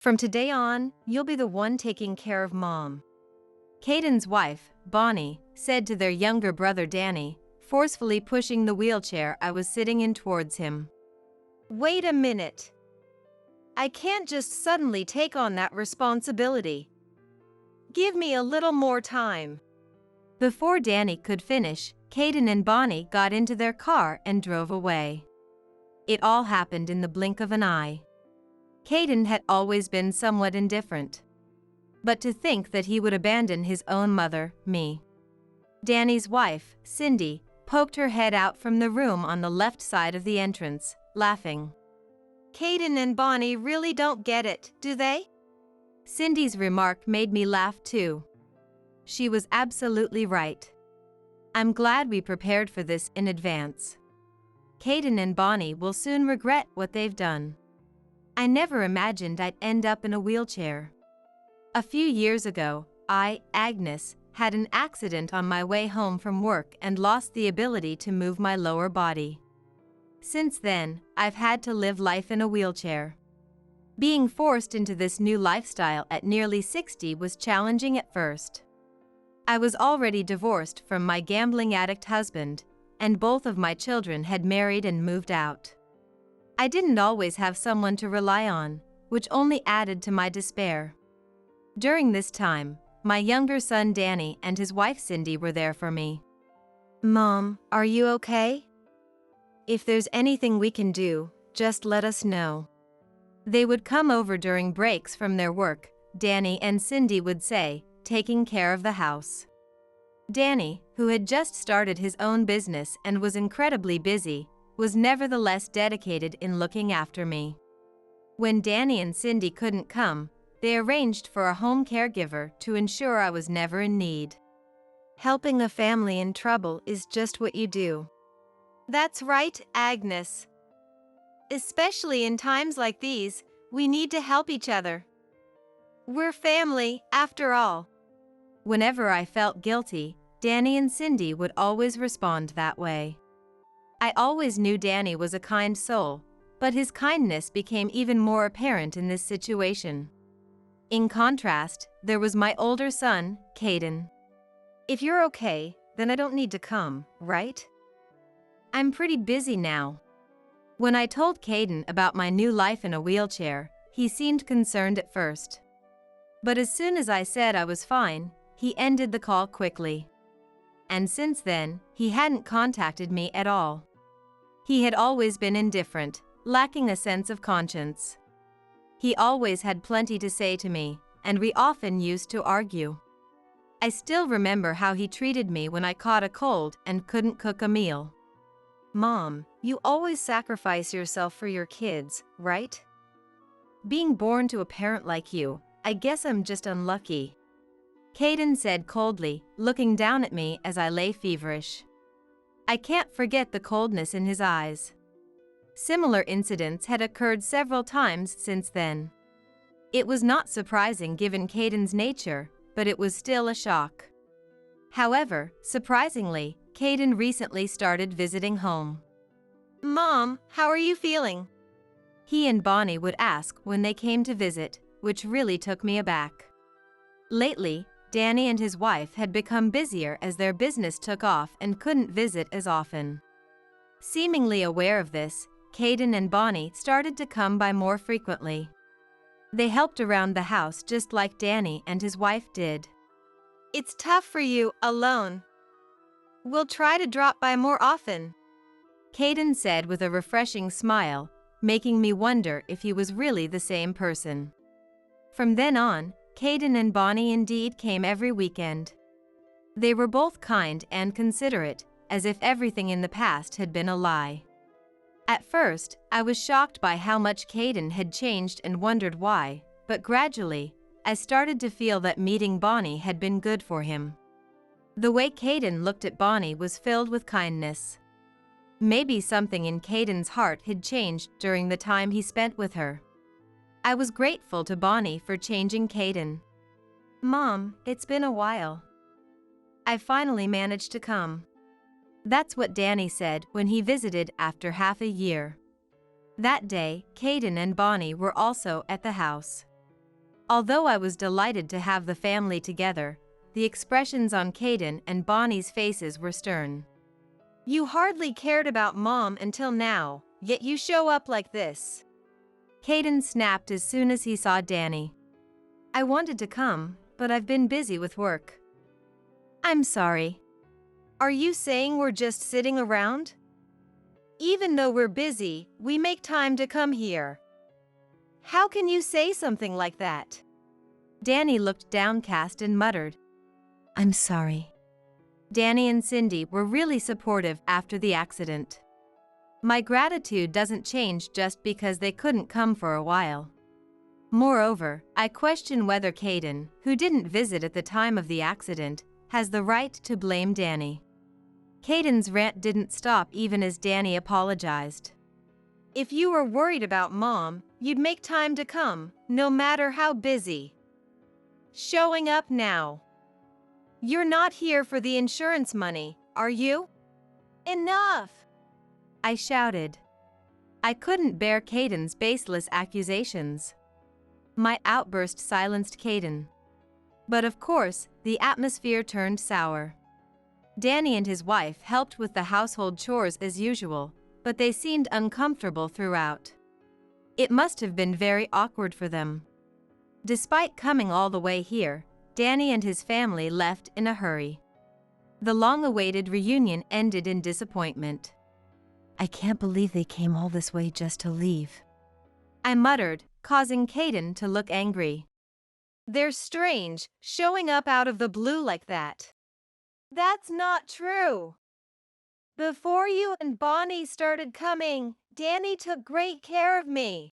From today on, you'll be the one taking care of Mom. Caden's wife, Bonnie, said to their younger brother Danny, forcefully pushing the wheelchair I was sitting in towards him. Wait a minute. I can't just suddenly take on that responsibility. Give me a little more time. Before Danny could finish, Caden and Bonnie got into their car and drove away. It all happened in the blink of an eye. Caden had always been somewhat indifferent. But to think that he would abandon his own mother, me. Danny's wife, Cindy, poked her head out from the room on the left side of the entrance, laughing. Caden and Bonnie really don't get it, do they? Cindy's remark made me laugh too. She was absolutely right. I'm glad we prepared for this in advance. Caden and Bonnie will soon regret what they've done. I never imagined I'd end up in a wheelchair. A few years ago, I, Agnes, had an accident on my way home from work and lost the ability to move my lower body. Since then, I've had to live life in a wheelchair. Being forced into this new lifestyle at nearly 60 was challenging at first. I was already divorced from my gambling addict husband, and both of my children had married and moved out. I didn't always have someone to rely on, which only added to my despair. During this time, my younger son Danny and his wife Cindy were there for me. Mom, are you okay? If there's anything we can do, just let us know. They would come over during breaks from their work, Danny and Cindy would say, taking care of the house. Danny, who had just started his own business and was incredibly busy, was nevertheless dedicated in looking after me. When Danny and Cindy couldn't come, they arranged for a home caregiver to ensure I was never in need. Helping a family in trouble is just what you do. That's right, Agnes. Especially in times like these, we need to help each other. We're family, after all. Whenever I felt guilty, Danny and Cindy would always respond that way. I always knew Danny was a kind soul, but his kindness became even more apparent in this situation. In contrast, there was my older son, Caden. If you're okay, then I don't need to come, right? I'm pretty busy now. When I told Caden about my new life in a wheelchair, he seemed concerned at first. But as soon as I said I was fine, he ended the call quickly. And since then, he hadn't contacted me at all. He had always been indifferent, lacking a sense of conscience. He always had plenty to say to me, and we often used to argue. I still remember how he treated me when I caught a cold and couldn't cook a meal. Mom, you always sacrifice yourself for your kids, right? Being born to a parent like you, I guess I'm just unlucky. Caden said coldly, looking down at me as I lay feverish. I can't forget the coldness in his eyes. Similar incidents had occurred several times since then. It was not surprising given Caden's nature, but it was still a shock. However, surprisingly, Caden recently started visiting home. Mom, how are you feeling? He and Bonnie would ask when they came to visit, which really took me aback. Lately, Danny and his wife had become busier as their business took off and couldn't visit as often. Seemingly aware of this, Caden and Bonnie started to come by more frequently. They helped around the house just like Danny and his wife did. It's tough for you, alone. We'll try to drop by more often, Caden said with a refreshing smile, making me wonder if he was really the same person. From then on, Caden and Bonnie indeed came every weekend. They were both kind and considerate, as if everything in the past had been a lie. At first, I was shocked by how much Caden had changed and wondered why, but gradually, I started to feel that meeting Bonnie had been good for him. The way Caden looked at Bonnie was filled with kindness. Maybe something in Caden's heart had changed during the time he spent with her. I was grateful to Bonnie for changing Caden. Mom, it's been a while. I finally managed to come. That's what Danny said when he visited after half a year. That day, Caden and Bonnie were also at the house. Although I was delighted to have the family together, the expressions on Caden and Bonnie's faces were stern. You hardly cared about Mom until now, yet you show up like this. Caden snapped as soon as he saw Danny. I wanted to come, but I've been busy with work. I'm sorry. Are you saying we're just sitting around? Even though we're busy, we make time to come here. How can you say something like that? Danny looked downcast and muttered, I'm sorry. Danny and Cindy were really supportive after the accident. My gratitude doesn't change just because they couldn't come for a while. Moreover, I question whether Caden, who didn't visit at the time of the accident, has the right to blame Danny. Caden's rant didn't stop even as Danny apologized. If you were worried about Mom, you'd make time to come, no matter how busy. Showing up now. You're not here for the insurance money, are you? Enough! I shouted. I couldn't bear Caden's baseless accusations. My outburst silenced Caden. But of course, the atmosphere turned sour. Danny and his wife helped with the household chores as usual, but they seemed uncomfortable throughout. It must have been very awkward for them. Despite coming all the way here, Danny and his family left in a hurry. The long-awaited reunion ended in disappointment. I can't believe they came all this way just to leave. I muttered, causing Caden to look angry. They're strange, showing up out of the blue like that. That's not true. Before you and Bonnie started coming, Danny took great care of me.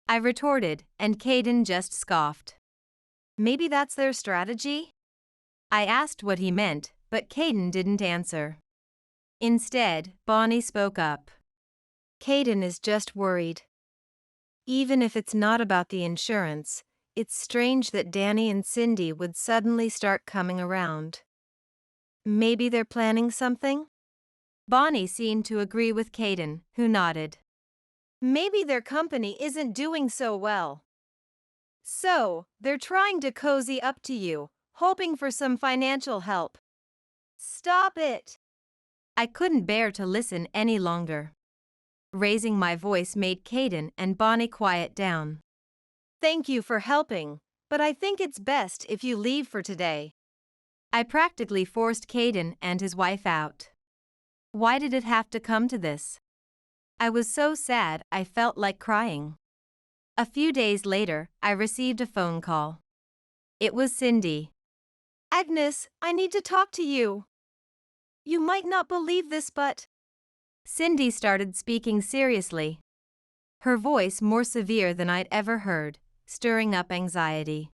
I retorted, and Caden just scoffed. Maybe that's their strategy? I asked what he meant, but Caden didn't answer. Instead, Bonnie spoke up. Caden is just worried. Even if it's not about the insurance, it's strange that Danny and Cindy would suddenly start coming around. Maybe they're planning something? Bonnie seemed to agree with Caden, who nodded. Maybe their company isn't doing so well. So, they're trying to cozy up to you, hoping for some financial help. Stop it! I couldn't bear to listen any longer. Raising my voice made Caden and Bonnie quiet down. Thank you for helping, but I think it's best if you leave for today. I practically forced Caden and his wife out. Why did it have to come to this? I was so sad I felt like crying. A few days later, I received a phone call. It was Cindy. Agnes, I need to talk to you. You might not believe this, but... Cindy started speaking seriously. Her voice more severe than I'd ever heard, stirring up anxiety.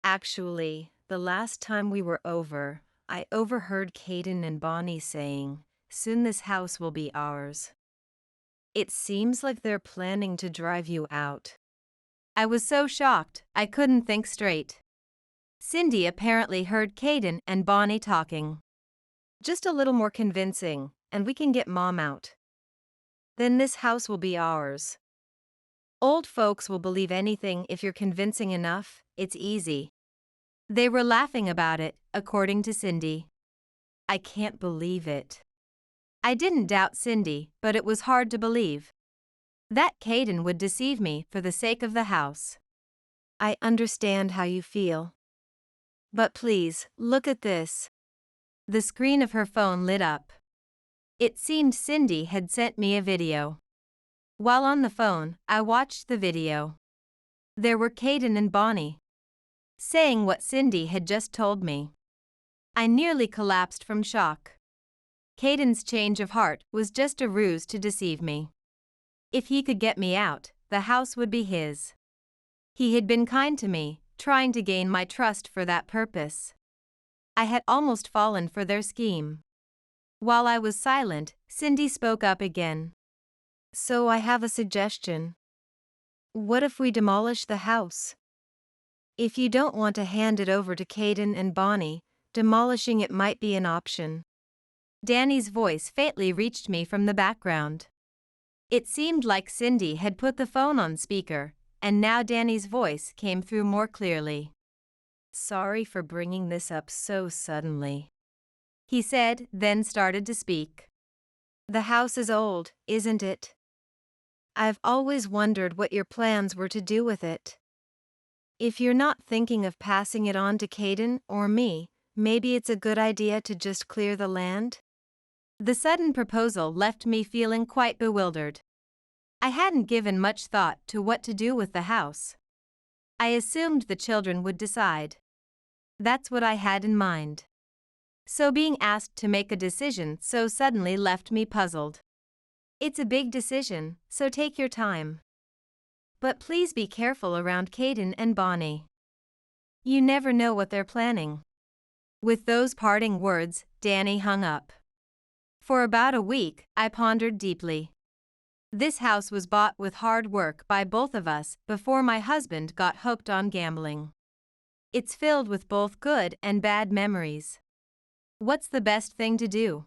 Actually, the last time we were over, I overheard Caden and Bonnie saying, soon this house will be ours. It seems like they're planning to drive you out. I was so shocked, I couldn't think straight. Cindy apparently heard Caden and Bonnie talking. Just a little more convincing, and we can get Mom out. Then this house will be ours. Old folks will believe anything if you're convincing enough, it's easy. They were laughing about it, according to Cindy. I can't believe it. I didn't doubt Cindy, but it was hard to believe. That Caden would deceive me for the sake of the house. I understand how you feel. But please, look at this. The screen of her phone lit up. It seemed Cindy had sent me a video. While on the phone, I watched the video. There were Caden and Bonnie, saying what Cindy had just told me. I nearly collapsed from shock. Caden's change of heart was just a ruse to deceive me. If he could get me out, the house would be his. He had been kind to me, trying to gain my trust for that purpose. I had almost fallen for their scheme. While I was silent, Cindy spoke up again. So I have a suggestion. What if we demolish the house? If you don't want to hand it over to Caden and Bonnie, demolishing it might be an option. Danny's voice faintly reached me from the background. It seemed like Cindy had put the phone on speaker, and now Danny's voice came through more clearly. "Sorry for bringing this up so suddenly," he said, then started to speak. "The house is old, isn't it? I've always wondered what your plans were to do with it. If you're not thinking of passing it on to Caden or me, maybe it's a good idea to just clear the land." The sudden proposal left me feeling quite bewildered. I hadn't given much thought to what to do with the house. I assumed the children would decide. That's what I had in mind. So being asked to make a decision so suddenly left me puzzled. It's a big decision, so take your time. But please be careful around Caden and Bonnie. You never know what they're planning. With those parting words, Danny hung up. For about a week, I pondered deeply. This house was bought with hard work by both of us before my husband got hooked on gambling. It's filled with both good and bad memories. What's the best thing to do?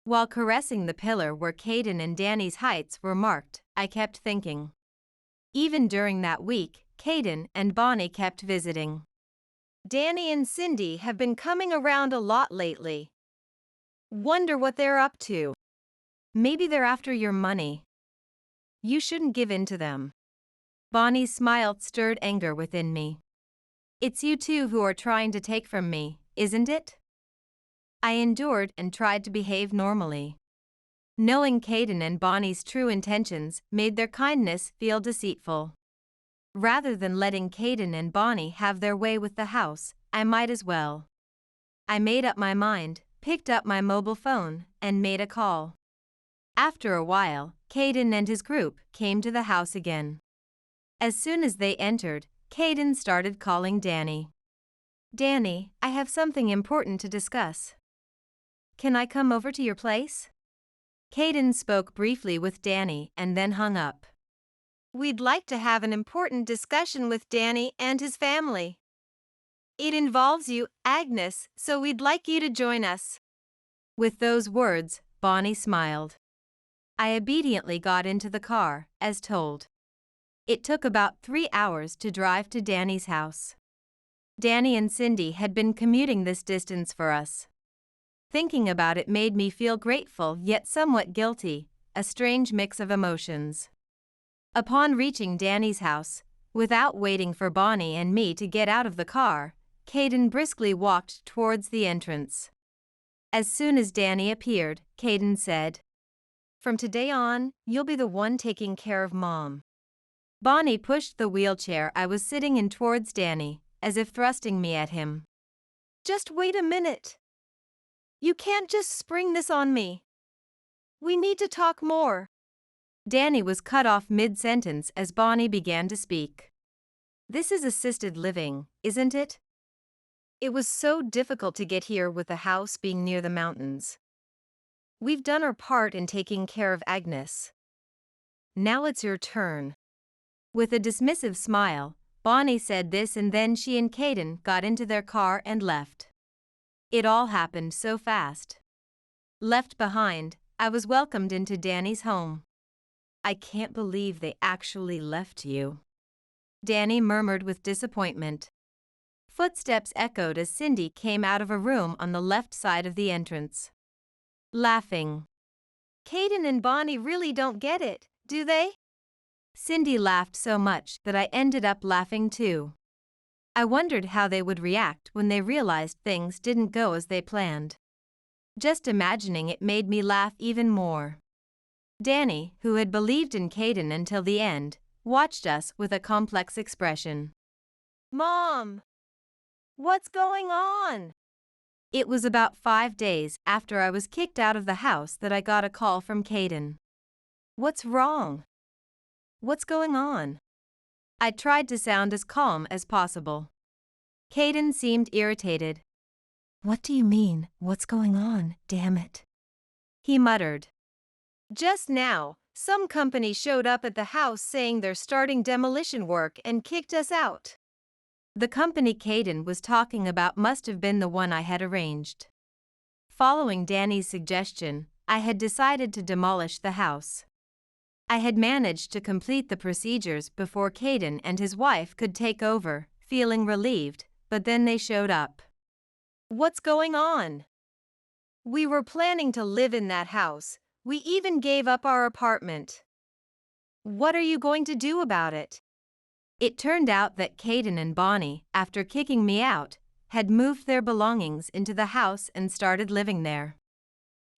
While caressing the pillar where Caden and Danny's heights were marked, I kept thinking. Even during that week, Caden and Bonnie kept visiting. Danny and Cindy have been coming around a lot lately. Wonder what they're up to. Maybe they're after your money. You shouldn't give in to them. Bonnie's smile stirred anger within me. It's you two who are trying to take from me, isn't it? I endured and tried to behave normally. Knowing Caden and Bonnie's true intentions made their kindness feel deceitful. Rather than letting Caden and Bonnie have their way with the house, I might as well. I made up my mind, picked up my mobile phone, and made a call. After a while, Caden and his group came to the house again. As soon as they entered, Caden started calling Danny. "Danny, I have something important to discuss. Can I come over to your place?" Caden spoke briefly with Danny and then hung up. "We'd like to have an important discussion with Danny and his family. It involves you, Agnes, so we'd like you to join us." With those words, Bonnie smiled. I obediently got into the car, as told. It took about 3 hours to drive to Danny's house. Danny and Cindy had been commuting this distance for us. Thinking about it made me feel grateful yet somewhat guilty, a strange mix of emotions. Upon reaching Danny's house, without waiting for Bonnie and me to get out of the car, Caden briskly walked towards the entrance. As soon as Danny appeared, Caden said, "From today on, you'll be the one taking care of Mom." Bonnie pushed the wheelchair I was sitting in towards Danny, as if thrusting me at him. "Just wait a minute. You can't just spring this on me. We need to talk more." Danny was cut off mid-sentence as Bonnie began to speak. "This is assisted living, isn't it? It was so difficult to get here with the house being near the mountains. We've done our part in taking care of Agnes. Now it's your turn." With a dismissive smile, Bonnie said this and then she and Caden got into their car and left. It all happened so fast. Left behind, I was welcomed into Danny's home. "I can't believe they actually left you," Danny murmured with disappointment. Footsteps echoed as Cindy came out of a room on the left side of the entrance. Laughing. "Caden and Bonnie really don't get it, do they?" Cindy laughed so much that I ended up laughing too. I wondered how they would react when they realized things didn't go as they planned. Just imagining it made me laugh even more. Danny, who had believed in Caden until the end, watched us with a complex expression. "Mom! What's going on?" It was about 5 days after I was kicked out of the house that I got a call from Caden. "What's wrong? What's going on?" I tried to sound as calm as possible. Caden seemed irritated. "What do you mean, what's going on, damn it?" he muttered. "Just now, some company showed up at the house saying they're starting demolition work and kicked us out." The company Caden was talking about must have been the one I had arranged. Following Danny's suggestion, I had decided to demolish the house. I had managed to complete the procedures before Caden and his wife could take over, feeling relieved, but then they showed up. What's going on? We were planning to live in that house. We even gave up our apartment. What are you going to do about it? It turned out that Caden and Bonnie, after kicking me out, had moved their belongings into the house and started living there.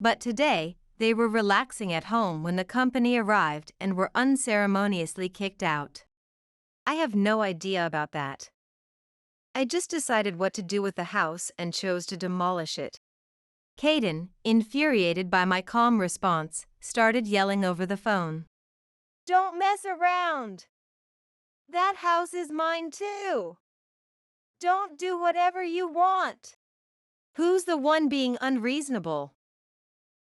But today, they were relaxing at home when the company arrived and were unceremoniously kicked out. I have no idea about that. I just decided what to do with the house and chose to demolish it. Caden, infuriated by my calm response, started yelling over the phone. Don't mess around! That house is mine too! Don't do whatever you want! Who's the one being unreasonable?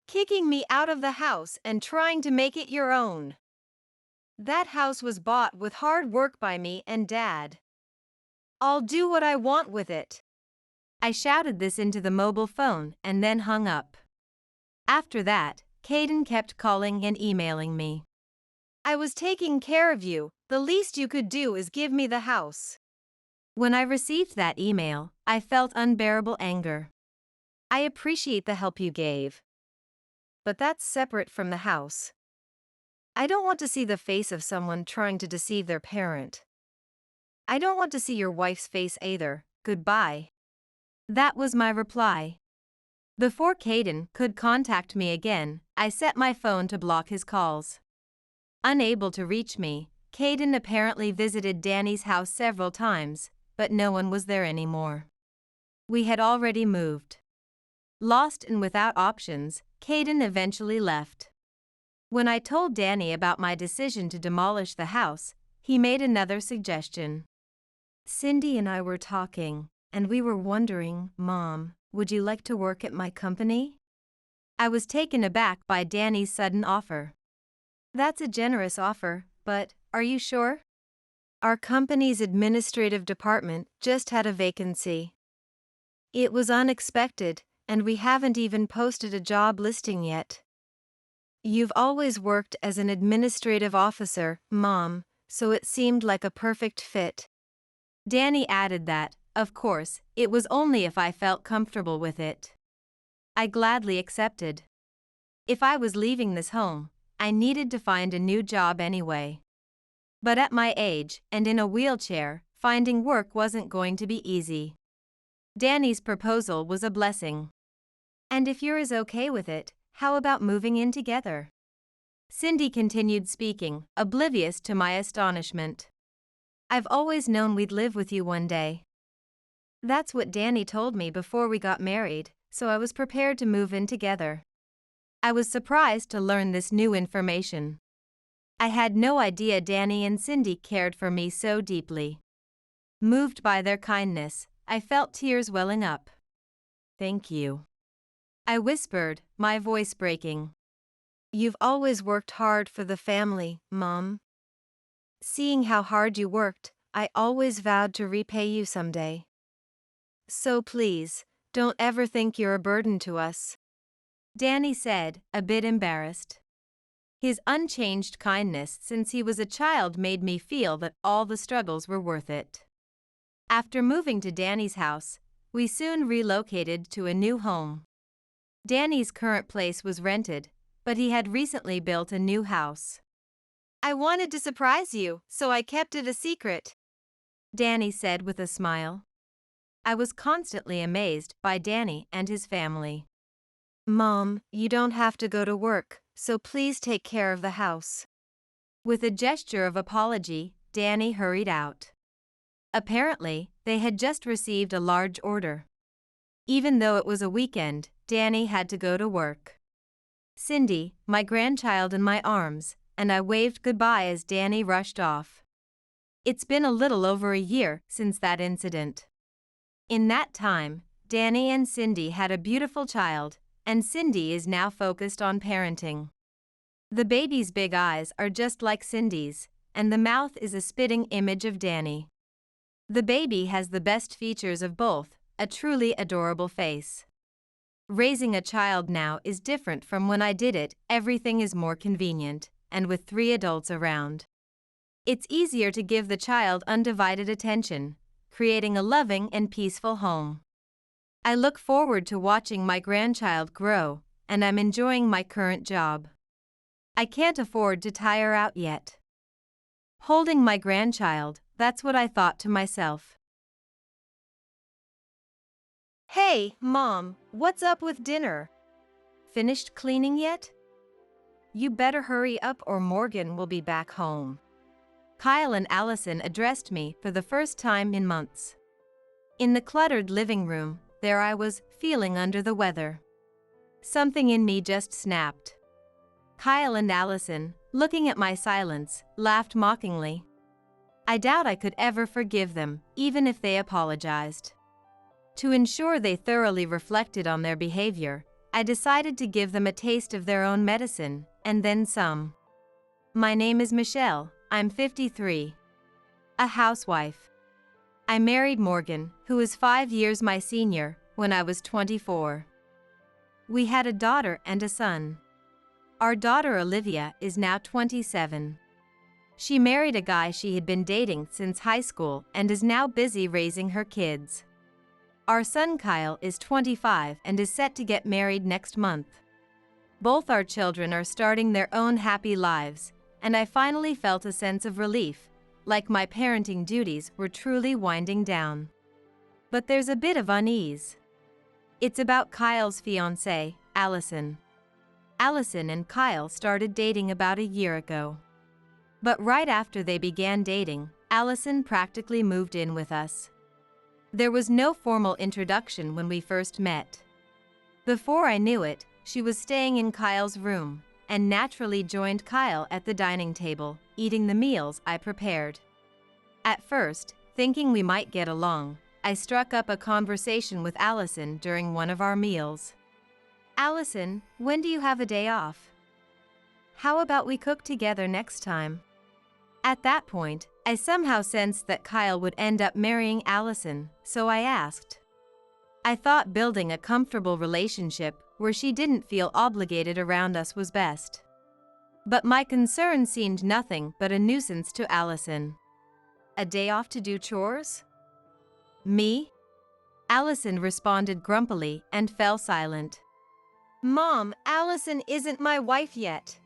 Kicking me out of the house and trying to make it your own. That house was bought with hard work by me and Dad. I'll do what I want with it. I shouted this into the mobile phone and then hung up. After that, Caden kept calling and emailing me. I was taking care of you. The least you could do is give me the house. When I received that email, I felt unbearable anger. I appreciate the help you gave. But that's separate from the house. I don't want to see the face of someone trying to deceive their parent. I don't want to see your wife's face either. Goodbye. That was my reply. Before Caden could contact me again, I set my phone to block his calls. Unable to reach me, Caden apparently visited Danny's house several times, but no one was there anymore. We had already moved. Lost and without options, Caden eventually left. When I told Danny about my decision to demolish the house, he made another suggestion. Cindy and I were talking, and we were wondering, Mom, would you like to work at my company? I was taken aback by Danny's sudden offer. That's a generous offer, but are you sure? Our company's administrative department just had a vacancy. It was unexpected, and we haven't even posted a job listing yet. You've always worked as an administrative officer, Mom, so it seemed like a perfect fit. Danny added that, of course, it was only if I felt comfortable with it. I gladly accepted. If I was leaving this home, I needed to find a new job anyway. But at my age, and in a wheelchair, finding work wasn't going to be easy. Danny's proposal was a blessing. And if you're as okay with it, how about moving in together? Cindy continued speaking, oblivious to my astonishment. I've always known we'd live with you one day. That's what Danny told me before we got married, so I was prepared to move in together. I was surprised to learn this new information. I had no idea Danny and Cindy cared for me so deeply. Moved by their kindness, I felt tears welling up. Thank you. I whispered, my voice breaking. You've always worked hard for the family, Mom. Seeing how hard you worked, I always vowed to repay you someday. So please, don't ever think you're a burden to us. Danny said, a bit embarrassed. His unchanged kindness since he was a child made me feel that all the struggles were worth it. After moving to Danny's house, we soon relocated to a new home. Danny's current place was rented, but he had recently built a new house. I wanted to surprise you, so I kept it a secret, Danny said with a smile. I was constantly amazed by Danny and his family. Mom, you don't have to go to work, so please take care of the house. With a gesture of apology, Danny hurried out. Apparently, they had just received a large order. Even though it was a weekend, Danny had to go to work. Cindy, my grandchild in my arms, and I waved goodbye as Danny rushed off. It's been a little over a year since that incident. In that time, Danny and Cindy had a beautiful child, and Cindy is now focused on parenting. The baby's big eyes are just like Cindy's, and the mouth is a spitting image of Danny. The baby has the best features of both, a truly adorable face. Raising a child now is different from when I did it, everything is more convenient, and with 3 adults around. It's easier to give the child undivided attention, creating a loving and peaceful home. I look forward to watching my grandchild grow, and I'm enjoying my current job. I can't afford to tire out yet. Holding my grandchild, that's what I thought to myself. Hey, Mom, what's up with dinner? Finished cleaning yet? You better hurry up or Morgan will be back home. Kyle and Allison addressed me for the first time in months. In the cluttered living room, there I was, feeling under the weather. Something in me just snapped. Kyle and Allison, looking at my silence, laughed mockingly. I doubt I could ever forgive them, even if they apologized. To ensure they thoroughly reflected on their behavior, I decided to give them a taste of their own medicine, and then some. My name is Michelle, I'm 53. A housewife. I married Morgan, who is 5 years my senior, when I was 24. We had a daughter and a son. Our daughter Olivia is now 27. She married a guy she had been dating since high school and is now busy raising her kids. Our son Kyle is 25 and is set to get married next month. Both our children are starting their own happy lives, and I finally felt a sense of relief, like my parenting duties were truly winding down. But there's a bit of unease. It's about Kyle's fiancée, Allison. Allison and Kyle started dating about a year ago. But right after they began dating, Allison practically moved in with us. There was no formal introduction when we first met. Before I knew it, she was staying in Kyle's room, and naturally joined Kyle at the dining table, eating the meals I prepared. At first, thinking we might get along, I struck up a conversation with Allison during one of our meals. Allison, when do you have a day off? How about we cook together next time? At that point, I somehow sensed that Kyle would end up marrying Allison, so I asked. I thought building a comfortable relationship where she didn't feel obligated around us was best. But my concern seemed nothing but a nuisance to Allison. A day off to do chores? Me? Allison responded grumpily and fell silent. Mom, Allison isn't my wife yet.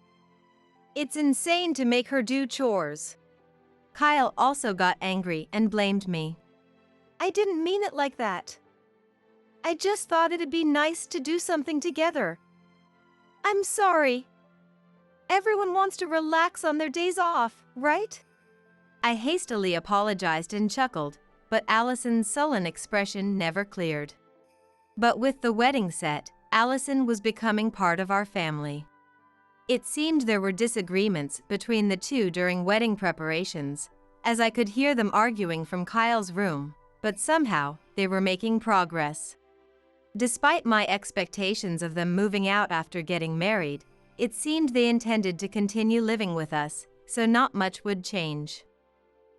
It's insane to make her do chores. Kyle also got angry and blamed me. I didn't mean it like that. I just thought it'd be nice to do something together. I'm sorry. Everyone wants to relax on their days off, right? I hastily apologized and chuckled, but Allison's sullen expression never cleared. But with the wedding set, Allison was becoming part of our family. It seemed there were disagreements between the two during wedding preparations, as I could hear them arguing from Kyle's room, but somehow they were making progress. Despite my expectations of them moving out after getting married, it seemed they intended to continue living with us, so not much would change.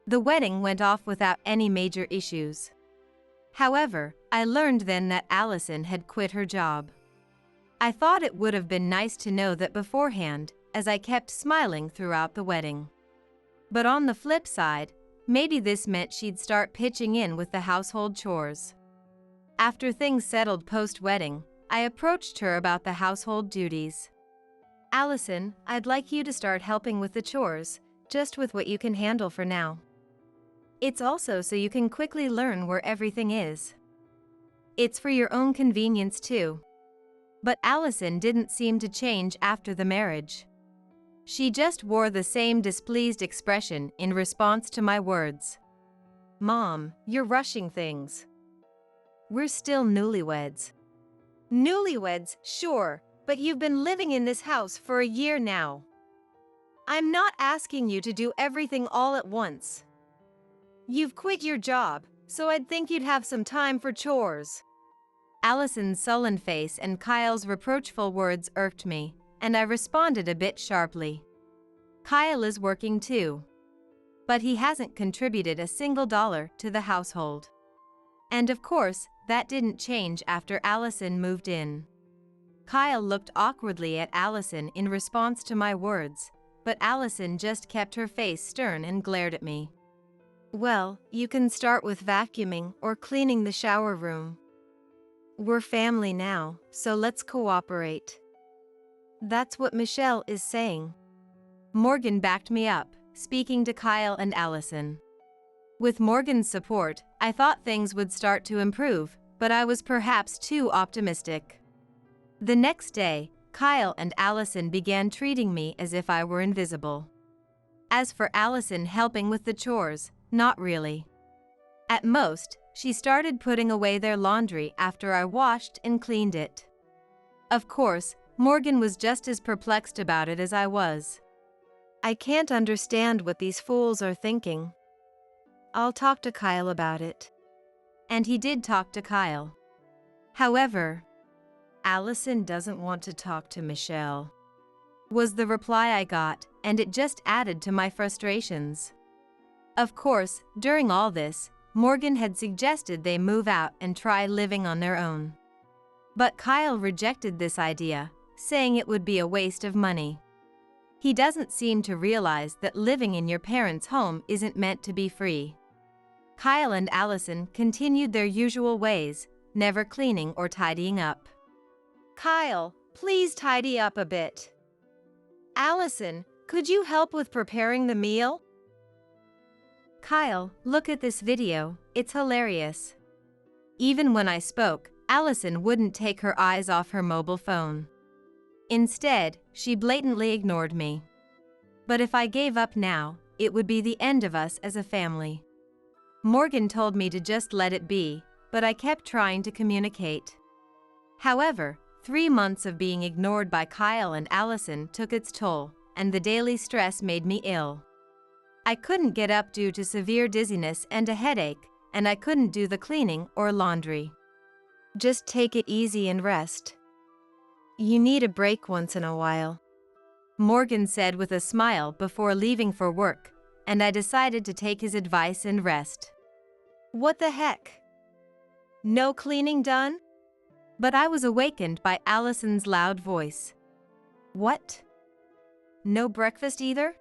The wedding went off without any major issues. However, I learned then that Allison had quit her job. I thought it would have been nice to know that beforehand, as I kept smiling throughout the wedding. But on the flip side, maybe this meant she'd start pitching in with the household chores. After things settled post-wedding, I approached her about the household duties. Allison, I'd like you to start helping with the chores, just with what you can handle for now. It's also so you can quickly learn where everything is. It's for your own convenience too. But Allison didn't seem to change after the marriage. She just wore the same displeased expression in response to my words. Mom, you're rushing things. We're still newlyweds. Newlyweds, sure, but you've been living in this house for a year now. I'm not asking you to do everything all at once. You've quit your job, so I'd think you'd have some time for chores. Allison's sullen face and Kyle's reproachful words irked me, and I responded a bit sharply. Kyle is working too. But he hasn't contributed a single dollar to the household. And of course, that didn't change after Allison moved in. Kyle looked awkwardly at Allison in response to my words, but Allison just kept her face stern and glared at me. Well, you can start with vacuuming or cleaning the shower room. We're family now, so let's cooperate. That's what Michelle is saying. Morgan backed me up, speaking to Kyle and Allison. With Morgan's support, I thought things would start to improve, but I was perhaps too optimistic. The next day, Kyle and Allison began treating me as if I were invisible. As for Allison helping with the chores, not really. At most, she started putting away their laundry after I washed and cleaned it. Of course, Morgan was just as perplexed about it as I was. I can't understand what these fools are thinking. I'll talk to Kyle about it. And he did talk to Kyle. However, Allison doesn't want to talk to Michelle, was the reply I got, and it just added to my frustrations. Of course, during all this, Morgan had suggested they move out and try living on their own. But Kyle rejected this idea, saying it would be a waste of money. He doesn't seem to realize that living in your parents' home isn't meant to be free. Kyle and Allison continued their usual ways, never cleaning or tidying up. Kyle, please tidy up a bit. Allison, could you help with preparing the meal? Kyle, look at this video, it's hilarious. Even when I spoke, Allison wouldn't take her eyes off her mobile phone. Instead, she blatantly ignored me. But if I gave up now, it would be the end of us as a family. Morgan told me to just let it be, but I kept trying to communicate. However, 3 months of being ignored by Kyle and Allison took its toll, and the daily stress made me ill. I couldn't get up due to severe dizziness and a headache, and I couldn't do the cleaning or laundry. Just take it easy and rest. You need a break once in a while, Morgan said with a smile before leaving for work, and I decided to take his advice and rest. What the heck? No cleaning done? But I was awakened by Allison's loud voice. What? No breakfast either?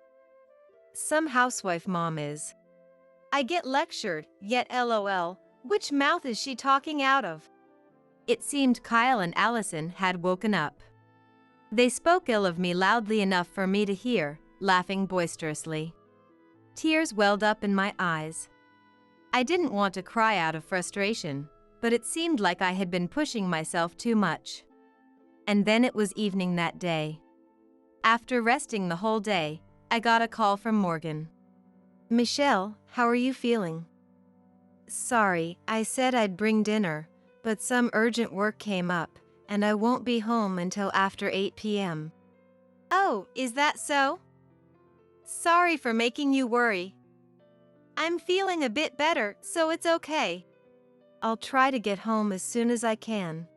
Some housewife mom is. I get lectured, yet LOL, which mouth is she talking out of? It seemed Kyle and Allison had woken up. They spoke ill of me loudly enough for me to hear, laughing boisterously. Tears welled up in my eyes. I didn't want to cry out of frustration, but it seemed like I had been pushing myself too much. And then it was evening that day. After resting the whole day, I got a call from Morgan. Michelle, how are you feeling? Sorry, I said I'd bring dinner, but some urgent work came up, and I won't be home until after 8 p.m. Oh, is that so? Sorry for making you worry. I'm feeling a bit better, so it's okay. I'll try to get home as soon as I can.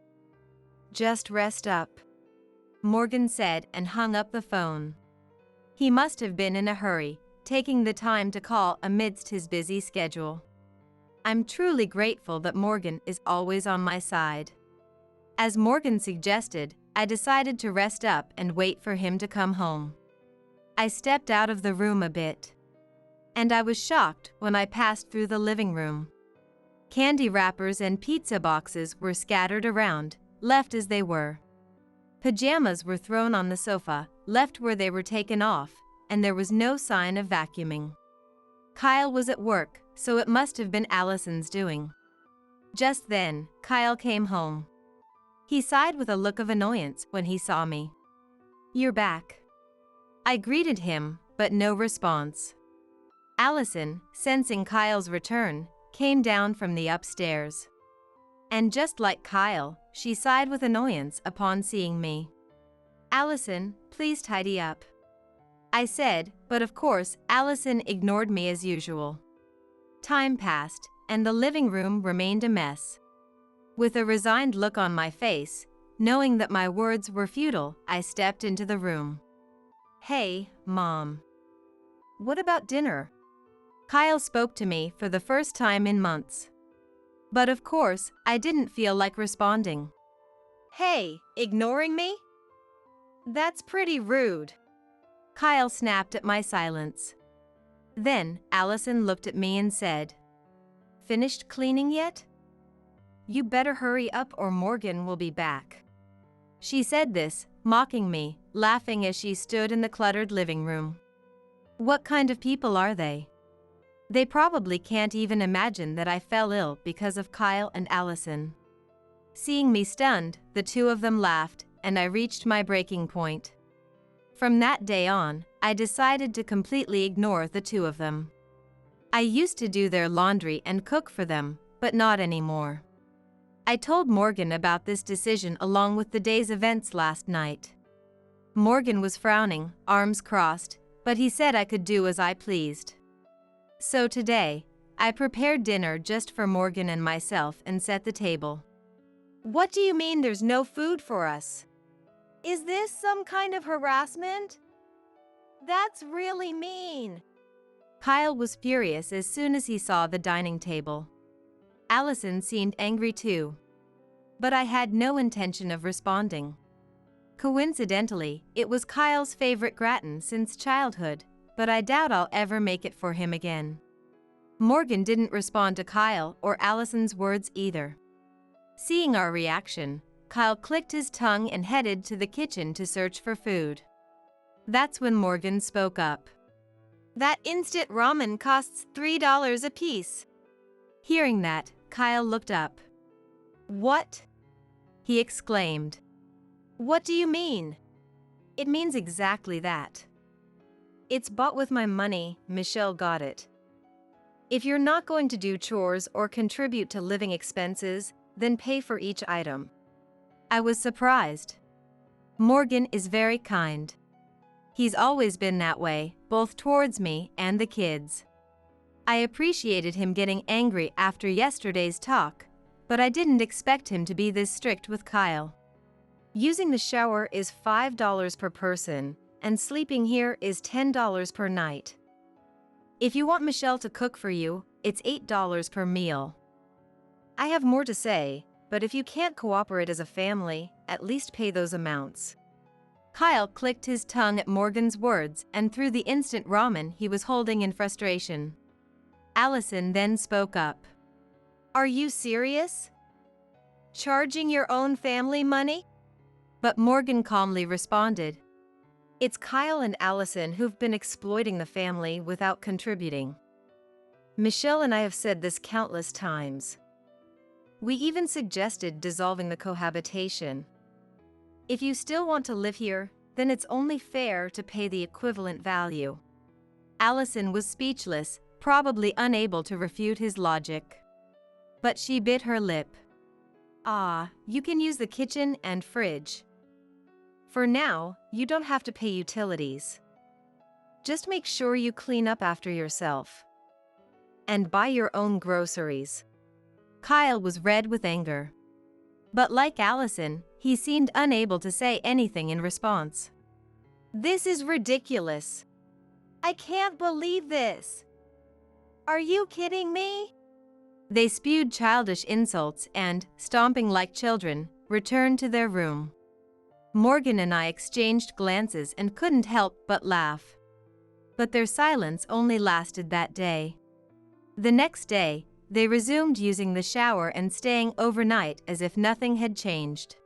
Just rest up, Morgan said and hung up the phone. He must have been in a hurry, taking the time to call amidst his busy schedule. I'm truly grateful that Morgan is always on my side. As Morgan suggested, I decided to rest up and wait for him to come home. I stepped out of the room a bit. And I was shocked when I passed through the living room. Candy wrappers and pizza boxes were scattered around, left as they were. Pajamas were thrown on the sofa, left where they were taken off, and there was no sign of vacuuming. Kyle was at work, so it must have been Allison's doing. Just then, Kyle came home. He sighed with a look of annoyance when he saw me. You're back. I greeted him, but no response. Allison, sensing Kyle's return, came down from the upstairs. And just like Kyle, she sighed with annoyance upon seeing me. Allison, please tidy up, I said, but of course, Allison ignored me as usual. Time passed, and the living room remained a mess. With a resigned look on my face, knowing that my words were futile, I stepped into the room. Hey, Mom. What about dinner? Kyle spoke to me for the first time in months. But of course, I didn't feel like responding. Hey, ignoring me? That's pretty rude. Kyle snapped at my silence. Then, Allison looked at me and said, "Finished cleaning yet? You better hurry up or Morgan will be back." She said this, mocking me, laughing as she stood in the cluttered living room. What kind of people are they? They probably can't even imagine that I fell ill because of Kyle and Allison. Seeing me stunned, the two of them laughed, and I reached my breaking point. From that day on, I decided to completely ignore the two of them. I used to do their laundry and cook for them, but not anymore. I told Morgan about this decision along with the day's events last night. Morgan was frowning, arms crossed, but he said I could do as I pleased. So today, I prepared dinner just for Morgan and myself and set the table. "What do you mean there's no food for us? Is this some kind of harassment? That's really mean." Kyle was furious as soon as he saw the dining table. Allison seemed angry too. But I had no intention of responding. Coincidentally, it was Kyle's favorite gratin since childhood, but I doubt I'll ever make it for him again. Morgan didn't respond to Kyle or Allison's words either. Seeing our reaction, Kyle clicked his tongue and headed to the kitchen to search for food. That's when Morgan spoke up. "That instant ramen costs $3 a piece." Hearing that, Kyle looked up. "What?" he exclaimed. "What do you mean?" "It means exactly that. It's bought with my money, Michelle got it. If you're not going to do chores or contribute to living expenses, then pay for each item." I was surprised. Morgan is very kind. He's always been that way, both towards me and the kids. I appreciated him getting angry after yesterday's talk, but I didn't expect him to be this strict with Kyle. Using the shower is $5 per person, and sleeping here is $10 per night. If you want Michelle to cook for you, it's $8 per meal. I have more to say, but if you can't cooperate as a family, at least pay those amounts. Kyle clicked his tongue at Morgan's words and threw the instant ramen he was holding in frustration. Allison then spoke up. "Are you serious? Charging your own family money?" But Morgan calmly responded, "It's Kyle and Allison who've been exploiting the family without contributing. Michelle and I have said this countless times. We even suggested dissolving the cohabitation. If you still want to live here, then it's only fair to pay the equivalent value." Allison was speechless, probably unable to refute his logic. But she bit her lip. "Ah, you can use the kitchen and fridge. For now, you don't have to pay utilities. Just make sure you clean up after yourself. And buy your own groceries." Kyle was red with anger. But like Allison, he seemed unable to say anything in response. "This is ridiculous. I can't believe this. Are you kidding me?" They spewed childish insults and, stomping like children, returned to their room. Morgan and I exchanged glances and couldn't help but laugh. But their silence only lasted that day. The next day, they resumed using the shower and staying overnight as if nothing had changed.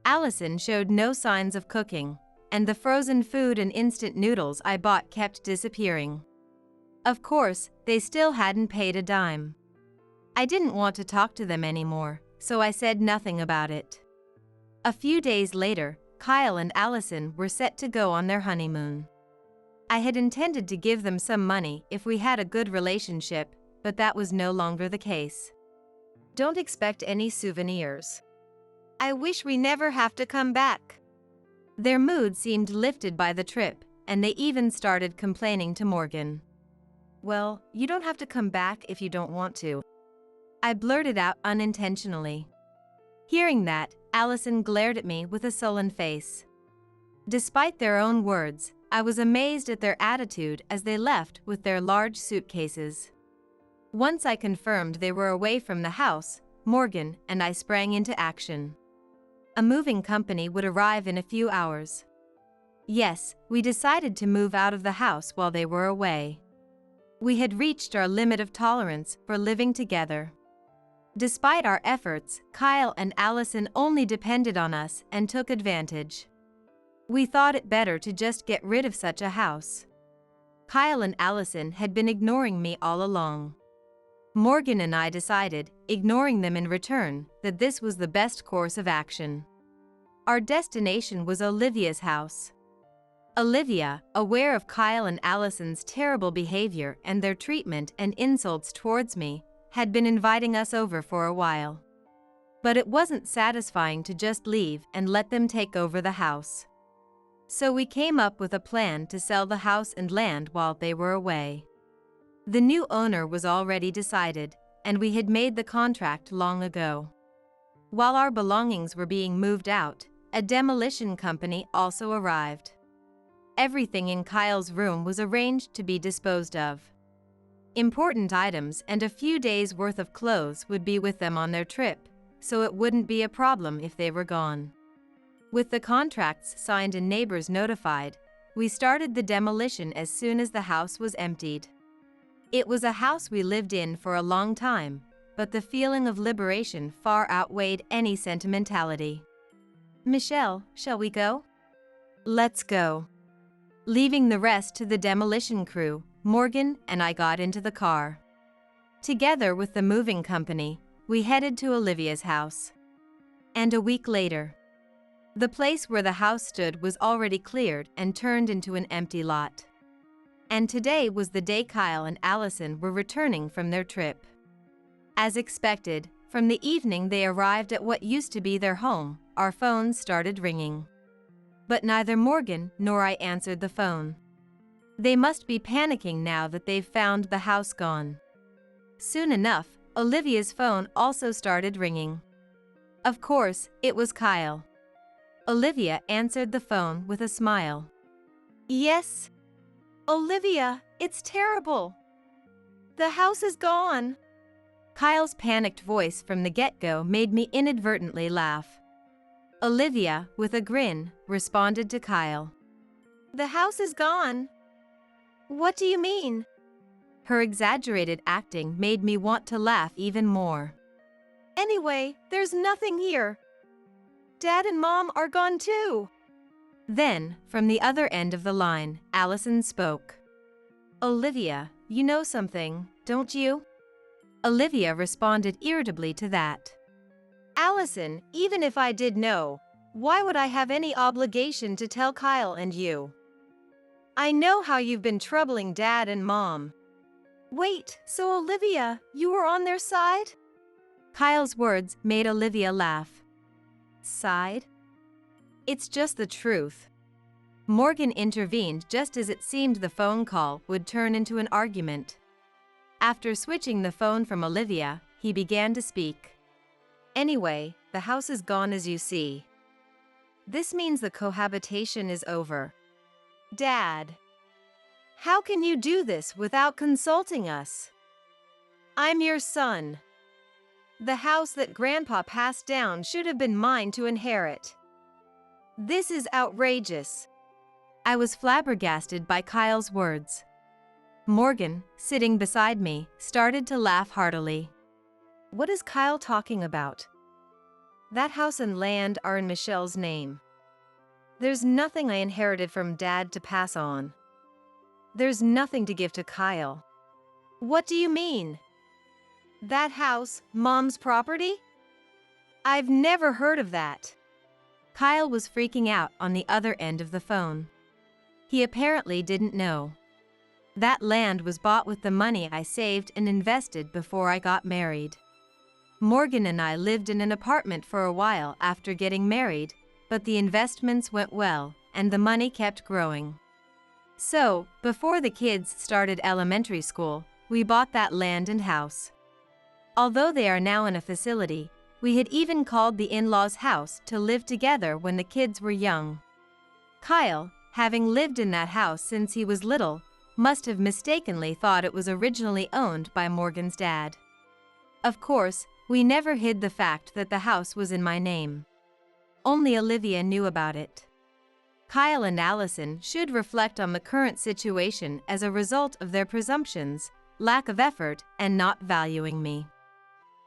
Allison showed no signs of cooking, and the frozen food and instant noodles I bought kept disappearing. Of course, they still hadn't paid a dime. I didn't want to talk to them anymore, so I said nothing about it. A few days later, Kyle and Allison were set to go on their honeymoon. I had intended to give them some money if we had a good relationship, but that was no longer the case. Don't expect any souvenirs. I wish we never have to come back. Their mood seemed lifted by the trip, and they even started complaining to Morgan. "Well, you don't have to come back if you don't want to," I blurted out unintentionally. Hearing that, Allison glared at me with a sullen face. Despite their own words, I was amazed at their attitude as they left with their large suitcases. Once I confirmed they were away from the house, Morgan and I sprang into action. A moving company would arrive in a few hours. Yes, we decided to move out of the house while they were away. We had reached our limit of tolerance for living together. Despite our efforts, Kyle and Allison only depended on us and took advantage. We thought it better to just get rid of such a house. Kyle and Allison had been ignoring me all along. Morgan and I decided, ignoring them in return, that this was the best course of action. Our destination was Olivia's house. Olivia, aware of Kyle and Allison's terrible behavior and their treatment and insults towards me, had been inviting us over for a while. But it wasn't satisfying to just leave and let them take over the house. So we came up with a plan to sell the house and land while they were away. The new owner was already decided, and we had made the contract long ago. While our belongings were being moved out, a demolition company also arrived. Everything in Kyle's room was arranged to be disposed of. Important items and a few days' worth of clothes would be with them on their trip, so it wouldn't be a problem if they were gone. With the contracts signed and neighbors notified, we started the demolition as soon as the house was emptied. It was a house we lived in for a long time, but the feeling of liberation far outweighed any sentimentality. Michelle, shall we go? Let's go. Leaving the rest to the demolition crew, Morgan and I got into the car. Together with the moving company, we headed to Olivia's house. And a week later, the place where the house stood was already cleared and turned into an empty lot. And today was the day Kyle and Allison were returning from their trip. As expected, from the evening they arrived at what used to be their home, our phones started ringing. But neither Morgan nor I answered the phone. They must be panicking now that they've found the house gone. Soon enough, Olivia's phone also started ringing. Of course, it was Kyle. Olivia answered the phone with a smile. Yes? Olivia, it's terrible. The house is gone. Kyle's panicked voice from the get-go made me inadvertently laugh. Olivia, with a grin, responded to Kyle. The house is gone. What do you mean? Her exaggerated acting made me want to laugh even more. Anyway, there's nothing here. Dad and Mom are gone too. Then, from the other end of the line, Allison spoke. Olivia, you know something, don't you? Olivia responded irritably to that. Allison, even if I did know, why would I have any obligation to tell Kyle and you? I know how you've been troubling Dad and Mom. Wait, so Olivia, you were on their side? Kyle's words made Olivia laugh. Side? It's just the truth. Morgan intervened just as it seemed the phone call would turn into an argument. After switching the phone from Olivia, he began to speak. Anyway, the house is gone as you see. This means the cohabitation is over. Dad, how can you do this without consulting us? I'm your son. The house that Grandpa passed down should have been mine to inherit. This is outrageous. I was flabbergasted by Kyle's words. Morgan, sitting beside me, started to laugh heartily. What is Kyle talking about? That house and land are in Michelle's name. There's nothing I inherited from Dad to pass on. There's nothing to give to Kyle. What do you mean? That house, Mom's property? I've never heard of that. Kyle was freaking out on the other end of the phone. He apparently didn't know. That land was bought with the money I saved and invested before I got married. Morgan and I lived in an apartment for a while after getting married, but the investments went well, and the money kept growing. So, before the kids started elementary school, we bought that land and house. Although they are now in a facility, we had even called the in-laws' house to live together when the kids were young. Kyle, having lived in that house since he was little, must have mistakenly thought it was originally owned by Morgan's dad. Of course, we never hid the fact that the house was in my name. Only Olivia knew about it. Kyle and Allison should reflect on the current situation as a result of their presumptions, lack of effort, and not valuing me.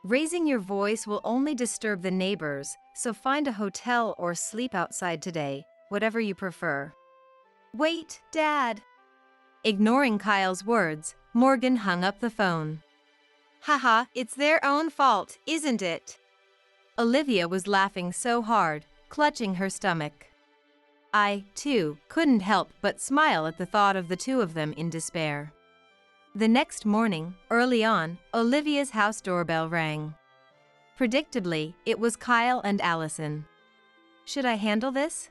Raising your voice will only disturb the neighbors, so find a hotel or sleep outside today, whatever you prefer. Wait, Dad. Ignoring Kyle's words, Morgan hung up the phone. Haha, it's their own fault, isn't it? Olivia was laughing so hard, clutching her stomach. I, too, couldn't help but smile at the thought of the two of them in despair. The next morning, early on, Olivia's house doorbell rang. Predictably, it was Kyle and Allison. Should I handle this?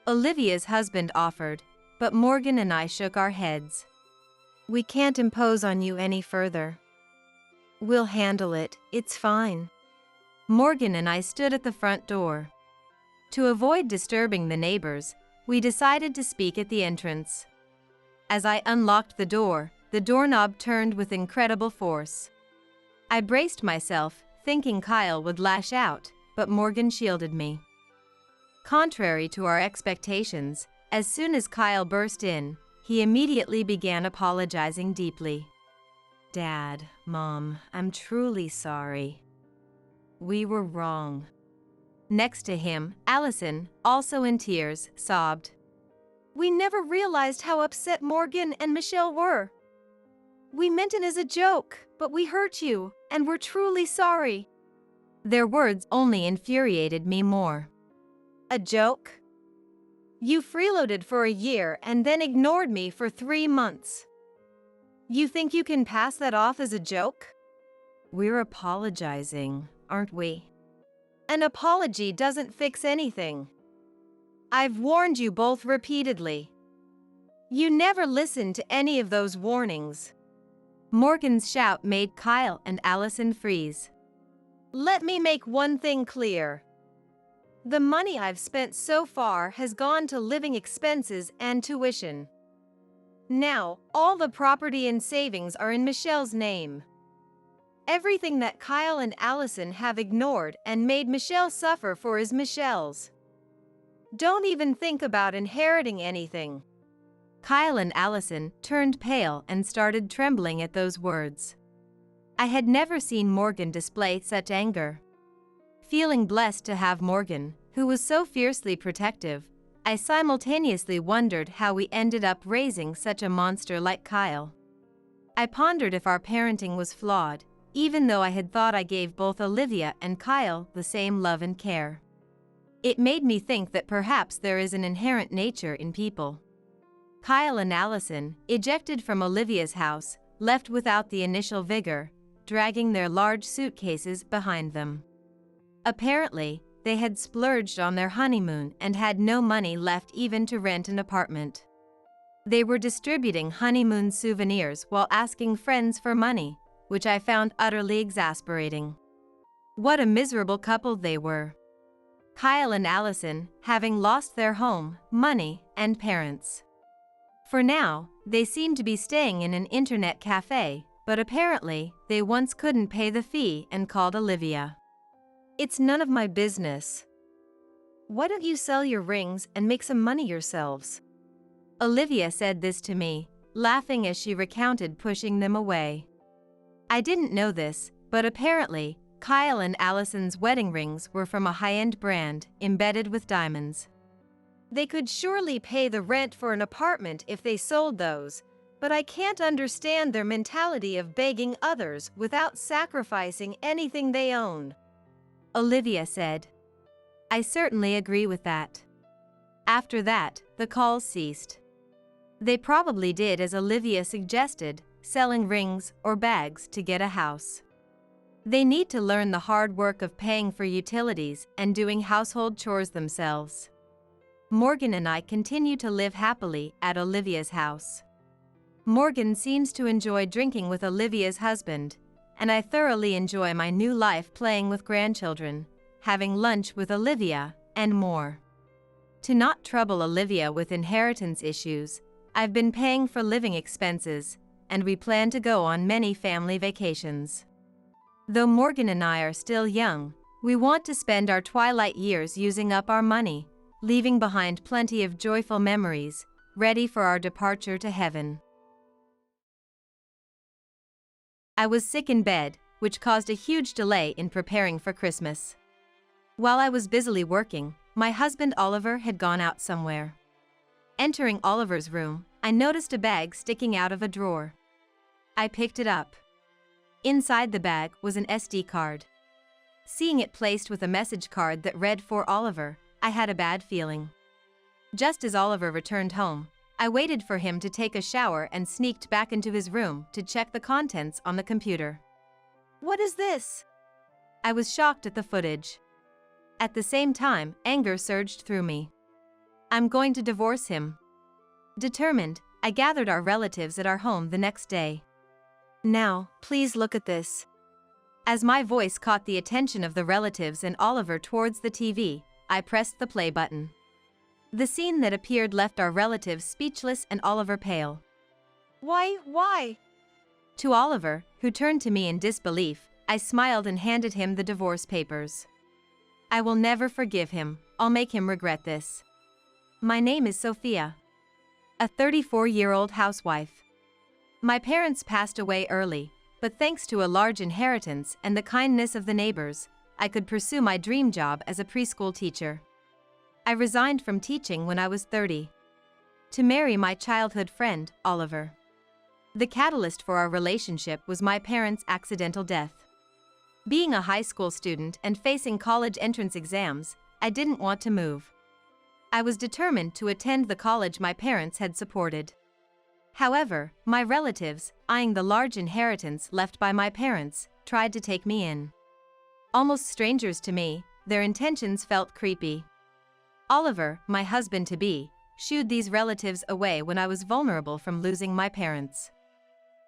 Olivia's husband offered, but Morgan and I shook our heads. We can't impose on you any further. We'll handle it, it's fine. Morgan and I stood at the front door. To avoid disturbing the neighbors, we decided to speak at the entrance. As I unlocked the doorknob turned with incredible force. I braced myself, thinking Kyle would lash out, but Morgan shielded me. Contrary to our expectations, as soon as Kyle burst in, he immediately began apologizing deeply. Dad, Mom, I'm truly sorry. We were wrong. Next to him, Allison, also in tears, sobbed. We never realized how upset Morgan and Michelle were. We meant it as a joke, but we hurt you, and we're truly sorry. Their words only infuriated me more. A joke? You freeloaded for a year and then ignored me for 3 months. You think you can pass that off as a joke? We're apologizing, aren't we? An apology doesn't fix anything. I've warned you both repeatedly. You never listened to any of those warnings. Morgan's shout made Kyle and Allison freeze. Let me make one thing clear. The money I've spent so far has gone to living expenses and tuition. Now, all the property and savings are in Michelle's name. Everything that Kyle and Allison have ignored and made Michelle suffer for is Michelle's. Don't even think about inheriting anything. Kyle and Allison turned pale and started trembling at those words. I had never seen Morgan display such anger. Feeling blessed to have Morgan, who was so fiercely protective, I simultaneously wondered how we ended up raising such a monster like Kyle. I pondered if our parenting was flawed, even though I had thought I gave both Olivia and Kyle the same love and care. It made me think that perhaps there is an inherent nature in people. Kyle and Allison, ejected from Olivia's house, left without the initial vigor, dragging their large suitcases behind them. Apparently, they had splurged on their honeymoon and had no money left even to rent an apartment. They were distributing honeymoon souvenirs while asking friends for money, which I found utterly exasperating. What a miserable couple they were. Kyle and Allison, having lost their home, money, and parents. For now, they seemed to be staying in an internet cafe, but apparently, they once couldn't pay the fee and called Olivia. It's none of my business. Why don't you sell your rings and make some money yourselves? Olivia said this to me, laughing as she recounted pushing them away. I didn't know this, but apparently, Kyle and Allison's wedding rings were from a high-end brand, embedded with diamonds. They could surely pay the rent for an apartment if they sold those, but I can't understand their mentality of begging others without sacrificing anything they own. Olivia said. I certainly agree with that. After that, the calls ceased. They probably did as Olivia suggested, selling rings or bags to get a house. They need to learn the hard work of paying for utilities and doing household chores themselves. Morgan and I continue to live happily at Olivia's house. Morgan seems to enjoy drinking with Olivia's husband, and I thoroughly enjoy my new life playing with grandchildren, having lunch with Olivia, and more. To not trouble Olivia with inheritance issues, I've been paying for living expenses, and we plan to go on many family vacations. Though Morgan and I are still young, we want to spend our twilight years using up our money, leaving behind plenty of joyful memories, ready for our departure to heaven. I was sick in bed, which caused a huge delay in preparing for Christmas. While I was busily working, my husband Oliver had gone out somewhere. Entering Oliver's room, I noticed a bag sticking out of a drawer. I picked it up. Inside the bag was an SD card. Seeing it placed with a message card that read "For Oliver," I had a bad feeling. Just as Oliver returned home, I waited for him to take a shower and sneaked back into his room to check the contents on the computer. "What is this?" I was shocked at the footage. At the same time, anger surged through me. I'm going to divorce him. Determined, I gathered our relatives at our home the next day. "Now, please look at this." As my voice caught the attention of the relatives and Oliver towards the TV, I pressed the play button. The scene that appeared left our relatives speechless and Oliver pale. Why? To Oliver, who turned to me in disbelief, I smiled and handed him the divorce papers. "I will never forgive him, I'll make him regret this. My name is Sophia. A 34-year-old housewife. My parents passed away early, but thanks to a large inheritance and the kindness of the neighbors, I could pursue my dream job as a preschool teacher. I resigned from teaching when I was 30. To marry my childhood friend, Oliver. The catalyst for our relationship was my parents' accidental death. Being a high school student and facing college entrance exams, I didn't want to move. I was determined to attend the college my parents had supported. However, my relatives, eyeing the large inheritance left by my parents, tried to take me in. Almost strangers to me, their intentions felt creepy. Oliver, my husband-to-be, shooed these relatives away when I was vulnerable from losing my parents.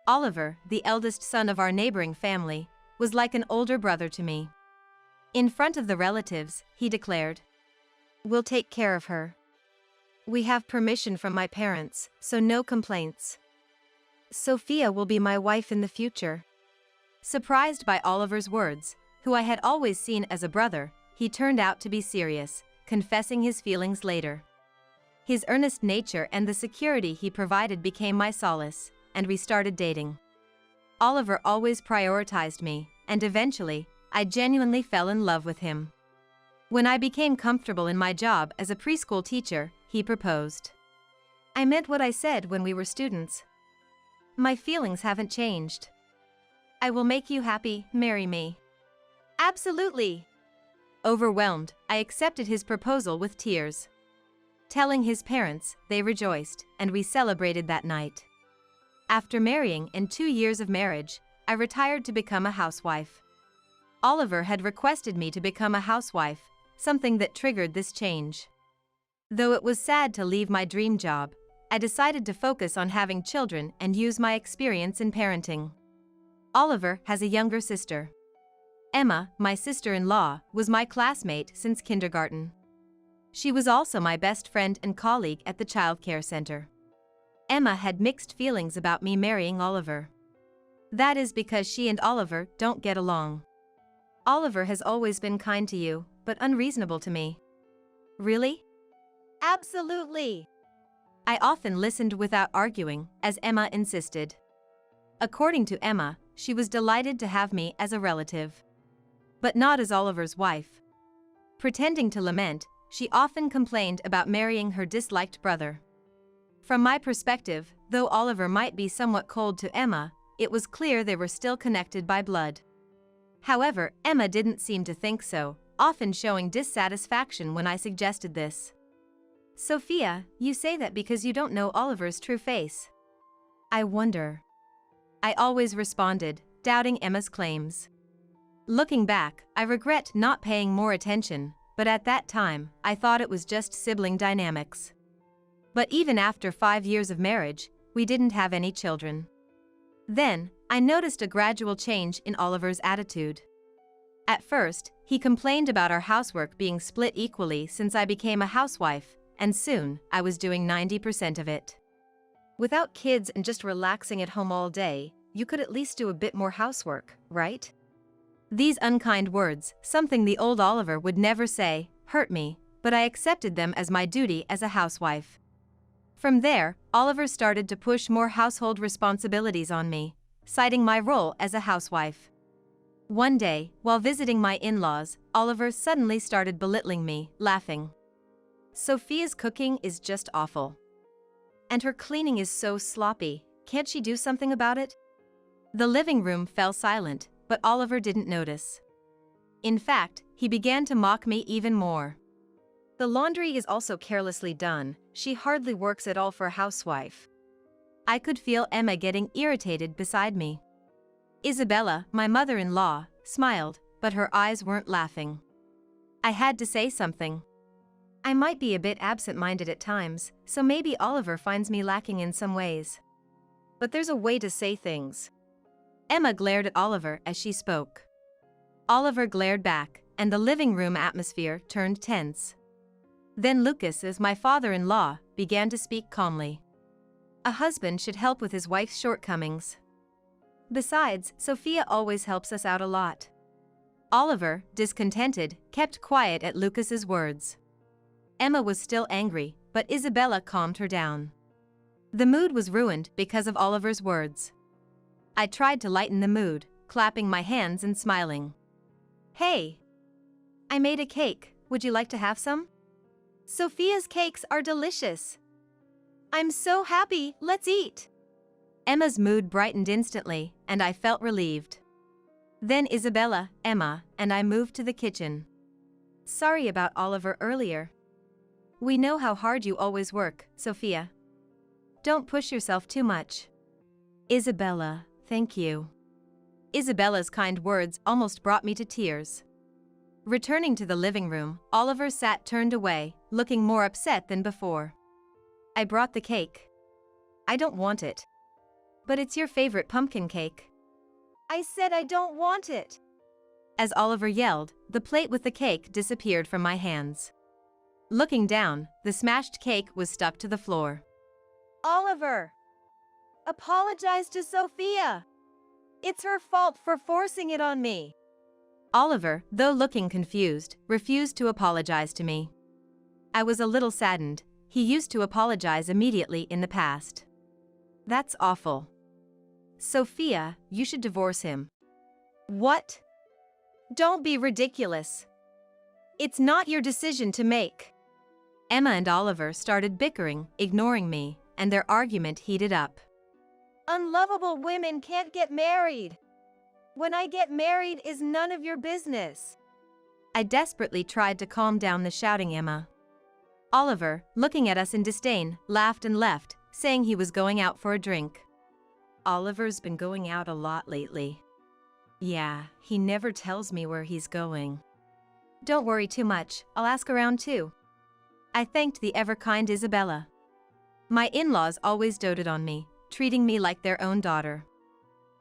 Oliver, the eldest son of our neighboring family, was like an older brother to me. In front of the relatives, he declared, "We'll take care of her. We have permission from my parents, so no complaints. Sophia will be my wife in the future." Surprised by Oliver's words, who I had always seen as a brother, he turned out to be serious, confessing his feelings later. His earnest nature and the security he provided became my solace, and we started dating. Oliver always prioritized me, and eventually, I genuinely fell in love with him. When I became comfortable in my job as a preschool teacher, he proposed. I meant what I said when we were students. My feelings haven't changed. I will make you happy, marry me. Absolutely. Overwhelmed, I accepted his proposal with tears. Telling his parents, they rejoiced, and we celebrated that night. After marrying and 2 years of marriage, I retired to become a housewife. Oliver had requested me to become a housewife, something that triggered this change. Though it was sad to leave my dream job, I decided to focus on having children and use my experience in parenting. Oliver has a younger sister. Emma, my sister-in-law, was my classmate since kindergarten. She was also my best friend and colleague at the childcare center. Emma had mixed feelings about me marrying Oliver. That is because she and Oliver don't get along. Oliver has always been kind to you, but unreasonable to me. Really? Absolutely. I often listened without arguing, as Emma insisted. According to Emma, she was delighted to have me as a relative. But not as Oliver's wife. Pretending to lament, she often complained about marrying her disliked brother. From my perspective, though Oliver might be somewhat cold to Emma, it was clear they were still connected by blood. However, Emma didn't seem to think so, often showing dissatisfaction when I suggested this. Sophia, you say that because you don't know Oliver's true face. I wonder. I always responded, doubting Emma's claims. Looking back, I regret not paying more attention, but at that time, I thought it was just sibling dynamics. But even after 5 years of marriage, we didn't have any children. Then, I noticed a gradual change in Oliver's attitude. At first, he complained about our housework being split equally since I became a housewife, and soon, I was doing 90% of it. Without kids and just relaxing at home all day, you could at least do a bit more housework, right? These unkind words, something the old Oliver would never say, hurt me, but I accepted them as my duty as a housewife. From there, Oliver started to push more household responsibilities on me, citing my role as a housewife. One day, while visiting my in-laws, Oliver suddenly started belittling me, laughing. "Sophia's cooking is just awful. And her cleaning is so sloppy, can't she do something about it?" The living room fell silent, but Oliver didn't notice. In fact, he began to mock me even more. "The laundry is also carelessly done, she hardly works at all for a housewife." I could feel Emma getting irritated beside me. Isabella, my mother-in-law, smiled, but her eyes weren't laughing. I had to say something. "I might be a bit absent-minded at times, so maybe Oliver finds me lacking in some ways. But there's a way to say things." Emma glared at Oliver as she spoke. Oliver glared back, and the living room atmosphere turned tense. Then Lucas, as my father-in-law, began to speak calmly. "A husband should help with his wife's shortcomings. Besides, Sophia always helps us out a lot." Oliver, discontented, kept quiet at Lucas's words. Emma was still angry, but Isabella calmed her down. The mood was ruined because of Oliver's words. I tried to lighten the mood, clapping my hands and smiling. "Hey! I made a cake, would you like to have some? Sophia's cakes are delicious. I'm so happy, let's eat." Emma's mood brightened instantly, and I felt relieved. Then Isabella, Emma, and I moved to the kitchen. "Sorry about Oliver earlier. We know how hard you always work, Sophia. Don't push yourself too much." "Isabella, thank you." Isabella's kind words almost brought me to tears. Returning to the living room, Oliver sat turned away, looking more upset than before. "I brought the cake." "I don't want it." "But it's your favorite pumpkin cake." "I said I don't want it." As Oliver yelled, the plate with the cake disappeared from my hands. Looking down, the smashed cake was stuck to the floor. "Oliver! Apologize to Sophia. It's her fault for forcing it on me." Oliver, though looking confused, refused to apologize to me. I was a little saddened. He used to apologize immediately in the past. "That's awful. Sophia, you should divorce him." "What? Don't be ridiculous. It's not your decision to make." Emma and Oliver started bickering, ignoring me, and their argument heated up. "Unlovable women can't get married. When I get married is none of your business." I desperately tried to calm down the shouting Emma. Oliver, looking at us in disdain, laughed and left, saying he was going out for a drink. "Oliver's been going out a lot lately. Yeah, he never tells me where he's going." "Don't worry too much, I'll ask around too." I thanked the ever-kind Isabella. My in-laws always doted on me, treating me like their own daughter.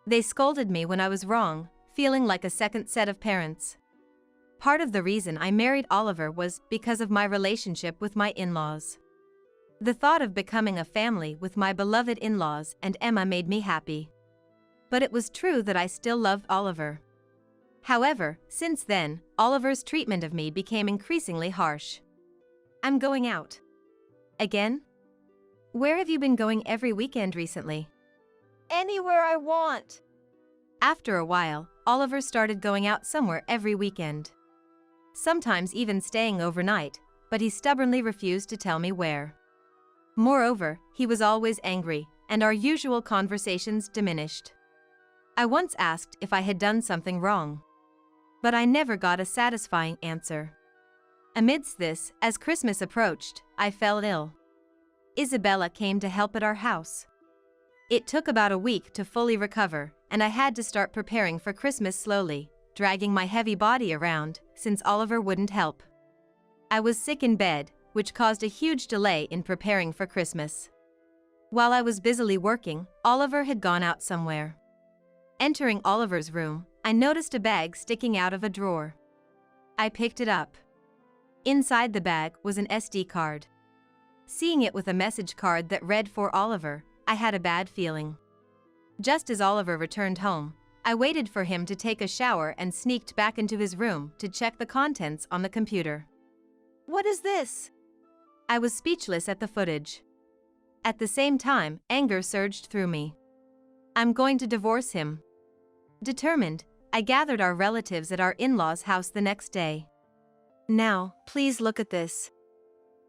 They scolded me when I was wrong, feeling like a second set of parents. Part of the reason I married Oliver was because of my relationship with my in-laws. The thought of becoming a family with my beloved in-laws and Emma made me happy. But it was true that I still loved Oliver. However, since then, Oliver's treatment of me became increasingly harsh. "I'm going out." "Again? Where have you been going every weekend recently?" "Anywhere I want." After a while, Oliver started going out somewhere every weekend. Sometimes even staying overnight, but he stubbornly refused to tell me where. Moreover, he was always angry, and our usual conversations diminished. I once asked if I had done something wrong. But I never got a satisfying answer. Amidst this, as Christmas approached, I fell ill. Isabella came to help at our house. It took about a week to fully recover, and I had to start preparing for Christmas slowly, dragging my heavy body around, since Oliver wouldn't help. I was sick in bed, which caused a huge delay in preparing for Christmas. While I was busily working, Oliver had gone out somewhere. Entering Oliver's room, I noticed a bag sticking out of a drawer. I picked it up. Inside the bag was an SD card. Seeing it with a message card that read "For Oliver," I had a bad feeling. Just as Oliver returned home, I waited for him to take a shower and sneaked back into his room to check the contents on the computer. What is this? I was speechless at the footage. At the same time, anger surged through me. I'm going to divorce him. Determined, I gathered our relatives at our in-laws' house the next day. Now, please look at this.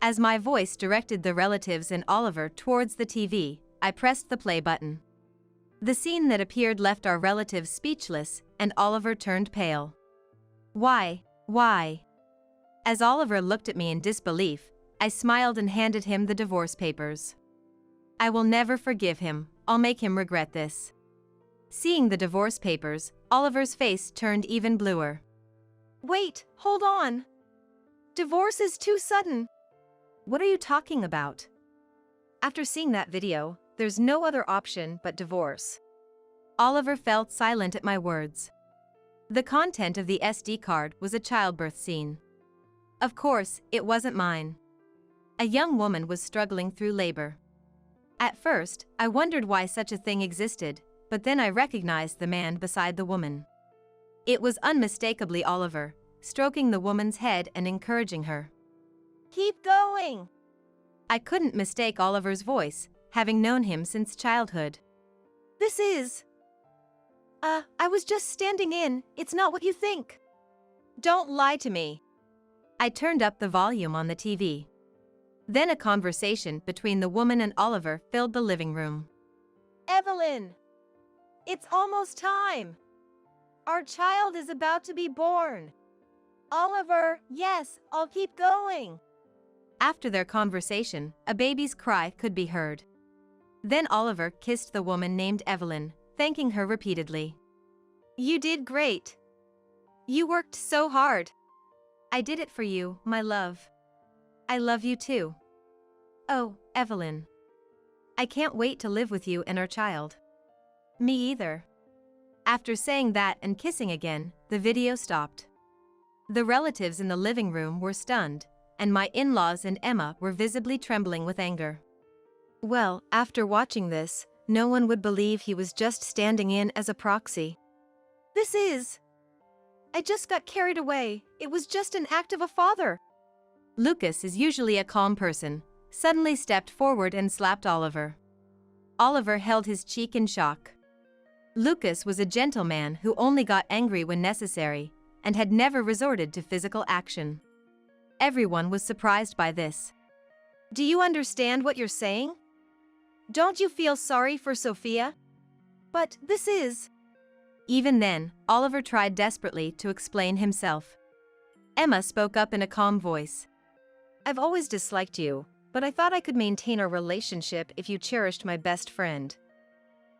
As my voice directed the relatives and Oliver towards the TV, I pressed the play button. The scene that appeared left our relatives speechless, and Oliver turned pale. Why? As Oliver looked at me in disbelief, I smiled and handed him the divorce papers. I will never forgive him, I'll make him regret this. Seeing the divorce papers, Oliver's face turned even bluer. Wait, hold on. Divorce is too sudden. What are you talking about? After seeing that video, there's no other option but divorce. Oliver felt silent at my words. The content of the SD card was a childbirth scene. Of course, it wasn't mine. A young woman was struggling through labor. At first, I wondered why such a thing existed, but then I recognized the man beside the woman. It was unmistakably Oliver, stroking the woman's head and encouraging her. Keep going! I couldn't mistake Oliver's voice, having known him since childhood. This is... I was just standing in, it's not what you think. Don't lie to me. I turned up the volume on the TV. Then a conversation between the woman and Oliver filled the living room. Evelyn! It's almost time! Our child is about to be born! Oliver, yes, I'll keep going! After their conversation, a baby's cry could be heard. Then Oliver kissed the woman named Evelyn, thanking her repeatedly. You did great. You worked so hard. I did it for you, my love. I love you too. Oh, Evelyn. I can't wait to live with you and our child. Me either. After saying that and kissing again, the video stopped. The relatives in the living room were stunned, and my in-laws and Emma were visibly trembling with anger. Well, after watching this, no one would believe he was just standing in as a proxy. I just got carried away. It was just an act of a father. Lucas is usually a calm person, suddenly stepped forward and slapped Oliver. Oliver held his cheek in shock. Lucas was a gentleman who only got angry when necessary, and had never resorted to physical action. Everyone was surprised by this. Do you understand what you're saying? Don't you feel sorry for Sophia? But this is... Even then, Oliver tried desperately to explain himself. Emma spoke up in a calm voice. I've always disliked you, but I thought I could maintain our relationship if you cherished my best friend.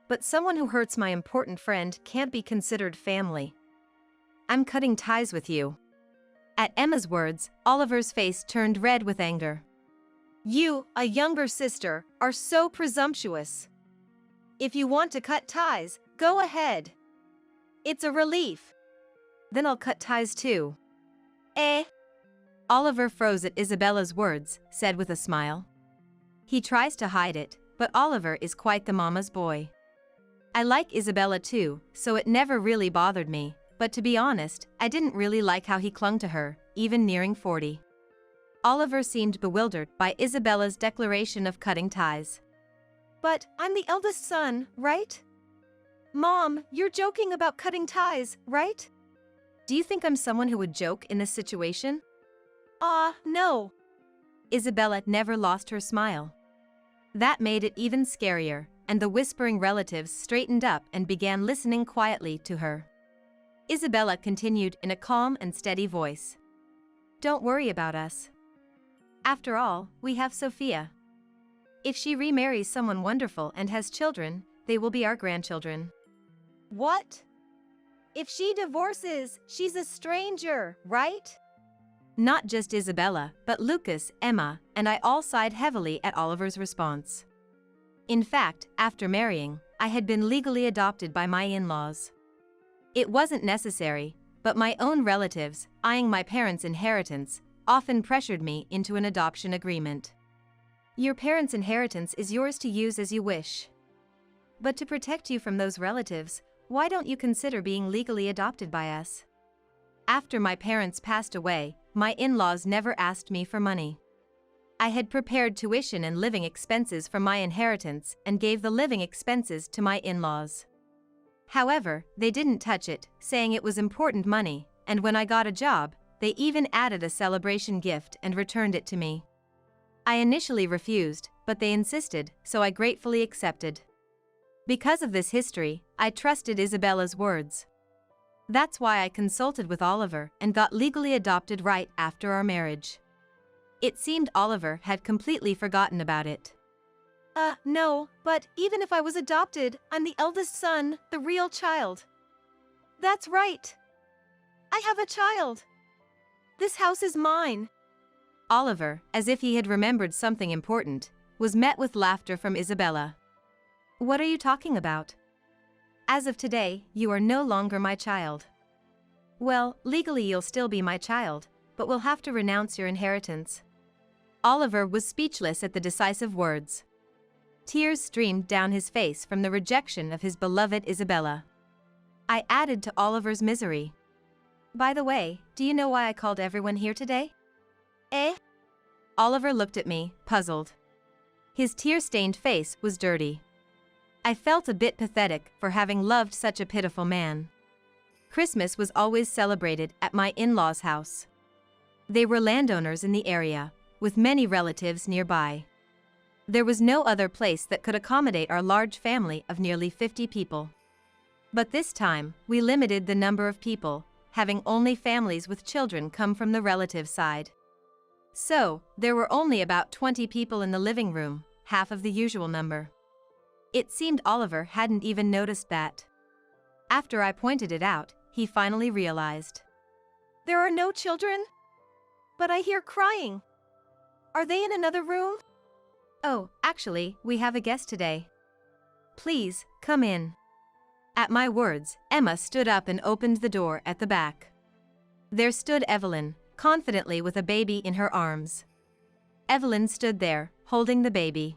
But someone who hurts my important friend can't be considered family. I'm cutting ties with you. At Emma's words, Oliver's face turned red with anger. You, a younger sister, are so presumptuous. If you want to cut ties, go ahead. It's a relief. Then I'll cut ties too. Oliver froze at Isabella's words, said with a smile. He tries to hide it, but Oliver is quite the mama's boy. I like Isabella too, so it never really bothered me, but to be honest, I didn't really like how he clung to her, even nearing 40. Oliver seemed bewildered by Isabella's declaration of cutting ties. But I'm the eldest son, right? Mom, you're joking about cutting ties, right? Do you think I'm someone who would joke in this situation? No. Isabella never lost her smile. That made it even scarier, and the whispering relatives straightened up and began listening quietly to her. Isabella continued in a calm and steady voice. Don't worry about us. After all, we have Sophia. If she remarries someone wonderful and has children, they will be our grandchildren. What? If she divorces, she's a stranger, right? Not just Isabella, but Lucas, Emma, and I all sighed heavily at Oliver's response. In fact, after marrying, I had been legally adopted by my in-laws. It wasn't necessary, but my own relatives, eyeing my parents' inheritance, often pressured me into an adoption agreement. Your parents' inheritance is yours to use as you wish. But to protect you from those relatives, why don't you consider being legally adopted by us? After my parents passed away, my in-laws never asked me for money. I had prepared tuition and living expenses from my inheritance and gave the living expenses to my in-laws. However, they didn't touch it, saying it was important money, and when I got a job, they even added a celebration gift and returned it to me. I initially refused, but they insisted, so I gratefully accepted. Because of this history, I trusted Isabella's words. That's why I consulted with Oliver and got legally adopted right after our marriage. It seemed Oliver had completely forgotten about it. No, but even if I was adopted, I'm the eldest son, the real child. That's right. I have a child. This house is mine. Oliver, as if he had remembered something important, was met with laughter from Isabella. What are you talking about? As of today, you are no longer my child. Well, legally you'll still be my child, but we'll have to renounce your inheritance. Oliver was speechless at the decisive words. Tears streamed down his face from the rejection of his beloved Isabella. I added to Oliver's misery. By the way, do you know why I called everyone here today? Oliver looked at me, puzzled. His tear-stained face was dirty. I felt a bit pathetic for having loved such a pitiful man. Christmas was always celebrated at my in-laws' house. They were landowners in the area, with many relatives nearby. There was no other place that could accommodate our large family of nearly 50 people. But this time, we limited the number of people, having only families with children come from the relative side. So, there were only about 20 people in the living room, half of the usual number. It seemed Oliver hadn't even noticed that. After I pointed it out, he finally realized. There are no children? But I hear crying. Are they in another room? Oh, actually, we have a guest today. Please, come in. At my words, Emma stood up and opened the door at the back. There stood Evelyn, confidently with a baby in her arms. Evelyn stood there, holding the baby.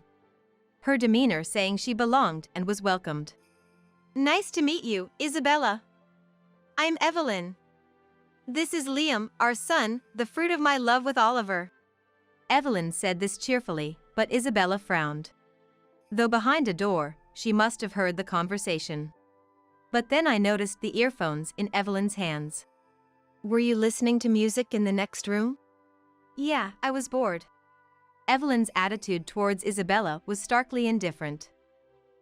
Her demeanor saying she belonged and was welcomed. Nice to meet you, Isabella. I'm Evelyn. This is Liam, our son, the fruit of my love with Oliver. Evelyn said this cheerfully, but Isabella frowned. Though behind a door, she must have heard the conversation. But then I noticed the earphones in Evelyn's hands. Were you listening to music in the next room? Yeah, I was bored. Evelyn's attitude towards Isabella was starkly indifferent.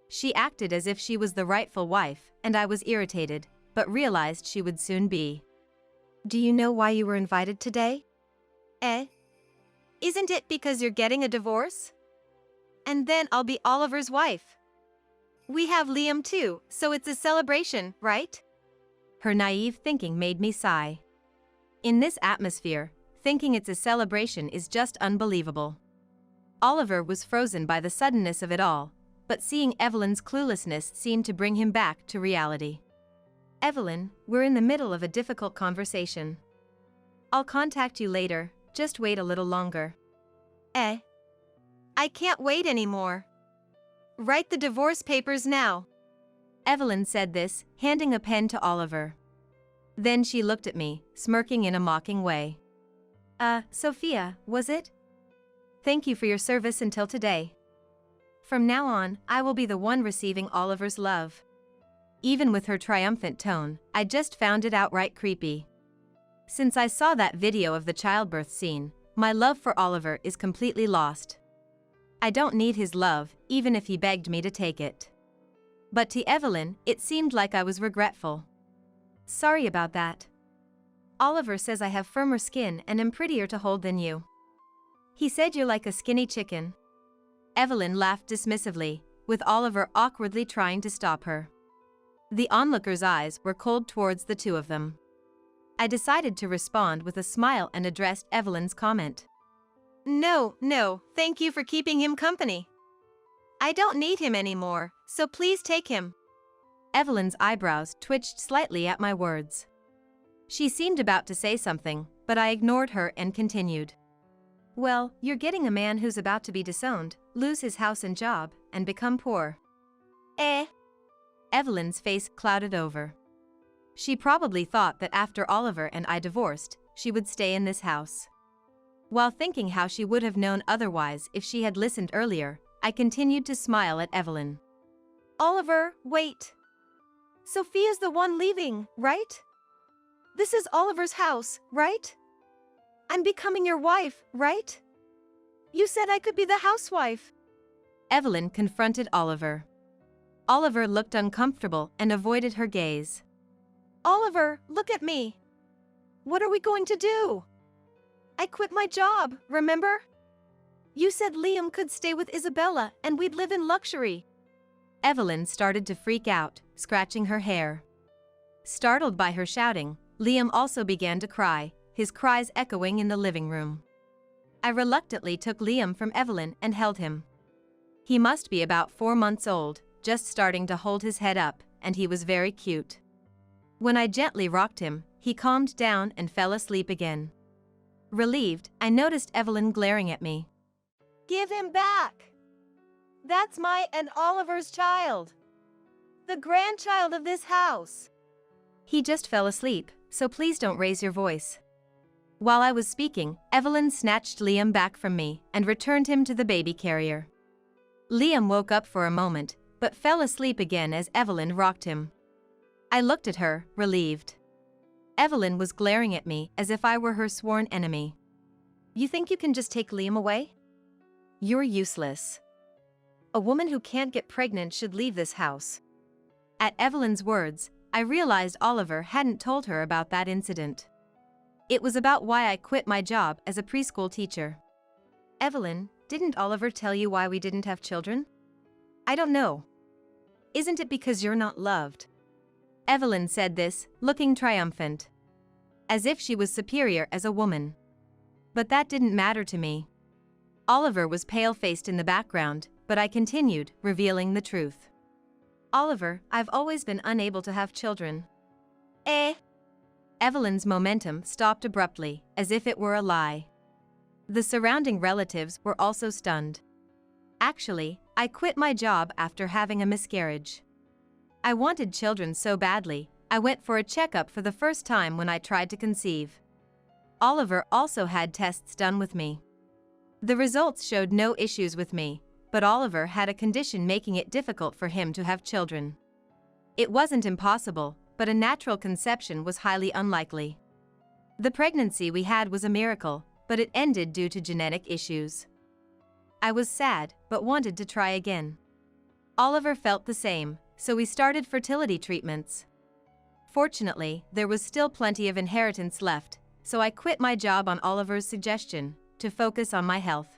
She acted as if she was the rightful wife, and I was irritated, but realized she would soon be. Do you know why you were invited today? Isn't it because you're getting a divorce? And then I'll be Oliver's wife. We have Liam too, so it's a celebration, right? Her naive thinking made me sigh. In this atmosphere, thinking it's a celebration is just unbelievable. Oliver was frozen by the suddenness of it all, but seeing Evelyn's cluelessness seemed to bring him back to reality. Evelyn, we're in the middle of a difficult conversation. I'll contact you later, just wait a little longer. I can't wait anymore. Write the divorce papers now. Evelyn said this, handing a pen to Oliver. Then she looked at me, smirking in a mocking way. Sophia, was it? Thank you for your service until today. From now on, I will be the one receiving Oliver's love. Even with her triumphant tone, I just found it outright creepy. Since I saw that video of the childbirth scene, my love for Oliver is completely lost. I don't need his love, even if he begged me to take it. But to Evelyn, it seemed like I was regretful. Sorry about that. Oliver says I have firmer skin and am prettier to hold than you. He said you're like a skinny chicken. Evelyn laughed dismissively, with Oliver awkwardly trying to stop her. The onlookers' eyes were cold towards the two of them. I decided to respond with a smile and addressed Evelyn's comment. No, thank you for keeping him company. I don't need him anymore, so please take him. Evelyn's eyebrows twitched slightly at my words. She seemed about to say something, but I ignored her and continued. Well, you're getting a man who's about to be disowned, lose his house and job, and become poor. Evelyn's face clouded over. She probably thought that after Oliver and I divorced, she would stay in this house. While thinking how she would have known otherwise if she had listened earlier, I continued to smile at Evelyn. Oliver, wait. Sophia's the one leaving, right? This is Oliver's house, right? I'm becoming your wife, right? You said I could be the housewife. Evelyn confronted Oliver. Oliver looked uncomfortable and avoided her gaze. Oliver, look at me. What are we going to do? I quit my job, remember? You said Liam could stay with Isabella and we'd live in luxury. Evelyn started to freak out, scratching her hair. Startled by her shouting, Liam also began to cry, his cries echoing in the living room. I reluctantly took Liam from Evelyn and held him. He must be about 4 months old, just starting to hold his head up, and he was very cute. When I gently rocked him, he calmed down and fell asleep again. Relieved, I noticed Evelyn glaring at me. Give him back. That's my and Oliver's child. The grandchild of this house. He just fell asleep, so please don't raise your voice. While I was speaking, Evelyn snatched Liam back from me and returned him to the baby carrier. Liam woke up for a moment, but fell asleep again as Evelyn rocked him. I looked at her, relieved. Evelyn was glaring at me as if I were her sworn enemy. You think you can just take Liam away? You're useless. A woman who can't get pregnant should leave this house. At Evelyn's words, I realized Oliver hadn't told her about that incident. It was about why I quit my job as a preschool teacher. Evelyn, didn't Oliver tell you why we didn't have children? I don't know. Isn't it because you're not loved? Evelyn said this, looking triumphant. As if she was superior as a woman. But that didn't matter to me. Oliver was pale-faced in the background, but I continued, revealing the truth. Oliver, I've always been unable to have children. Evelyn's momentum stopped abruptly, as if it were a lie. The surrounding relatives were also stunned. Actually, I quit my job after having a miscarriage. I wanted children so badly, I went for a checkup for the first time when I tried to conceive. Oliver also had tests done with me. The results showed no issues with me, but Oliver had a condition making it difficult for him to have children. It wasn't impossible, but a natural conception was highly unlikely. The pregnancy we had was a miracle, but it ended due to genetic issues. I was sad, but wanted to try again. Oliver felt the same, so we started fertility treatments. Fortunately, there was still plenty of inheritance left, so I quit my job on Oliver's suggestion, to focus on my health.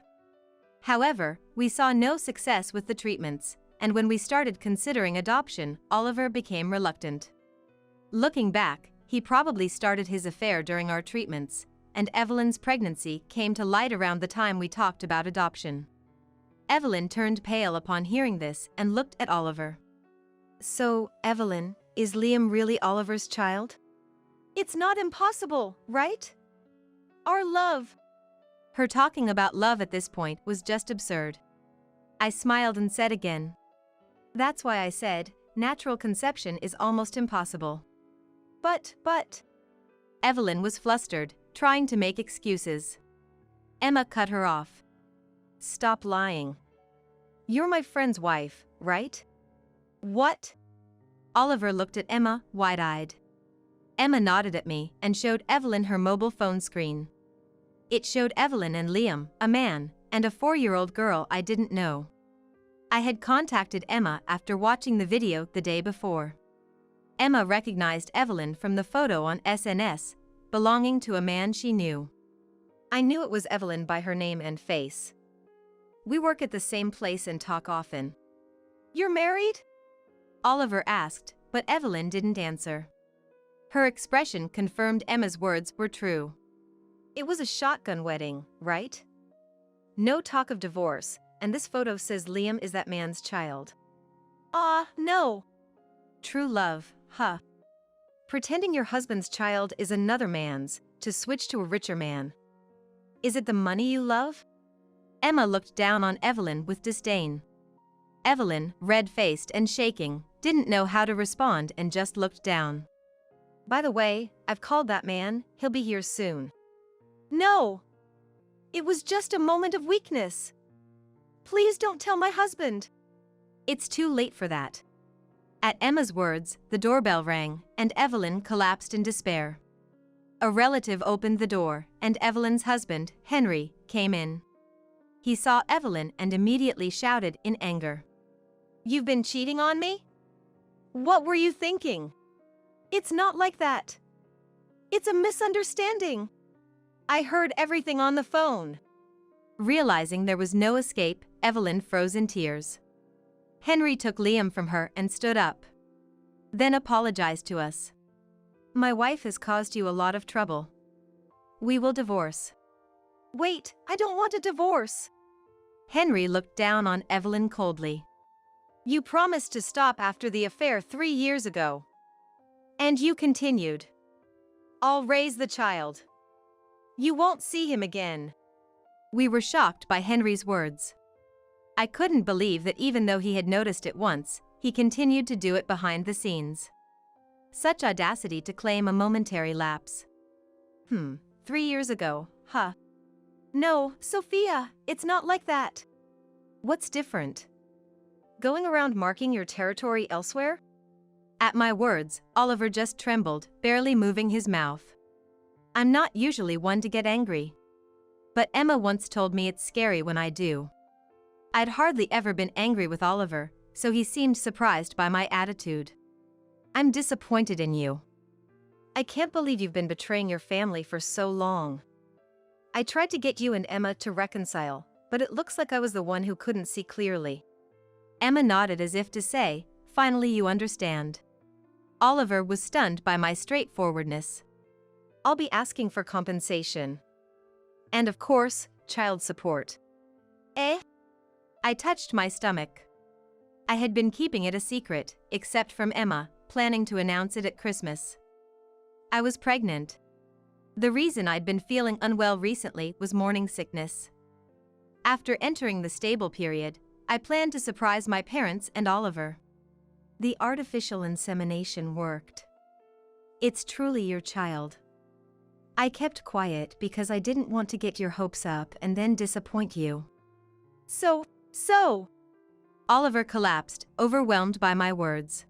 However, we saw no success with the treatments, and when we started considering adoption, Oliver became reluctant. Looking back, he probably started his affair during our treatments, and Evelyn's pregnancy came to light around the time we talked about adoption. Evelyn turned pale upon hearing this and looked at Oliver. So, Evelyn, is Liam really Oliver's child? It's not impossible, right? Our love. Her talking about love at this point was just absurd. I smiled and said again. That's why I said, natural conception is almost impossible. But. Evelyn was flustered, trying to make excuses. Emma cut her off. Stop lying. You're my friend's wife, right? What? Oliver looked at Emma, wide-eyed. Emma nodded at me and showed Evelyn her mobile phone screen. It showed Evelyn and Liam, a man, and a 4-year-old girl I didn't know. I had contacted Emma after watching the video the day before. Emma recognized Evelyn from the photo on SNS, belonging to a man she knew. I knew it was Evelyn by her name and face. We work at the same place and talk often. You're married? Oliver asked, but Evelyn didn't answer. Her expression confirmed Emma's words were true. It was a shotgun wedding, right? No talk of divorce, and this photo says Liam is that man's child. No. True love, huh? Pretending your husband's child is another man's, to switch to a richer man. Is it the money you love? Emma looked down on Evelyn with disdain. Evelyn, red-faced and shaking, didn't know how to respond and just looked down. By the way, I've called that man, he'll be here soon. No! It was just a moment of weakness. Please don't tell my husband. It's too late for that. At Emma's words, the doorbell rang, and Evelyn collapsed in despair. A relative opened the door, and Evelyn's husband, Henry, came in. He saw Evelyn and immediately shouted in anger. You've been cheating on me? What were you thinking? It's not like that. It's a misunderstanding. I heard everything on the phone. Realizing there was no escape, Evelyn froze in tears. Henry took Liam from her and stood up. Then apologized to us. My wife has caused you a lot of trouble. We will divorce. Wait, I don't want a divorce. Henry looked down on Evelyn coldly. You promised to stop after the affair 3 years ago. And you continued. I'll raise the child. You won't see him again. We were shocked by Henry's words. I couldn't believe that even though he had noticed it once, he continued to do it behind the scenes. Such audacity to claim a momentary lapse. 3 years ago, huh? No, Sophia, it's not like that. What's different? Going around marking your territory elsewhere? At my words, Oliver just trembled, barely moving his mouth. I'm not usually one to get angry. But Emma once told me it's scary when I do. I'd hardly ever been angry with Oliver, so he seemed surprised by my attitude. I'm disappointed in you. I can't believe you've been betraying your family for so long. I tried to get you and Emma to reconcile, but it looks like I was the one who couldn't see clearly. Emma nodded as if to say, finally you understand. Oliver was stunned by my straightforwardness. I'll be asking for compensation. And of course, child support. Eh? I touched my stomach. I had been keeping it a secret, except from Emma, planning to announce it at Christmas. I was pregnant. The reason I'd been feeling unwell recently was morning sickness. After entering the stable period, I planned to surprise my parents and Oliver. The artificial insemination worked. It's truly your child. I kept quiet because I didn't want to get your hopes up and then disappoint you. So. Oliver collapsed, overwhelmed by my words.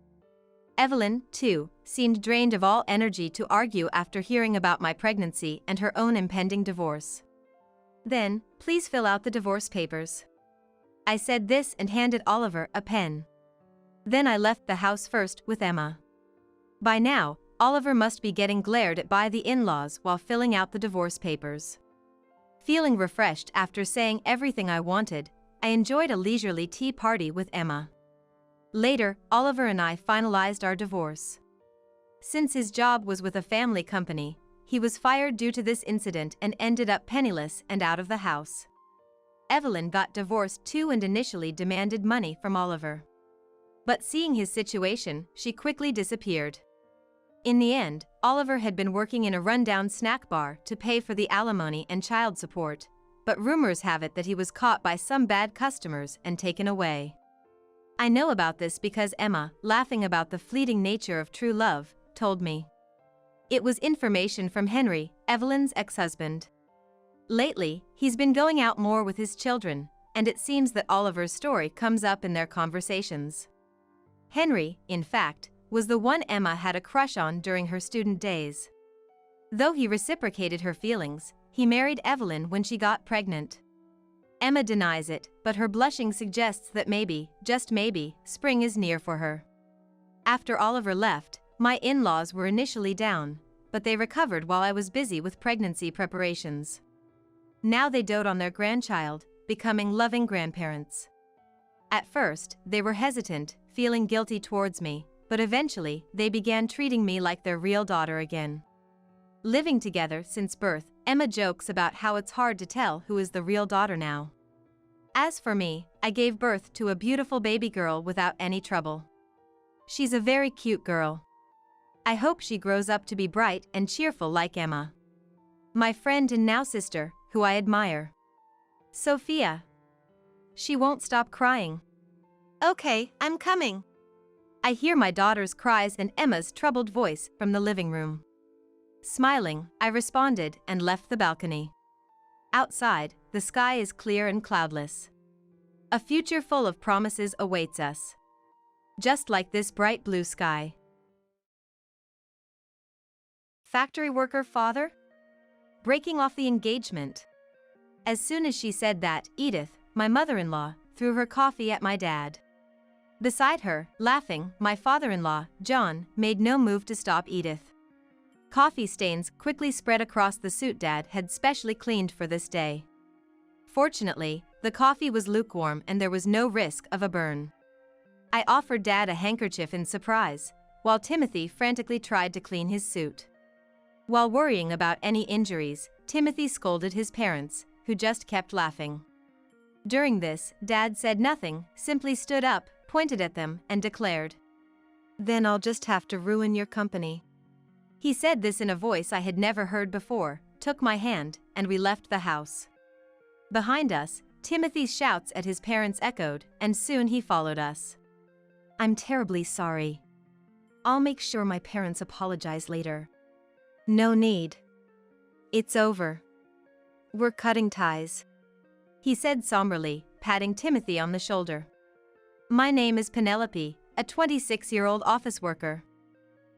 Evelyn, too, seemed drained of all energy to argue after hearing about my pregnancy and her own impending divorce. Then, please fill out the divorce papers. I said this and handed Oliver a pen. Then I left the house first with Emma. By now, Oliver must be getting glared at by the in-laws while filling out the divorce papers. Feeling refreshed after saying everything I wanted, I enjoyed a leisurely tea party with Emma. Later, Oliver and I finalized our divorce. Since his job was with a family company, he was fired due to this incident and ended up penniless and out of the house. Evelyn got divorced too and initially demanded money from Oliver. But seeing his situation, she quickly disappeared. In the end, Oliver had been working in a rundown snack bar to pay for the alimony and child support, but rumors have it that he was caught by some bad customers and taken away. I know about this because Emma, laughing about the fleeting nature of true love, told me. It was information from Henry, Evelyn's ex-husband. Lately, he's been going out more with his children, and it seems that Oliver's story comes up in their conversations. Henry, in fact, was the one Emma had a crush on during her student days. Though he reciprocated her feelings, he married Evelyn when she got pregnant. Emma denies it, but her blushing suggests that maybe, just maybe, spring is near for her. After Oliver left, my in-laws were initially down, but they recovered while I was busy with pregnancy preparations. Now they dote on their grandchild, becoming loving grandparents. At first, they were hesitant, feeling guilty towards me, but eventually, they began treating me like their real daughter again. Living together since birth, Emma jokes about how it's hard to tell who is the real daughter now. As for me, I gave birth to a beautiful baby girl without any trouble. She's a very cute girl. I hope she grows up to be bright and cheerful like Emma. My friend and now sister, who I admire. Sophia. She won't stop crying. Okay, I'm coming. I hear my daughter's cries and Emma's troubled voice from the living room. Smiling, I responded and left the balcony. Outside, the sky is clear and cloudless. A future full of promises awaits us. Just like this bright blue sky. Factory worker father? Breaking off the engagement. As soon as she said that, Edith, my mother-in-law, threw her coffee at my dad. Beside her, laughing, my father-in-law, John, made no move to stop Edith. Coffee stains quickly spread across the suit Dad had specially cleaned for this day. Fortunately, the coffee was lukewarm and there was no risk of a burn. I offered Dad a handkerchief in surprise, while Timothy frantically tried to clean his suit. While worrying about any injuries, Timothy scolded his parents, who just kept laughing. During this, Dad said nothing, simply stood up, pointed at them, and declared, "Then I'll just have to ruin your company." He said this in a voice I had never heard before, took my hand, and we left the house. Behind us, Timothy's shouts at his parents echoed, and soon he followed us. "I'm terribly sorry. I'll make sure my parents apologize later." "No need. It's over. We're cutting ties," he said somberly, patting Timothy on the shoulder. "My name is Penelope, a 26-year-old office worker.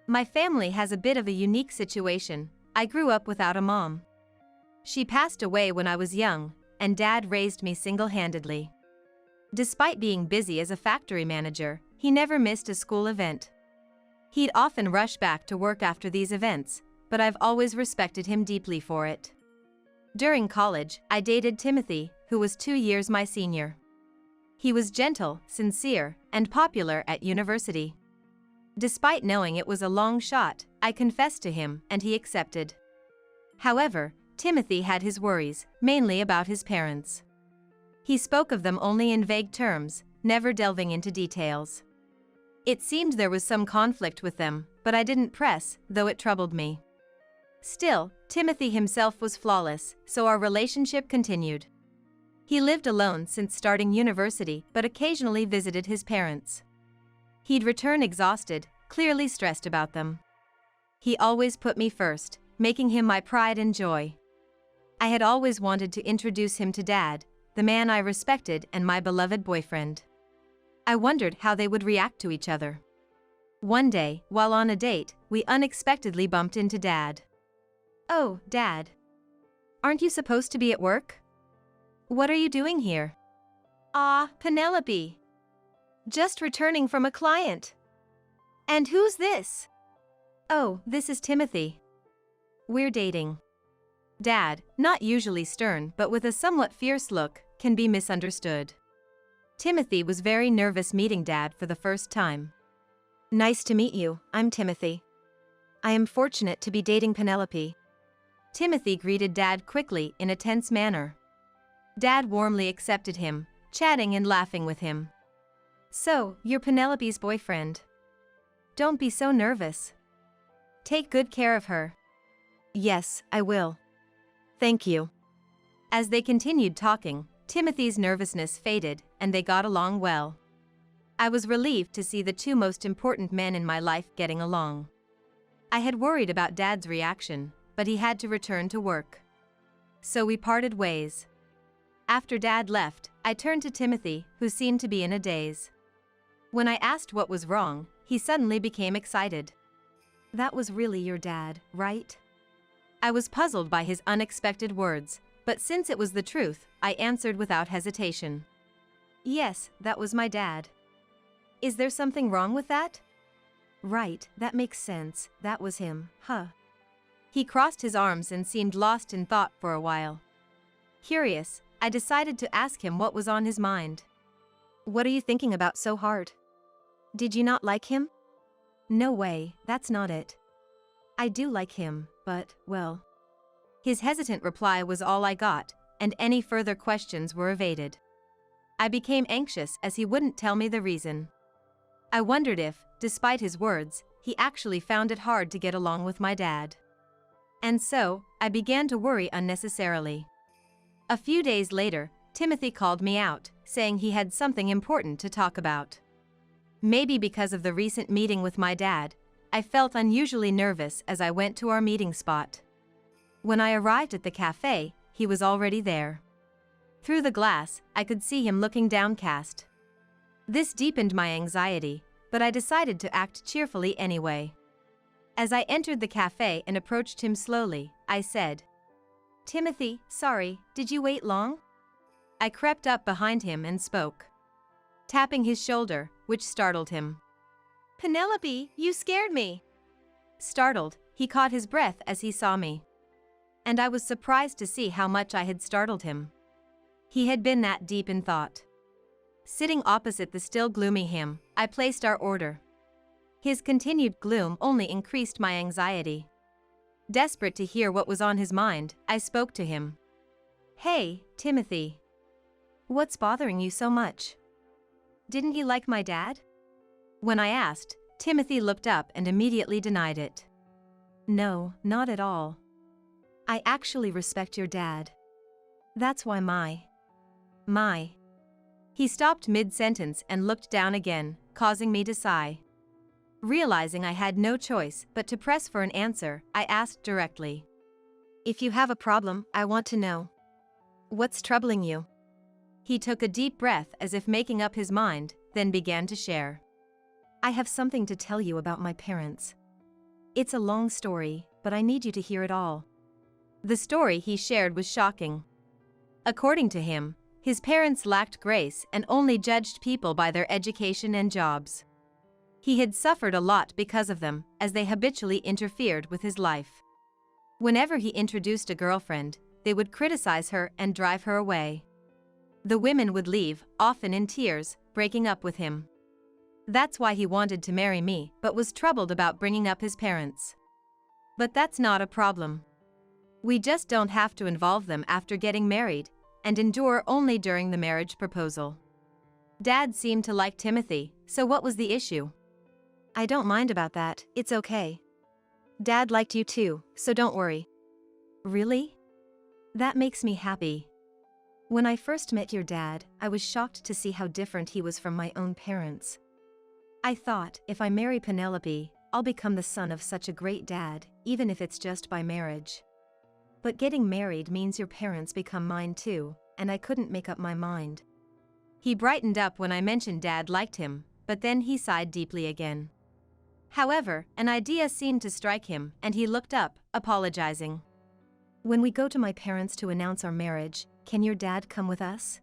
My family has a bit of a unique situation. I grew up without a mom. She passed away when I was young, and Dad raised me single-handedly. Despite being busy as a factory manager, he never missed a school event. He'd often rush back to work after these events, but I've always respected him deeply for it. During college, I dated Timothy, who was 2 years my senior. He was gentle, sincere, and popular at university. Despite knowing it was a long shot, I confessed to him, and he accepted. However, Timothy had his worries, mainly about his parents. He spoke of them only in vague terms, never delving into details. It seemed there was some conflict with them, but I didn't press, though it troubled me. Still, Timothy himself was flawless, so our relationship continued. He lived alone since starting university, but occasionally visited his parents. He'd return exhausted, clearly stressed about them. He always put me first, making him my pride and joy. I had always wanted to introduce him to Dad, the man I respected and my beloved boyfriend. I wondered how they would react to each other. One day, while on a date, we unexpectedly bumped into Dad. "Oh, Dad. Aren't you supposed to be at work? What are you doing here?" "Ah, Penelope. Just returning from a client." "And who's this?" "Oh, this is Timothy. We're dating." Dad, not usually stern but with a somewhat fierce look, can be misunderstood. Timothy was very nervous meeting Dad for the first time. "Nice to meet you, I'm Timothy. I am fortunate to be dating Penelope." Timothy greeted Dad quickly in a tense manner. Dad warmly accepted him, chatting and laughing with him. "So, you're Penelope's boyfriend. Don't be so nervous. Take good care of her." "Yes, I will. Thank you." As they continued talking, Timothy's nervousness faded, and they got along well. I was relieved to see the two most important men in my life getting along. I had worried about Dad's reaction, but he had to return to work. So we parted ways. After Dad left, I turned to Timothy, who seemed to be in a daze. When I asked what was wrong, he suddenly became excited. "That was really your dad, right?" I was puzzled by his unexpected words, but since it was the truth, I answered without hesitation. "Yes, that was my dad." "Is there something wrong with that?" "Right, that makes sense, that was him, huh?" He crossed his arms and seemed lost in thought for a while. Curious, I decided to ask him what was on his mind. "What are you thinking about so hard? Did you not like him?" "No way, that's not it. I do like him, but, well." His hesitant reply was all I got, and any further questions were evaded. I became anxious as he wouldn't tell me the reason. I wondered if, despite his words, he actually found it hard to get along with my dad. And so, I began to worry unnecessarily. A few days later, Timothy called me out, saying he had something important to talk about. Maybe because of the recent meeting with my dad, I felt unusually nervous as I went to our meeting spot. When I arrived at the cafe, he was already there. Through the glass, I could see him looking downcast. This deepened my anxiety, but I decided to act cheerfully anyway. As I entered the cafe and approached him slowly, I said, "Timothy, sorry, did you wait long?" I crept up behind him and spoke, tapping his shoulder, which startled him. "Penelope, you scared me." Startled, he caught his breath as he saw me. And I was surprised to see how much I had startled him. He had been that deep in thought. Sitting opposite the still gloomy him, I placed our order. His continued gloom only increased my anxiety. Desperate to hear what was on his mind, I spoke to him. "Hey, Timothy. What's bothering you so much? Didn't you like my dad?" When I asked, Timothy looked up and immediately denied it. "No, not at all. I actually respect your dad. That's why my. He stopped mid-sentence and looked down again, causing me to sigh. Realizing I had no choice but to press for an answer, I asked directly. "If you have a problem, I want to know. What's troubling you?" He took a deep breath as if making up his mind, then began to share. "I have something to tell you about my parents. It's a long story, but I need you to hear it all." The story he shared was shocking. According to him, his parents lacked grace and only judged people by their education and jobs. He had suffered a lot because of them, as they habitually interfered with his life. Whenever he introduced a girlfriend, they would criticize her and drive her away. The women would leave, often in tears, breaking up with him. That's why he wanted to marry me, but was troubled about bringing up his parents. But that's not a problem. We just don't have to involve them after getting married, and endure only during the marriage proposal. Dad seemed to like Timothy, so what was the issue? "I don't mind about that, it's okay. Dad liked you too, so don't worry." "Really? That makes me happy. When I first met your dad, I was shocked to see how different he was from my own parents. I thought, if I marry Penelope, I'll become the son of such a great dad, even if it's just by marriage. But getting married means your parents become mine too, and I couldn't make up my mind." He brightened up when I mentioned Dad liked him, but then he sighed deeply again. However, an idea seemed to strike him, and he looked up, apologizing. "When we go to my parents to announce our marriage, can your dad come with us?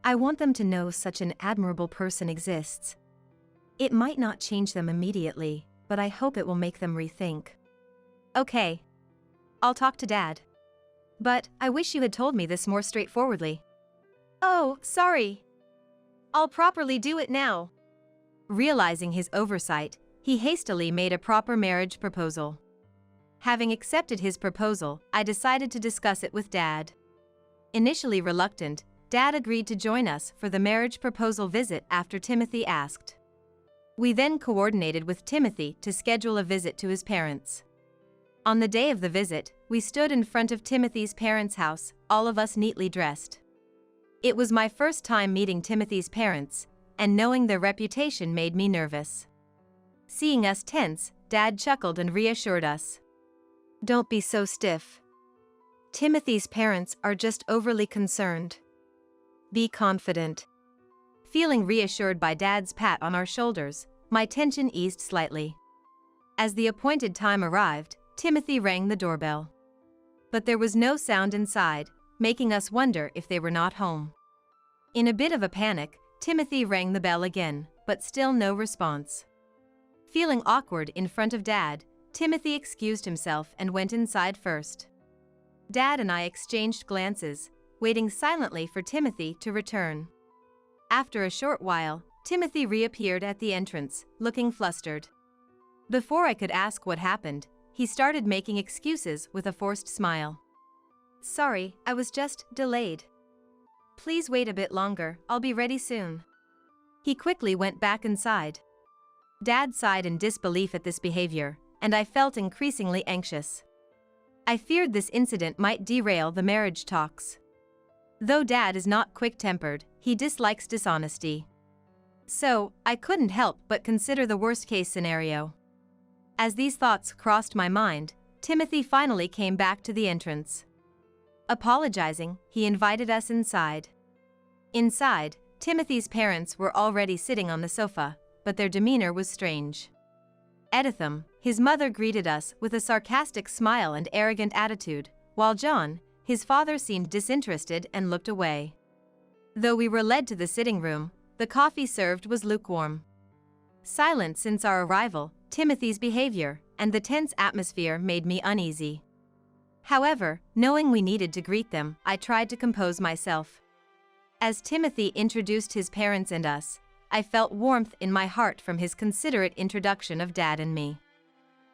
I want them to know such an admirable person exists. It might not change them immediately, but I hope it will make them rethink." "Okay. I'll talk to Dad. But I wish you had told me this more straightforwardly." "Oh, sorry. I'll properly do it now." Realizing his oversight, he hastily made a proper marriage proposal. Having accepted his proposal, I decided to discuss it with Dad. Initially reluctant, Dad agreed to join us for the marriage proposal visit after Timothy asked. We then coordinated with Timothy to schedule a visit to his parents. On the day of the visit, we stood in front of Timothy's parents' house, all of us neatly dressed. It was my first time meeting Timothy's parents, and knowing their reputation made me nervous. Seeing us tense, Dad chuckled and reassured us. "Don't be so stiff. Timothy's parents are just overly concerned. Be confident." Feeling reassured by Dad's pat on our shoulders, my tension eased slightly. As the appointed time arrived, Timothy rang the doorbell. But there was no sound inside, making us wonder if they were not home. In a bit of a panic, Timothy rang the bell again, but still no response. Feeling awkward in front of Dad, Timothy excused himself and went inside first. Dad and I exchanged glances, waiting silently for Timothy to return. After a short while, Timothy reappeared at the entrance, looking flustered. Before I could ask what happened, he started making excuses with a forced smile. "Sorry, I was just delayed. Please wait a bit longer, I'll be ready soon." He quickly went back inside. Dad sighed in disbelief at this behavior, and I felt increasingly anxious. I feared this incident might derail the marriage talks. Though Dad is not quick-tempered, he dislikes dishonesty. So, I couldn't help but consider the worst-case scenario. As these thoughts crossed my mind, Timothy finally came back to the entrance. Apologizing, he invited us inside. Inside, Timothy's parents were already sitting on the sofa, but their demeanor was strange. Editham, his mother, greeted us with a sarcastic smile and arrogant attitude, while John, his father, seemed disinterested and looked away. Though we were led to the sitting room, the coffee served was lukewarm. Silent since our arrival, Timothy's behavior, and the tense atmosphere made me uneasy. However, knowing we needed to greet them, I tried to compose myself. As Timothy introduced his parents and us, I felt warmth in my heart from his considerate introduction of Dad and me.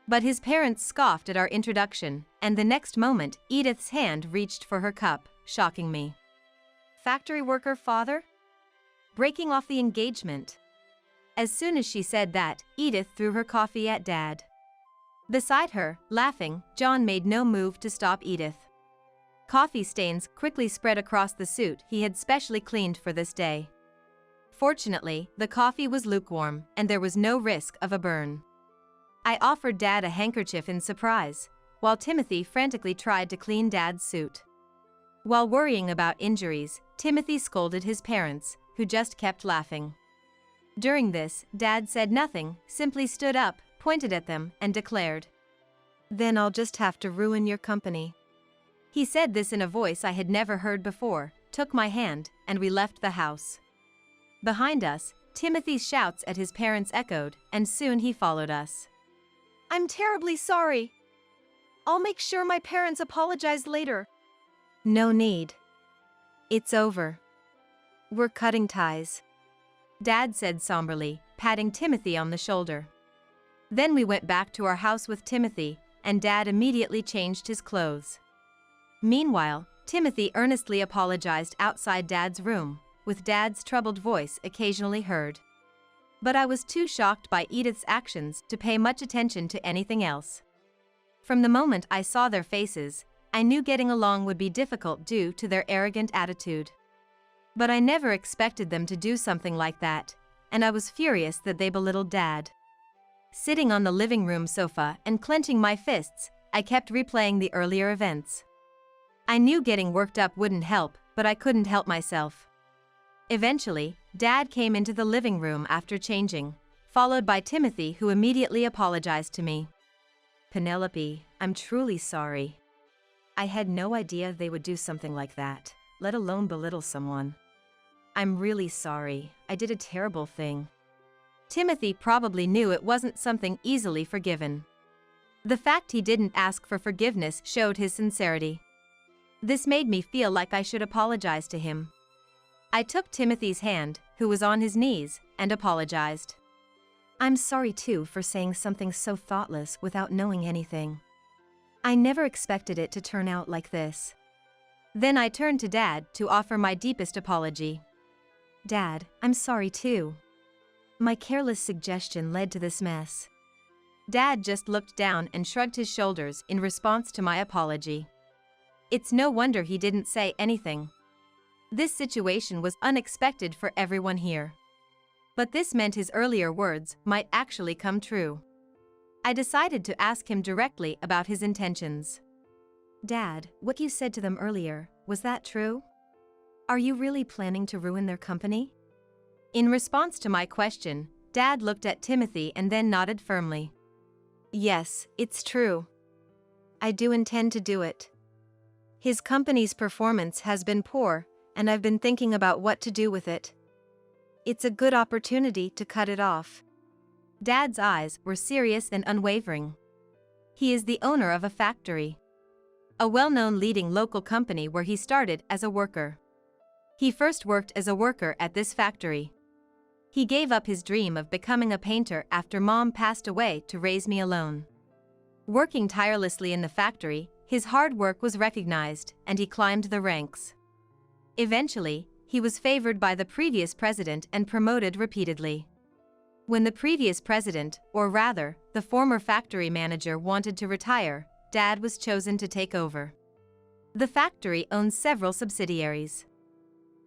But his parents scoffed at our introduction, and the next moment, Edith's hand reached for her cup, shocking me. Factory worker father? Breaking off the engagement. As soon as she said that, Edith threw her coffee at Dad. Beside her, laughing, John made no move to stop Edith. Coffee stains quickly spread across the suit he had specially cleaned for this day. Fortunately, the coffee was lukewarm, and there was no risk of a burn. I offered Dad a handkerchief in surprise, while Timothy frantically tried to clean Dad's suit. While worrying about injuries, Timothy scolded his parents, who just kept laughing. During this, Dad said nothing, simply stood up, pointed at them, and declared, "Then I'll just have to ruin your company." He said this in a voice I had never heard before, took my hand, and we left the house. Behind us, Timothy's shouts at his parents echoed, and soon he followed us. I'm terribly sorry. I'll make sure my parents apologize later. No need. It's over. We're cutting ties, Dad said somberly, patting Timothy on the shoulder. Then we went back to our house with Timothy, and Dad immediately changed his clothes. Meanwhile, Timothy earnestly apologized outside Dad's room, with Dad's troubled voice occasionally heard. But I was too shocked by Edith's actions to pay much attention to anything else. From the moment I saw their faces, I knew getting along would be difficult due to their arrogant attitude. But I never expected them to do something like that, and I was furious that they belittled Dad. Sitting on the living room sofa and clenching my fists, I kept replaying the earlier events. I knew getting worked up wouldn't help, but I couldn't help myself. Eventually, Dad came into the living room after changing, followed by Timothy, who immediately apologized to me. "Penelope, I'm truly sorry. I had no idea they would do something like that, let alone belittle someone. I'm really sorry, I did a terrible thing." Timothy probably knew it wasn't something easily forgiven. The fact he didn't ask for forgiveness showed his sincerity. This made me feel like I should apologize to him. I took Timothy's hand, who was on his knees, and apologized. "I'm sorry too for saying something so thoughtless without knowing anything. I never expected it to turn out like this." Then I turned to Dad to offer my deepest apology. "Dad, I'm sorry too. My careless suggestion led to this mess." Dad just looked down and shrugged his shoulders in response to my apology. It's no wonder he didn't say anything. This situation was unexpected for everyone here. But this meant his earlier words might actually come true. I decided to ask him directly about his intentions. "Dad, what you said to them earlier, was that true? Are you really planning to ruin their company?" In response to my question, Dad looked at Timothy and then nodded firmly. "Yes, it's true. I do intend to do it. His company's performance has been poor, and I've been thinking about what to do with it. It's a good opportunity to cut it off." Dad's eyes were serious and unwavering. He is the owner of a factory, a well-known leading local company where he started as a worker. He first worked as a worker at this factory. He gave up his dream of becoming a painter after Mom passed away to raise me alone. Working tirelessly in the factory, his hard work was recognized, and he climbed the ranks. Eventually, he was favored by the previous president and promoted repeatedly. When the previous president, or rather, the former factory manager, wanted to retire, Dad was chosen to take over. The factory owns several subsidiaries,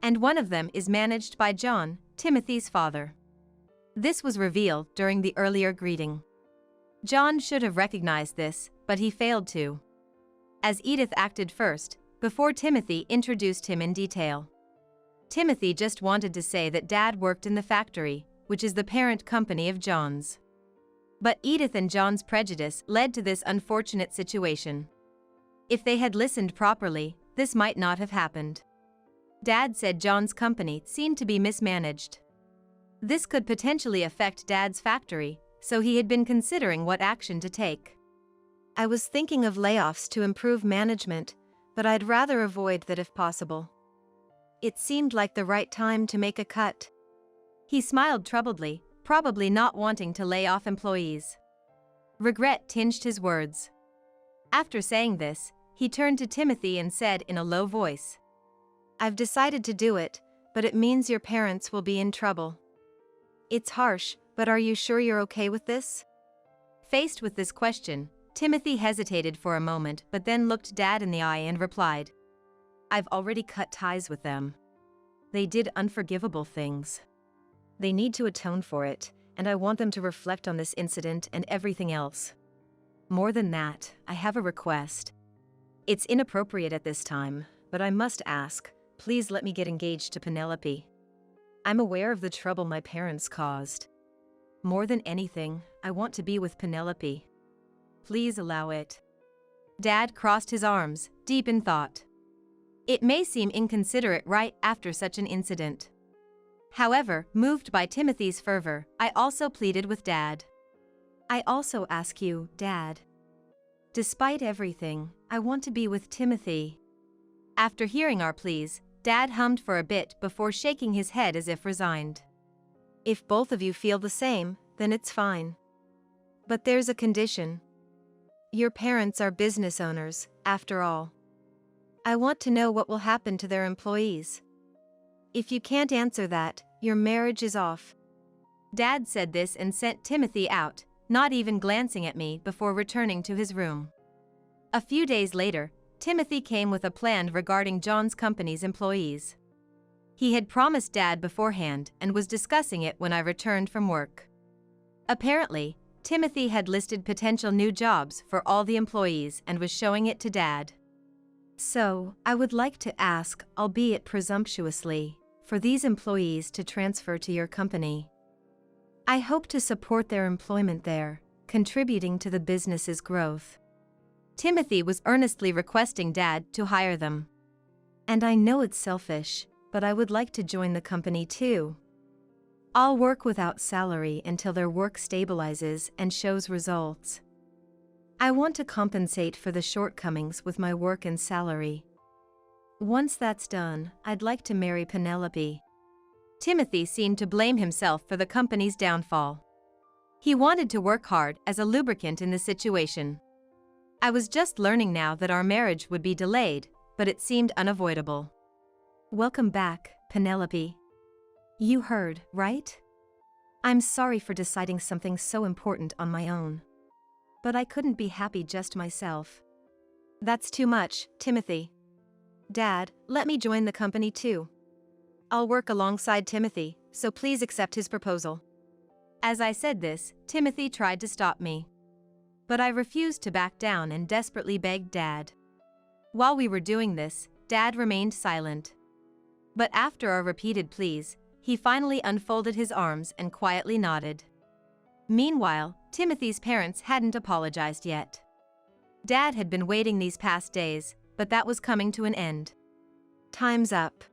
and one of them is managed by John, Timothy's father. This was revealed during the earlier greeting. John should have recognized this, but he failed to, as Edith acted first, before Timothy introduced him in detail. Timothy just wanted to say that Dad worked in the factory, which is the parent company of John's. But Edith and John's prejudice led to this unfortunate situation. If they had listened properly, this might not have happened. Dad said John's company seemed to be mismanaged. This could potentially affect Dad's factory, so he had been considering what action to take. I was thinking of layoffs to improve management, but I'd rather avoid that if possible. It seemed like the right time to make a cut. He smiled troubledly, probably not wanting to lay off employees. Regret tinged his words. After saying this, he turned to Timothy and said in a low voice, "I've decided to do it, but it means your parents will be in trouble. It's harsh, but are you sure you're okay with this?" Faced with this question, Timothy hesitated for a moment but then looked Dad in the eye and replied, "I've already cut ties with them. They did unforgivable things. They need to atone for it, and I want them to reflect on this incident and everything else. More than that, I have a request. It's inappropriate at this time, but I must ask, please let me get engaged to Penelope. I'm aware of the trouble my parents caused. More than anything, I want to be with Penelope. Please allow it." Dad crossed his arms, deep in thought. It may seem inconsiderate right after such an incident. However, moved by Timothy's fervor, I also pleaded with Dad. "I also ask you, Dad. Despite everything, I want to be with Timothy." After hearing our pleas, Dad hummed for a bit before shaking his head as if resigned. "If both of you feel the same, then it's fine. But there's a condition. Your parents are business owners, after all. I want to know what will happen to their employees. If you can't answer that, your marriage is off." Dad said this and sent Timothy out, not even glancing at me before returning to his room. A few days later, Timothy came with a plan regarding John's company's employees. He had promised Dad beforehand and was discussing it when I returned from work. Apparently, Timothy had listed potential new jobs for all the employees and was showing it to Dad. "So, I would like to ask, albeit presumptuously, for these employees to transfer to your company. I hope to support their employment there, contributing to the business's growth." Timothy was earnestly requesting Dad to hire them. "And I know it's selfish, but I would like to join the company too. I'll work without salary until their work stabilizes and shows results. I want to compensate for the shortcomings with my work and salary. Once that's done, I'd like to marry Penelope." Timothy seemed to blame himself for the company's downfall. He wanted to work hard as a lubricant in the situation. I was just learning now that our marriage would be delayed, but it seemed unavoidable. "Welcome back, Penelope. You heard, right? I'm sorry for deciding something so important on my own. But I couldn't be happy just myself." "That's too much, Timothy. Dad, let me join the company too. I'll work alongside Timothy, so please accept his proposal." As I said this, Timothy tried to stop me. But I refused to back down and desperately begged Dad. While we were doing this, Dad remained silent. But after our repeated pleas, he finally unfolded his arms and quietly nodded. Meanwhile, Timothy's parents hadn't apologized yet. Dad had been waiting these past days, but that was coming to an end. "Time's up,"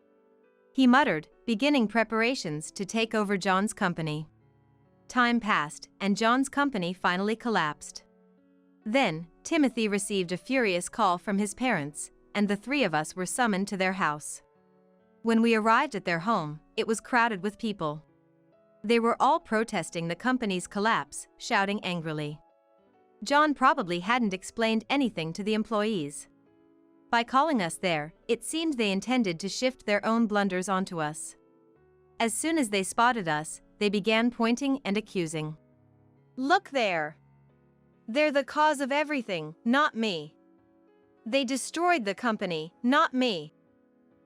he muttered, beginning preparations to take over John's company. Time passed, and John's company finally collapsed. Then, Timothy received a furious call from his parents, and the three of us were summoned to their house. When we arrived at their home, it was crowded with people. They were all protesting the company's collapse, shouting angrily. John probably hadn't explained anything to the employees. By calling us there, it seemed they intended to shift their own blunders onto us. As soon as they spotted us, they began pointing and accusing. "Look there! They're the cause of everything, not me. They destroyed the company, not me.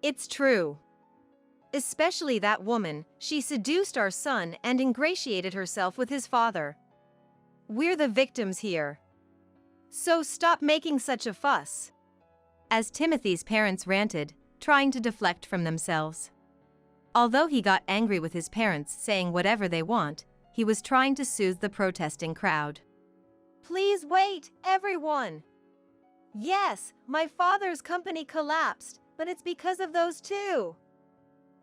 It's true. Especially that woman, she seduced our son and ingratiated herself with his father. We're the victims here. So stop making such a fuss. As Timothy's parents ranted, trying to deflect from themselves. Although he got angry with his parents saying whatever they want, he was trying to soothe the protesting crowd. Please wait, everyone. Yes, my father's company collapsed, but it's because of those two.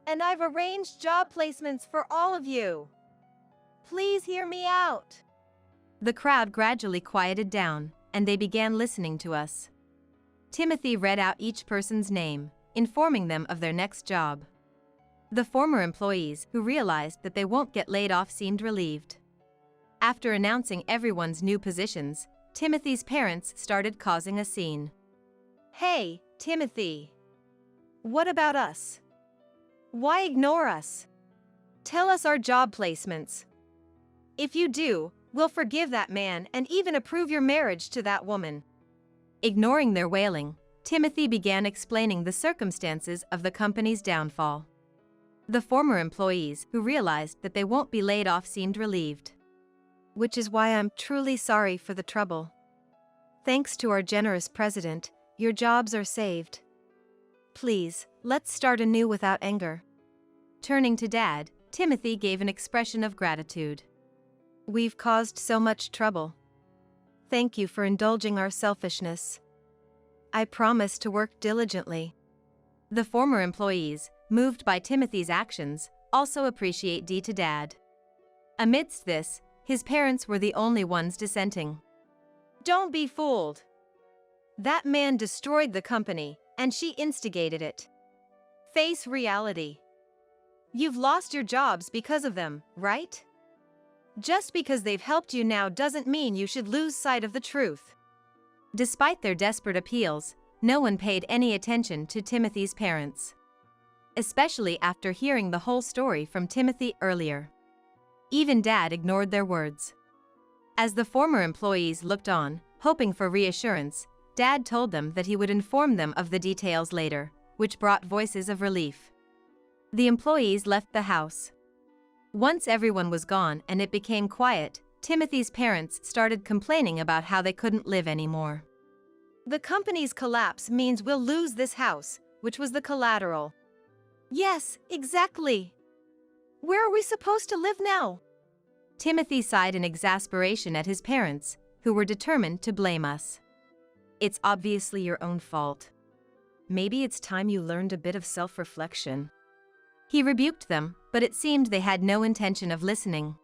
And I've arranged job placements for all of you. Please hear me out. The crowd gradually quieted down, and they began listening to us. Timothy read out each person's name, informing them of their next job. The former employees, who realized that they won't get laid off, seemed relieved. After announcing everyone's new positions, Timothy's parents started causing a scene. Hey, Timothy. What about us? Why ignore us? Tell us our job placements. If you do, we'll forgive that man and even approve your marriage to that woman. Ignoring their wailing, Timothy began explaining the circumstances of the company's downfall. The former employees, who realized that they won't be laid off, seemed relieved. Which is why I'm truly sorry for the trouble. Thanks to our generous president, your jobs are saved. Please, let's start anew without anger. Turning to Dad, Timothy gave an expression of gratitude. We've caused so much trouble. Thank you for indulging our selfishness. I promise to work diligently. The former employees, moved by Timothy's actions, also appreciate Dad. Amidst this, his parents were the only ones dissenting. Don't be fooled. That man destroyed the company, and she instigated it. Face reality. You've lost your jobs because of them, right? Just because they've helped you now doesn't mean you should lose sight of the truth. Despite their desperate appeals, no one paid any attention to Timothy's parents. Especially after hearing the whole story from Timothy earlier. Even Dad ignored their words. As the former employees looked on, hoping for reassurance, Dad told them that he would inform them of the details later, which brought voices of relief. The employees left the house. Once everyone was gone and it became quiet, Timothy's parents started complaining about how they couldn't live anymore. The company's collapse means we'll lose this house, which was the collateral. Yes, exactly. Where are we supposed to live now? Timothy sighed in exasperation at his parents, who were determined to blame us. It's obviously your own fault. Maybe it's time you learned a bit of self-reflection. He rebuked them, but it seemed they had no intention of listening.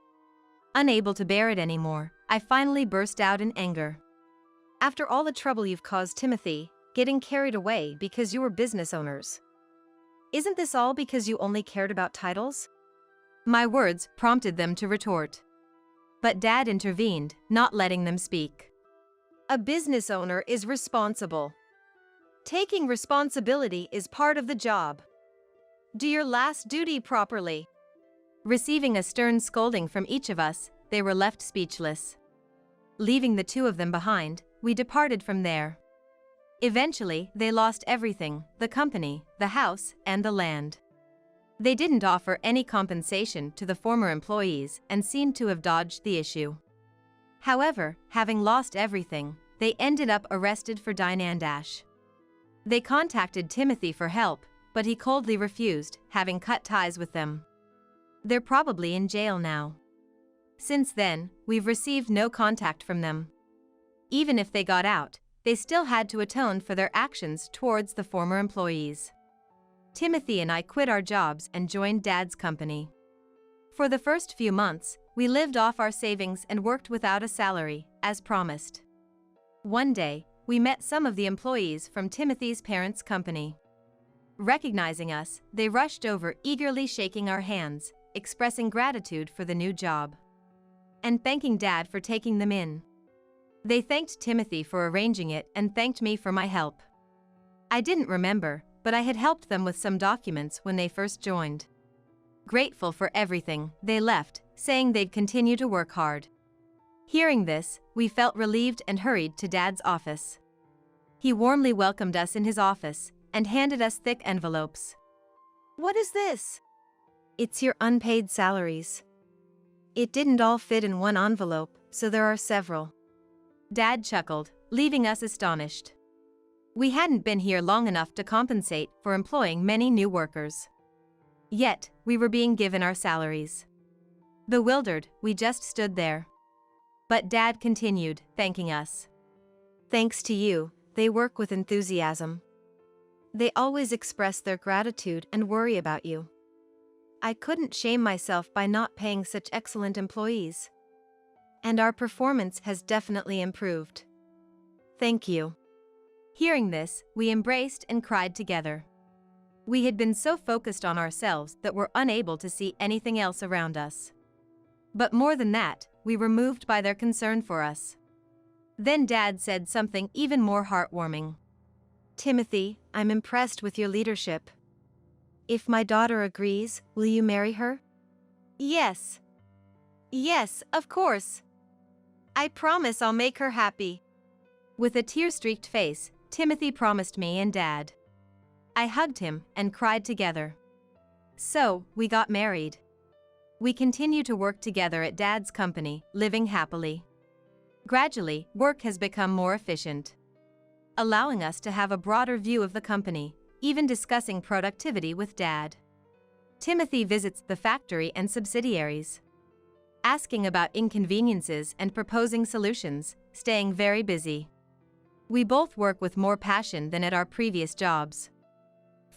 Unable to bear it anymore, I finally burst out in anger. After all the trouble you've caused Timothy, getting carried away because you were business owners. Isn't this all because you only cared about titles? My words prompted them to retort. But Dad intervened, not letting them speak. A business owner is responsible. Taking responsibility is part of the job. Do your last duty properly. Receiving a stern scolding from each of us, they were left speechless. Leaving the two of them behind, we departed from there. Eventually, they lost everything, the company, the house, and the land. They didn't offer any compensation to the former employees and seemed to have dodged the issue. However, having lost everything, they ended up arrested for Dash. They contacted Timothy for help, but he coldly refused, having cut ties with them. They're probably in jail now. Since then, we've received no contact from them. Even if they got out, they still had to atone for their actions towards the former employees. Timothy and I quit our jobs and joined Dad's company. For the first few months, we lived off our savings and worked without a salary, as promised. One day, we met some of the employees from Timothy's parents' company. Recognizing us, they rushed over, eagerly shaking our hands, expressing gratitude for the new job. And thanking Dad for taking them in. They thanked Timothy for arranging it and thanked me for my help. I didn't remember, but I had helped them with some documents when they first joined. Grateful for everything, they left, saying they'd continue to work hard. Hearing this, we felt relieved and hurried to Dad's office. He warmly welcomed us in his office and handed us thick envelopes. What is this? It's your unpaid salaries. It didn't all fit in one envelope, so there are several. Dad chuckled, leaving us astonished. We hadn't been here long enough to compensate for employing many new workers. Yet, we were being given our salaries. Bewildered, we just stood there. But Dad continued, thanking us. Thanks to you, they work with enthusiasm. They always express their gratitude and worry about you. I couldn't shame myself by not paying such excellent employees. And our performance has definitely improved. Thank you. Hearing this, we embraced and cried together. We had been so focused on ourselves that we're unable to see anything else around us. But more than that, we were moved by their concern for us. Then Dad said something even more heartwarming. Timothy, I'm impressed with your leadership. If my daughter agrees, will you marry her? Yes. Yes, of course. I promise I'll make her happy. With a tear-streaked face, Timothy promised me and Dad. I hugged him and cried together. So, we got married. We continue to work together at Dad's company, living happily. Gradually, work has become more efficient, allowing us to have a broader view of the company, even discussing productivity with Dad. Timothy visits the factory and subsidiaries, asking about inconveniences and proposing solutions, staying very busy. We both work with more passion than at our previous jobs.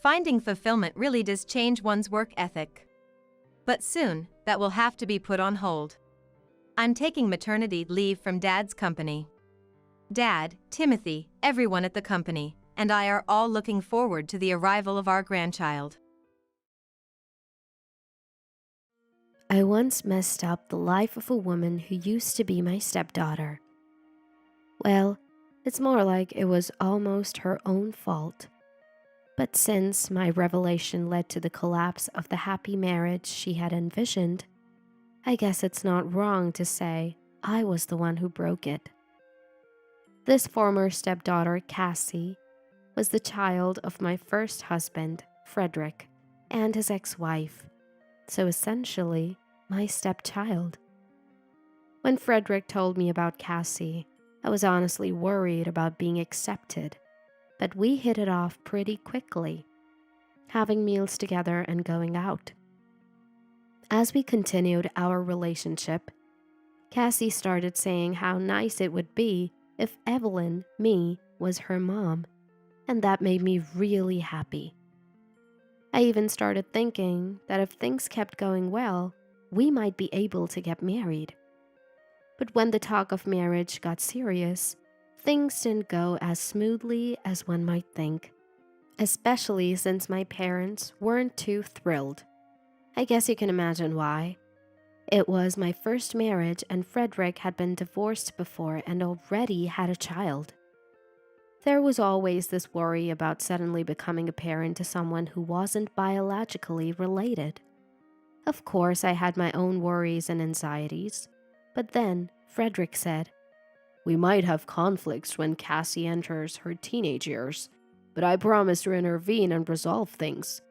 Finding fulfillment really does change one's work ethic. But soon, that will have to be put on hold. I'm taking maternity leave from Dad's company. Dad, Timothy, everyone at the company, and I are all looking forward to the arrival of our grandchild. I once messed up the life of a woman who used to be my stepdaughter. Well, it's more like it was almost her own fault. But since my revelation led to the collapse of the happy marriage she had envisioned, I guess it's not wrong to say I was the one who broke it. This former stepdaughter, Cassie, was the child of my first husband, Frederick, and his ex-wife, so essentially my stepchild. When Frederick told me about Cassie, I was honestly worried about being accepted, but we hit it off pretty quickly, having meals together and going out. As we continued our relationship, Cassie started saying how nice it would be if Evelyn, me, was her mom, and that made me really happy. I even started thinking that if things kept going well, we might be able to get married. But when the talk of marriage got serious, things didn't go as smoothly as one might think, especially since my parents weren't too thrilled. I guess you can imagine why. It was my first marriage and Frederick had been divorced before and already had a child. There was always this worry about suddenly becoming a parent to someone who wasn't biologically related. Of course, I had my own worries and anxieties, but then Frederick said, "We might have conflicts when Cassie enters her teenage years, but I promise to intervene and resolve things.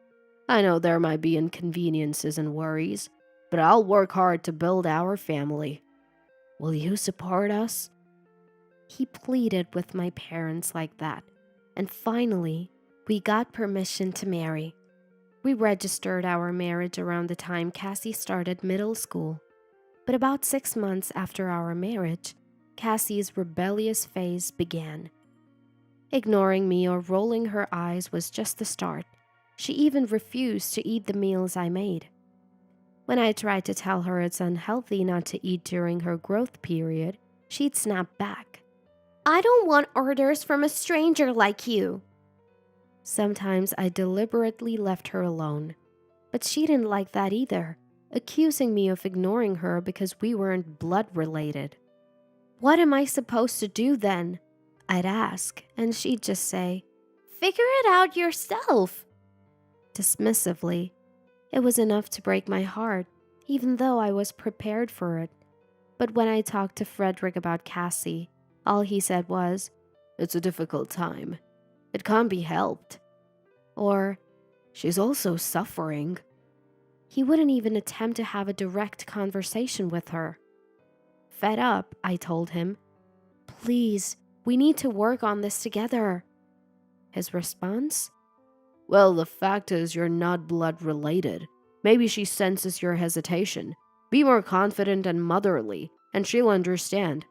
I know there might be inconveniences and worries, but I'll work hard to build our family. Will you support us?" He pleaded with my parents like that, and finally, we got permission to marry. We registered our marriage around the time Cassie started middle school, but about 6 months after our marriage, Cassie's rebellious phase began. Ignoring me or rolling her eyes was just the start. She even refused to eat the meals I made. When I tried to tell her it's unhealthy not to eat during her growth period, she'd snap back. "I don't want orders from a stranger like you." Sometimes I deliberately left her alone, but she didn't like that either, accusing me of ignoring her because we weren't blood related. "What am I supposed to do then?" I'd ask, and she'd just say, "Figure it out yourself." Dismissively, it was enough to break my heart, even though I was prepared for it. But when I talked to Frederick about Cassie, all he said was, "It's a difficult time. It can't be helped." Or, She's also suffering. He wouldn't even attempt to have a direct conversation with her. Fed up, I told him, "Please, we need to work on this together." His response? "Well, the fact is you're not blood related. Maybe she senses your hesitation. Be more confident and motherly, and she'll understand.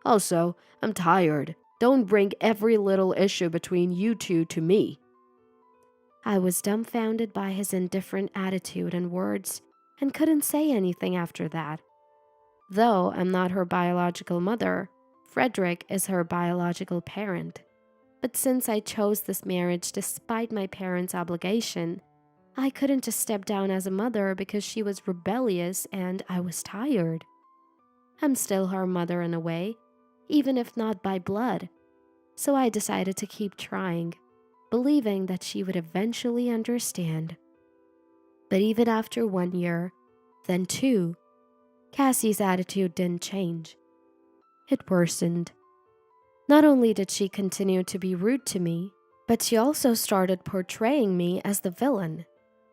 Also, I'm tired. Don't bring every little issue between you two to me." I was dumbfounded by his indifferent attitude and words and couldn't say anything after that. Though I'm not her biological mother, Frederick is her biological parent. But since I chose this marriage despite my parents' obligation, I couldn't just step down as a mother because she was rebellious and I was tired. I'm still her mother in a way, even if not by blood. So I decided to keep trying, believing that she would eventually understand. But even after 1 year, then 2, Cassie's attitude didn't change. It worsened. Not only did she continue to be rude to me, but she also started portraying me as the villain.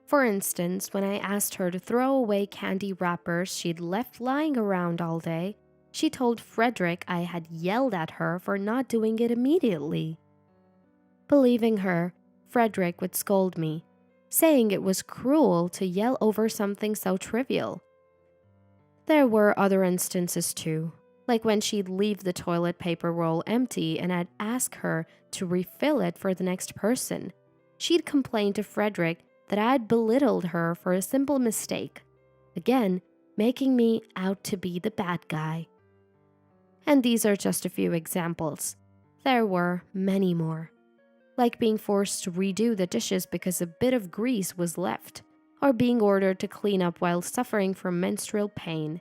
For instance, when I asked her to throw away candy wrappers she'd left lying around all day, she told Frederick I had yelled at her for not doing it immediately. Believing her, Frederick would scold me, saying it was cruel to yell over something so trivial. There were other instances too, like when she'd leave the toilet paper roll empty and I'd ask her to refill it for the next person. She'd complain to Frederick that I'd belittled her for a simple mistake, again, making me out to be the bad guy. And these are just a few examples. There were many more, like being forced to redo the dishes because a bit of grease was left, or being ordered to clean up while suffering from menstrual pain.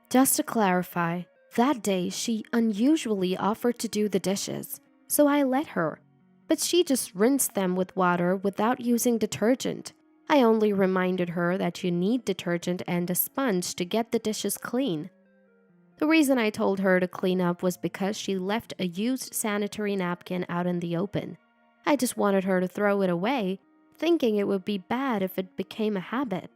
Just to clarify, that day she unusually offered to do the dishes, so I let her. But she just rinsed them with water without using detergent. I only reminded her that you need detergent and a sponge to get the dishes clean. The reason I told her to clean up was because she left a used sanitary napkin out in the open. I just wanted her to throw it away, thinking it would be bad if it became a habit.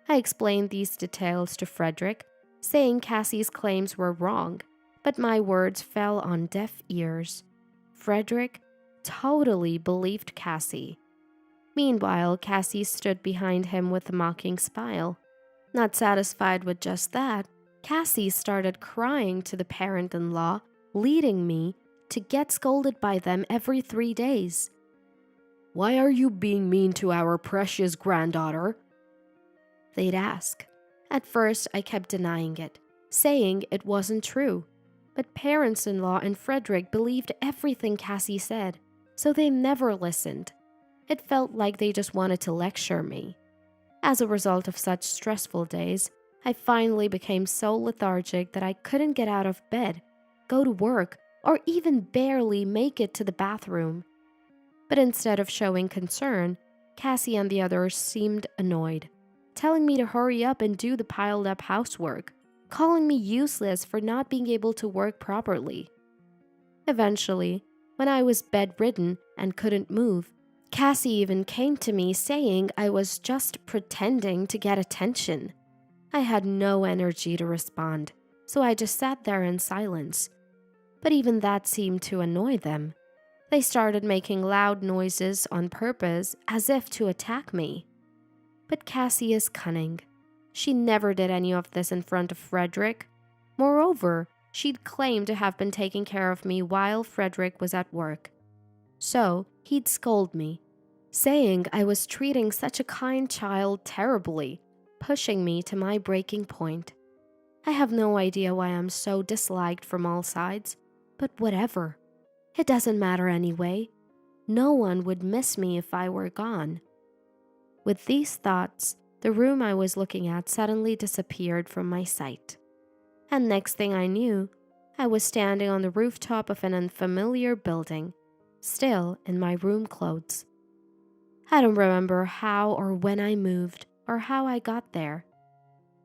I explained these details to Frederick, saying Cassie's claims were wrong, but my words fell on deaf ears. Frederick totally believed Cassie. Meanwhile, Cassie stood behind him with a mocking smile. Not satisfied with just that, Cassie started crying to the parent-in-law, leading me to get scolded by them every 3 days. "Why are you being mean to our precious granddaughter?" they'd ask. At first, I kept denying it, saying it wasn't true. But parents-in-law and Frederick believed everything Cassie said, so they never listened. It felt like they just wanted to lecture me. As a result of such stressful days, I finally became so lethargic that I couldn't get out of bed, go to work, or even barely make it to the bathroom. But instead of showing concern, Cassie and the others seemed annoyed, telling me to hurry up and do the piled-up housework, calling me useless for not being able to work properly. Eventually, when I was bedridden and couldn't move, Cassie even came to me saying I was just pretending to get attention. I had no energy to respond, so I just sat there in silence. But even that seemed to annoy them. They started making loud noises on purpose as if to attack me. But Cassie is cunning. She never did any of this in front of Frederick. Moreover, she'd claimed to have been taking care of me while Frederick was at work. So he'd scold me, saying I was treating such a kind child terribly, pushing me to my breaking point. I have no idea why I'm so disliked from all sides, but whatever. It doesn't matter anyway. No one would miss me if I were gone. With these thoughts, the room I was looking at suddenly disappeared from my sight. And next thing I knew, I was standing on the rooftop of an unfamiliar building, still in my room clothes. I don't remember how or when I moved or how I got there.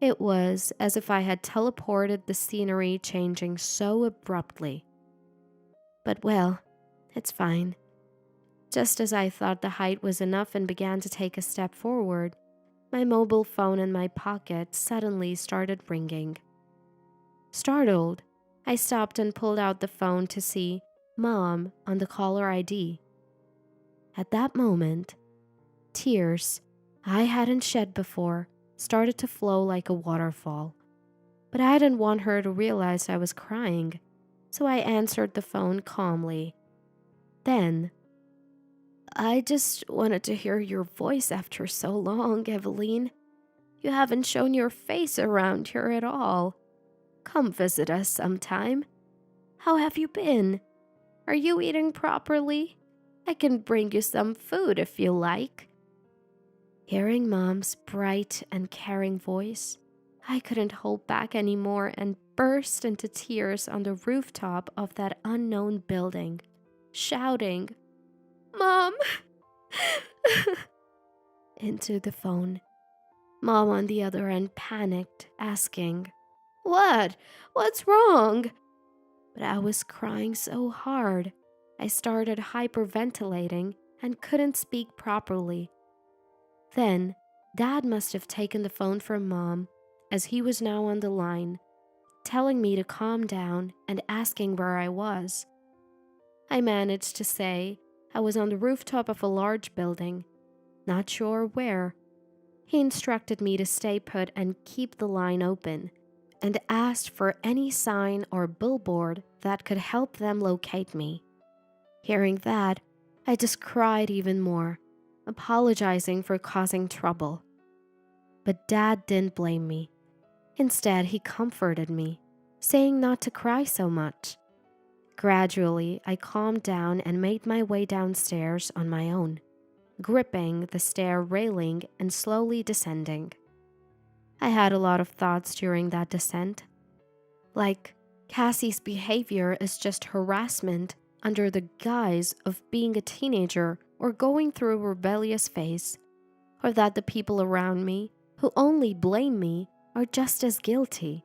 It was as if I had teleported the scenery changing so abruptly. But well, it's fine. Just as I thought the height was enough and began to take a step forward, my mobile phone in my pocket suddenly started ringing. Startled, I stopped and pulled out the phone to see Mom on the caller ID. At that moment, tears I hadn't shed before started to flow like a waterfall. But I didn't want her to realize I was crying, so I answered the phone calmly. Then, "I just wanted to hear your voice after so long, Eveline. You haven't shown your face around here at all. Come visit us sometime. How have you been? Are you eating properly? I can bring you some food if you like." Hearing Mom's bright and caring voice, I couldn't hold back anymore and burst into tears on the rooftop of that unknown building, shouting, "Mom!" into the phone. Mom on the other end panicked, asking, "What? What's wrong?" But I was crying so hard, I started hyperventilating and couldn't speak properly. Then, Dad must have taken the phone from Mom, as he was now on the line, telling me to calm down and asking where I was. I managed to say I was on the rooftop of a large building, not sure where. He instructed me to stay put and keep the line open, and asked for any sign or billboard that could help them locate me. Hearing that, I just cried even more, apologizing for causing trouble. But Dad didn't blame me. Instead, he comforted me, saying not to cry so much. Gradually, I calmed down and made my way downstairs on my own, gripping the stair railing and slowly descending. I had a lot of thoughts during that descent. Like, Cassie's behavior is just harassment under the guise of being a teenager or going through a rebellious phase, or that the people around me, who only blame me, are just as guilty.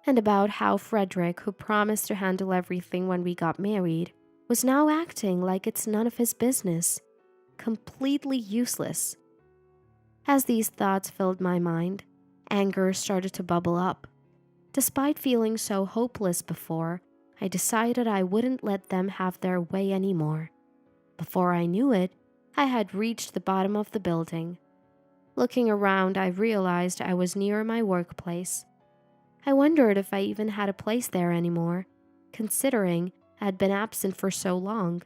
And about how Frederick, who promised to handle everything when we got married, was now acting like it's none of his business, completely useless. As these thoughts filled my mind, anger started to bubble up. Despite feeling so hopeless before, I decided I wouldn't let them have their way anymore. Before I knew it, I had reached the bottom of the building. Looking around, I realized I was near my workplace. I wondered if I even had a place there anymore, considering I had been absent for so long,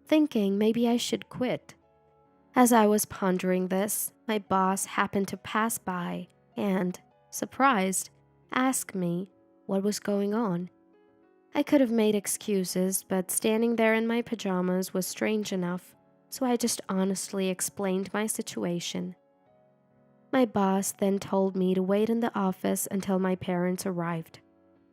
thinking maybe I should quit. As I was pondering this, my boss happened to pass by and, surprised, asked me what was going on. I could have made excuses, but standing there in my pajamas was strange enough, so I just honestly explained my situation. My boss then told me to wait in the office until my parents arrived.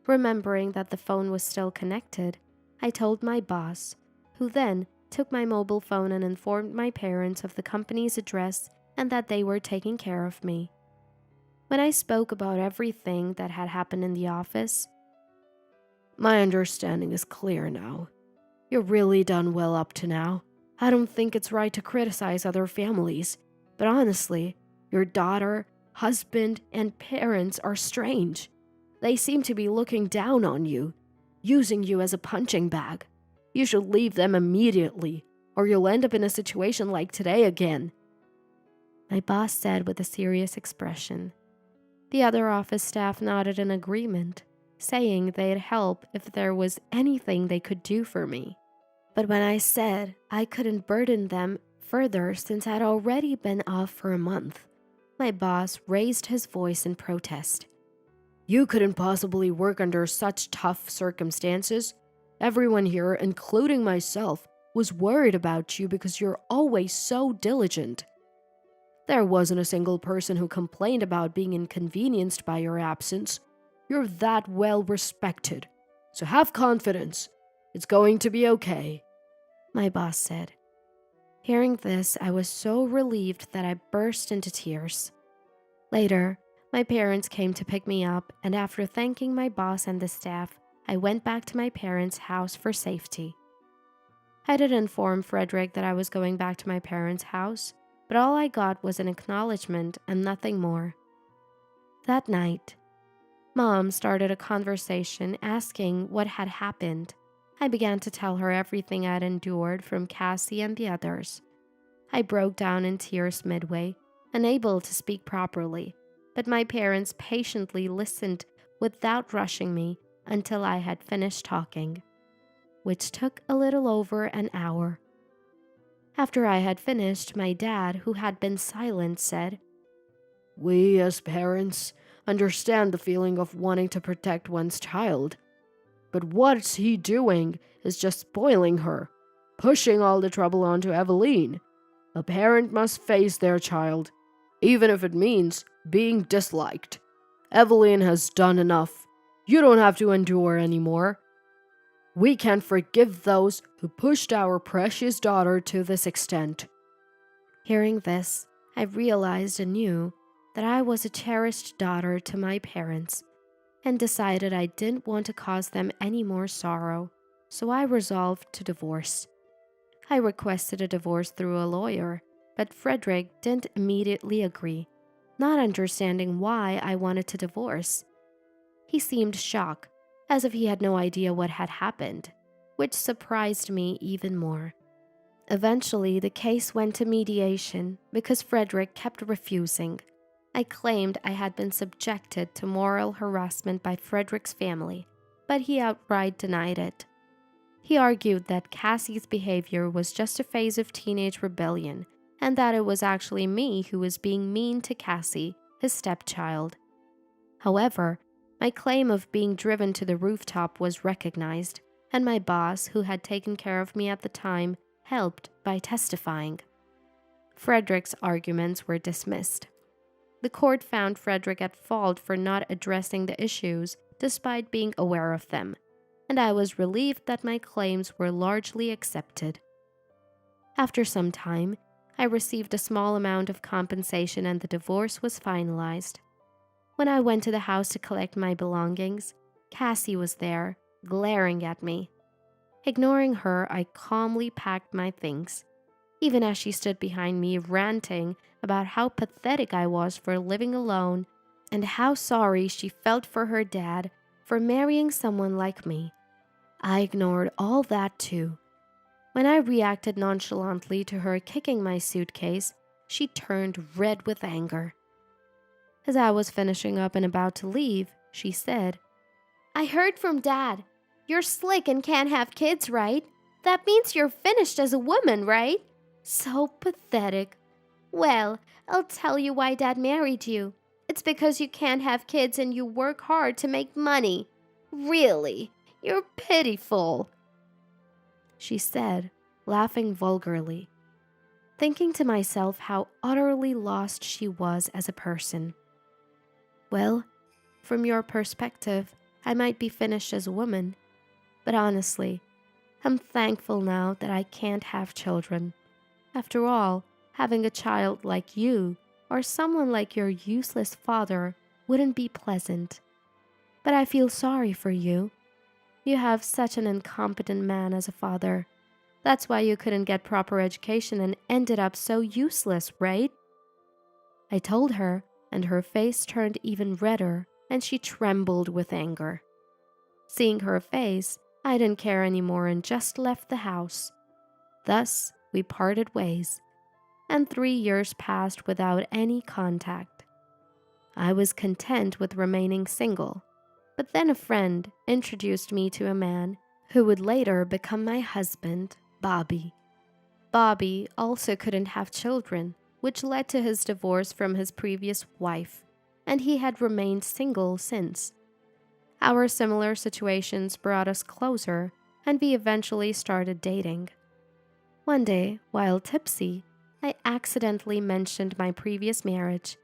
Remembering that the phone was still connected, I told my boss, who then took my mobile phone and informed my parents of the company's address and that they were taking care of me. When I spoke about everything that had happened in the office, "My understanding is clear now. You've really done well up to now. I don't think it's right to criticize other families, but honestly, your daughter, husband, and parents are strange. They seem to be looking down on you, using you as a punching bag. You should leave them immediately, or you'll end up in a situation like today again," my boss said with a serious expression. The other office staff nodded in agreement, saying they'd help if there was anything they could do for me. But when I said I couldn't burden them further since I'd already been off for a month, my boss raised his voice in protest. "You couldn't possibly work under such tough circumstances. Everyone here, including myself, was worried about you because you're always so diligent. There wasn't a single person who complained about being inconvenienced by your absence. You're that well respected. So have confidence. It's going to be okay," my boss said. Hearing this, I was so relieved that I burst into tears. Later, my parents came to pick me up, and after thanking my boss and the staff, I went back to my parents' house for safety. I did inform Frederick that I was going back to my parents' house, but all I got was an acknowledgement and nothing more. That night, Mom started a conversation asking what had happened. I began to tell her everything I'd endured from Cassie and the others. I broke down in tears midway, unable to speak properly, but my parents patiently listened without rushing me until I had finished talking, which took a little over an hour. After I had finished, my dad, who had been silent, said, "We, as parents, understand the feeling of wanting to protect one's child. But what he doing is just spoiling her, pushing all the trouble onto Eveline. A parent must face their child, even if it means being disliked. Eveline has done enough. You don't have to endure anymore. We can forgive those who pushed our precious daughter to this extent." Hearing this, I realized anew that I was a cherished daughter to my parents and decided I didn't want to cause them any more sorrow, so I resolved to divorce. I requested a divorce through a lawyer, but Frederick didn't immediately agree, not understanding why I wanted to divorce. He seemed shocked, as if he had no idea what had happened, which surprised me even more. Eventually, the case went to mediation because Frederick kept refusing. I claimed I had been subjected to moral harassment by Frederick's family, but he outright denied it. He argued that Cassie's behavior was just a phase of teenage rebellion, and that it was actually me who was being mean to Cassie, his stepchild. However, my claim of being driven to the rooftop was recognized, and my boss, who had taken care of me at the time, helped by testifying. Frederick's arguments were dismissed. The court found Frederick at fault for not addressing the issues despite being aware of them, and I was relieved that my claims were largely accepted. After some time, I received a small amount of compensation and the divorce was finalized. When I went to the house to collect my belongings, Cassie was there, glaring at me. Ignoring her, I calmly packed my things, even as she stood behind me ranting about how pathetic I was for living alone and how sorry she felt for her dad for marrying someone like me. I ignored all that too. When I reacted nonchalantly to her kicking my suitcase, she turned red with anger. As I was finishing up and about to leave, she said, "I heard from Dad. You're slick and can't have kids, right? That means you're finished as a woman, right? So pathetic. Well, I'll tell you why Dad married you. It's because you can't have kids and you work hard to make money. Really, you're pitiful," she said, laughing vulgarly, thinking to myself how utterly lost she was as a person. Well, from your perspective, I might be finished as a woman, but honestly, I'm thankful now that I can't have children. After all, having a child like you or someone like your useless father wouldn't be pleasant. But I feel sorry for you. You have such an incompetent man as a father. That's why you couldn't get proper education and ended up so useless, right? I told her, and her face turned even redder, and she trembled with anger. Seeing her face, I didn't care anymore and just left the house. Thus, we parted ways, and 3 years passed without any contact. I was content with remaining single, but then a friend introduced me to a man who would later become my husband, Bobby. Bobby also couldn't have children, which led to his divorce from his previous wife, and he had remained single since. Our similar situations brought us closer, and we eventually started dating. One day, while tipsy, I accidentally mentioned my previous marriage.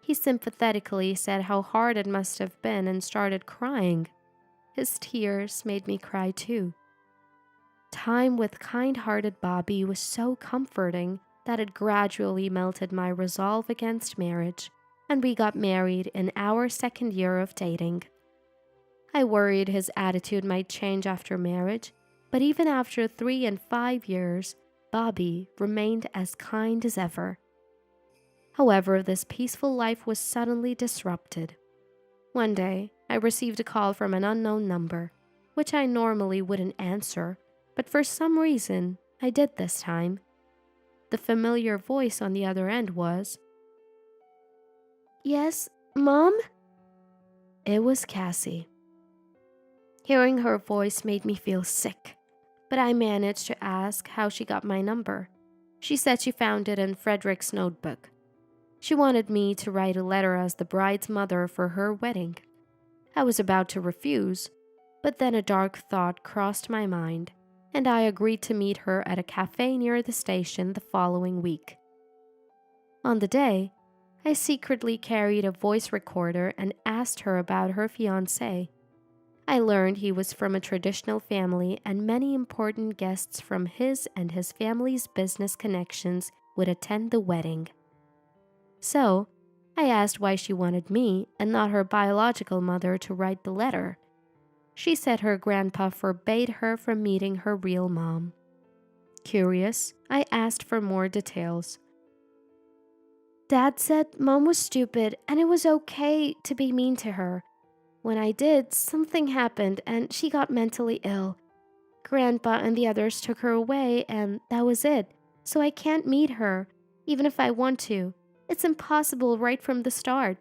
He sympathetically said how hard it must have been and started crying. His tears made me cry too. Time with kind-hearted Bobby was so comforting that it gradually melted my resolve against marriage, and we got married in our 2nd year of dating. I worried his attitude might change after marriage, But even after 3 and 5 years, Bobby remained as kind as ever. However, this peaceful life was suddenly disrupted. One day, I received a call from an unknown number, which I normally wouldn't answer, but for some reason, I did this time. The familiar voice on the other end was, "Yes, Mom?" It was Cassie. Hearing her voice made me feel sick, but I managed to ask how she got my number. She said she found it in Frederick's notebook. She wanted me to write a letter as the bride's mother for her wedding. I was about to refuse, but then a dark thought crossed my mind, and I agreed to meet her at a cafe near the station the following week. On the day, I secretly carried a voice recorder and asked her about her fiancé. I learned he was from a traditional family and many important guests from his and his family's business connections would attend the wedding. So, I asked why she wanted me and not her biological mother to write the letter. She said her grandpa forbade her from meeting her real mom. Curious, I asked for more details. "Dad said Mom was stupid and it was okay to be mean to her. When I did, something happened and she got mentally ill. Grandpa and the others took her away and that was it. So I can't meet her, even if I want to. It's impossible right from the start."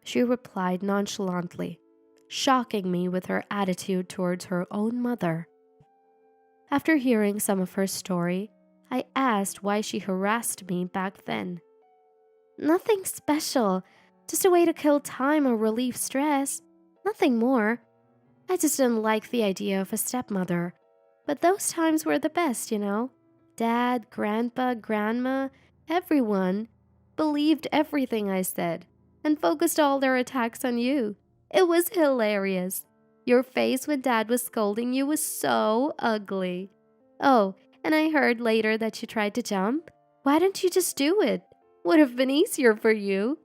She replied nonchalantly, shocking me with her attitude towards her own mother. After hearing some of her story, I asked why she harassed me back then. "Nothing special, just a way to kill time or relieve stress. Nothing more. I just didn't like the idea of a stepmother. But those times were the best, you know. Dad, Grandpa, Grandma, everyone believed everything I said and focused all their attacks on you. It was hilarious. Your face when Dad was scolding you was so ugly. Oh, and I heard later that you tried to jump. Why didn't you just do it? Would have been easier for you."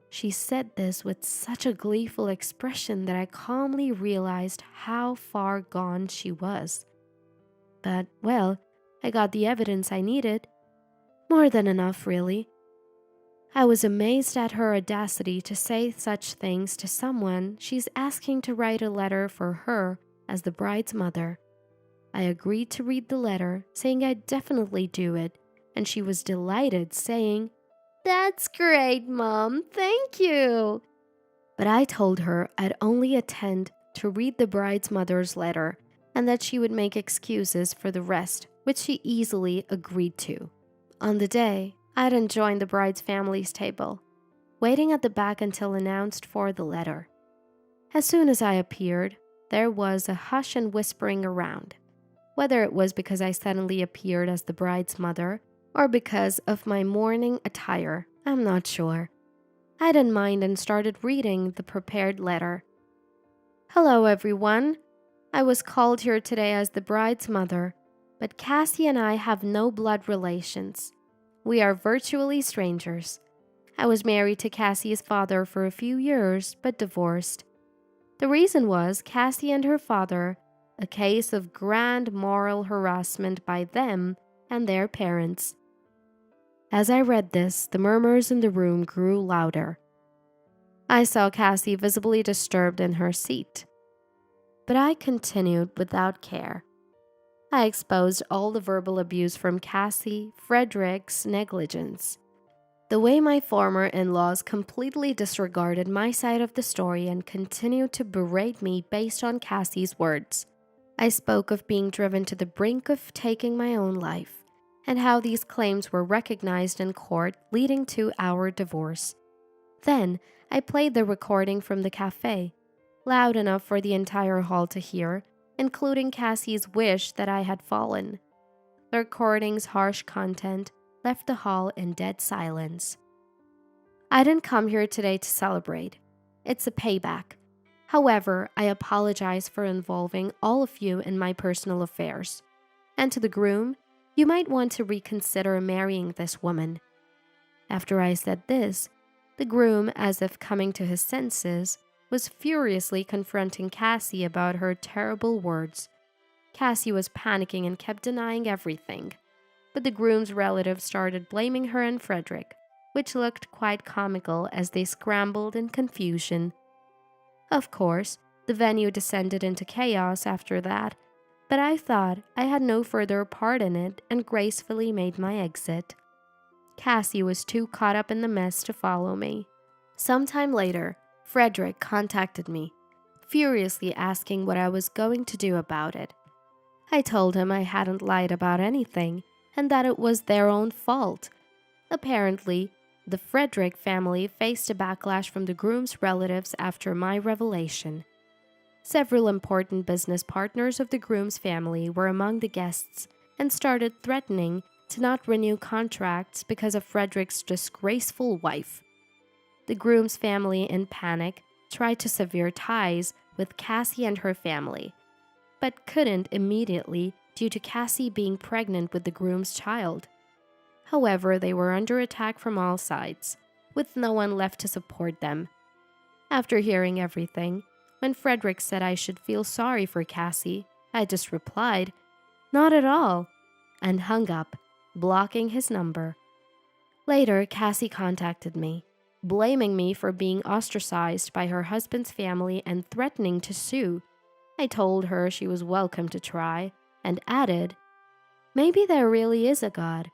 She said this with such a gleeful expression that I calmly realized how far gone she was. But, well, I got the evidence I needed. More than enough, really. I was amazed at her audacity to say such things to someone she's asking to write a letter for her as the bride's mother. I agreed to read the letter, saying I'd definitely do it, and she was delighted, saying, "That's great, Mom, thank you." But I told her I'd only attend to read the bride's mother's letter and that she would make excuses for the rest, which she easily agreed to. On the day, I didn't join the bride's family's table, waiting at the back until announced for the letter. As soon as I appeared, there was a hush and whispering around. Whether it was because I suddenly appeared as the bride's mother or because of my mourning attire, I'm not sure. I didn't mind and started reading the prepared letter. "Hello, everyone. I was called here today as the bride's mother, but Cassie and I have no blood relations. We are virtually strangers. I was married to Cassie's father for a few years, but divorced. The reason was Cassie and her father, a case of grand moral harassment by them and their parents." As I read this, the murmurs in the room grew louder. I saw Cassie visibly disturbed in her seat. But I continued without care. I exposed all the verbal abuse from Cassie, Frederick's negligence. The way my former in-laws completely disregarded my side of the story and continued to berate me based on Cassie's words. I spoke of being driven to the brink of taking my own life, and how these claims were recognized in court, leading to our divorce. Then, I played the recording from the cafe, loud enough for the entire hall to hear, including Cassie's wish that I had fallen. The recording's harsh content left the hall in dead silence. I didn't come here today to celebrate. It's a payback. However, I apologize for involving all of you in my personal affairs. And to the groom, you might want to reconsider marrying this woman. After I said this, the groom, as if coming to his senses, was furiously confronting Cassie about her terrible words. Cassie was panicking and kept denying everything. But the groom's relatives started blaming her and Frederick, which looked quite comical as they scrambled in confusion. Of course, the venue descended into chaos after that, but I thought I had no further part in it and gracefully made my exit. Cassie was too caught up in the mess to follow me. Sometime later, Frederick contacted me, furiously asking what I was going to do about it. I told him I hadn't lied about anything and that it was their own fault. Apparently, the Frederick family faced a backlash from the groom's relatives after my revelation. Several important business partners of the groom's family were among the guests and started threatening to not renew contracts because of Frederick's disgraceful wife. The groom's family, in panic, tried to sever ties with Cassie and her family, but couldn't immediately due to Cassie being pregnant with the groom's child. However, they were under attack from all sides, with no one left to support them. After hearing everything, when Frederick said I should feel sorry for Cassie, I just replied, "Not at all," and hung up, blocking his number. Later, Cassie contacted me, blaming me for being ostracized by her husband's family and threatening to sue. I told her she was welcome to try, and added, "Maybe there really is a God.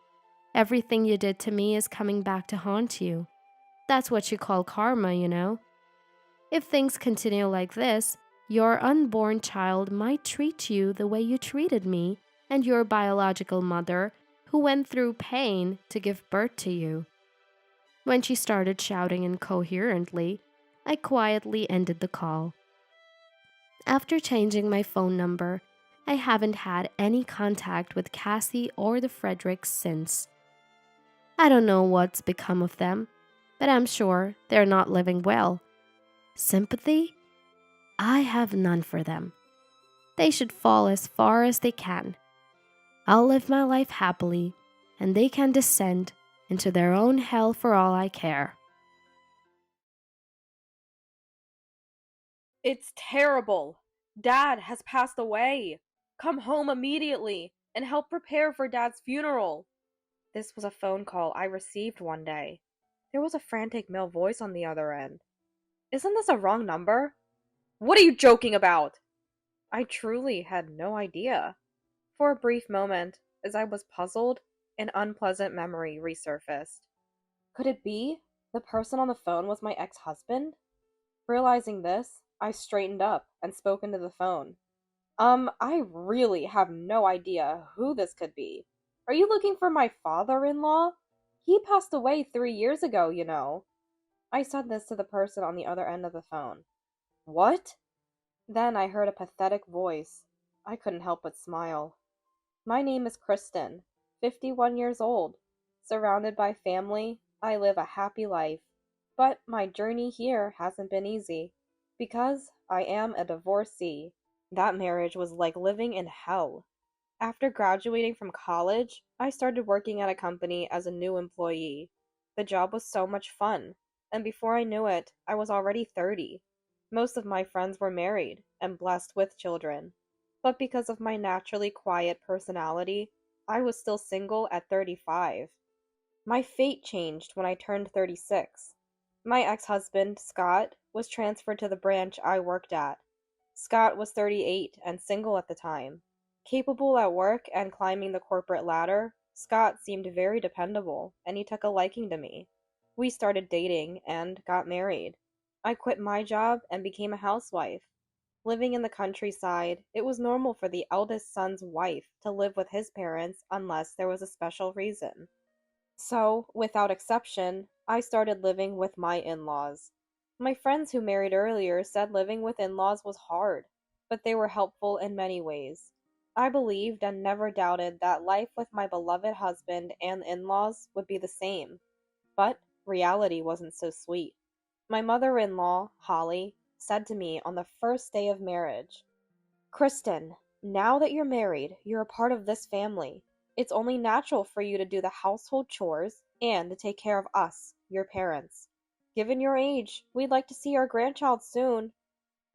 Everything you did to me is coming back to haunt you. That's what you call karma, you know. If things continue like this, your unborn child might treat you the way you treated me and your biological mother, who went through pain to give birth to you." When she started shouting incoherently, I quietly ended the call. After changing my phone number, I haven't had any contact with Cassie or the Fredericks since. I don't know what's become of them, but I'm sure they're not living well. Sympathy? I have none for them. They should fall as far as they can. I'll live my life happily, and they can descend into their own hell for all I care. It's terrible. Dad has passed away. Come home immediately and help prepare for Dad's funeral. This was a phone call I received one day. There was a frantic male voice on the other end. Isn't this a wrong number? What are you joking about? I truly had no idea. For a brief moment, as I was puzzled, an unpleasant memory resurfaced. Could it be the person on the phone was my ex-husband? Realizing this, I straightened up and spoke into the phone. I really have no idea who this could be. Are you looking for my father-in-law? He passed away 3 years ago, you know. I said this to the person on the other end of the phone. What? Then I heard a pathetic voice. I couldn't help but smile. My name is Kristen, 51 years old. Surrounded by family, I live a happy life. But my journey here hasn't been easy, because I am a divorcee. That marriage was like living in hell. After graduating from college, I started working at a company as a new employee. The job was so much fun, and before I knew it, I was already 30. Most of my friends were married and blessed with children. But because of my naturally quiet personality, I was still single at 35. My fate changed when I turned 36. My ex-husband, Scott, was transferred to the branch I worked at. Scott was 38 and single at the time. Capable at work and climbing the corporate ladder, Scott seemed very dependable, and he took a liking to me. We started dating and got married. I quit my job and became a housewife. Living in the countryside, it was normal for the eldest son's wife to live with his parents unless there was a special reason. So, without exception, I started living with my in-laws. My friends who married earlier said living with in-laws was hard, but they were helpful in many ways. I believed and never doubted that life with my beloved husband and in-laws would be the same. But reality wasn't so sweet. My mother-in-law, Holly, said to me on the first day of marriage, "Kristen, now that you're married, you're a part of this family. It's only natural for you to do the household chores and to take care of us, your parents. Given your age, we'd like to see our grandchild soon."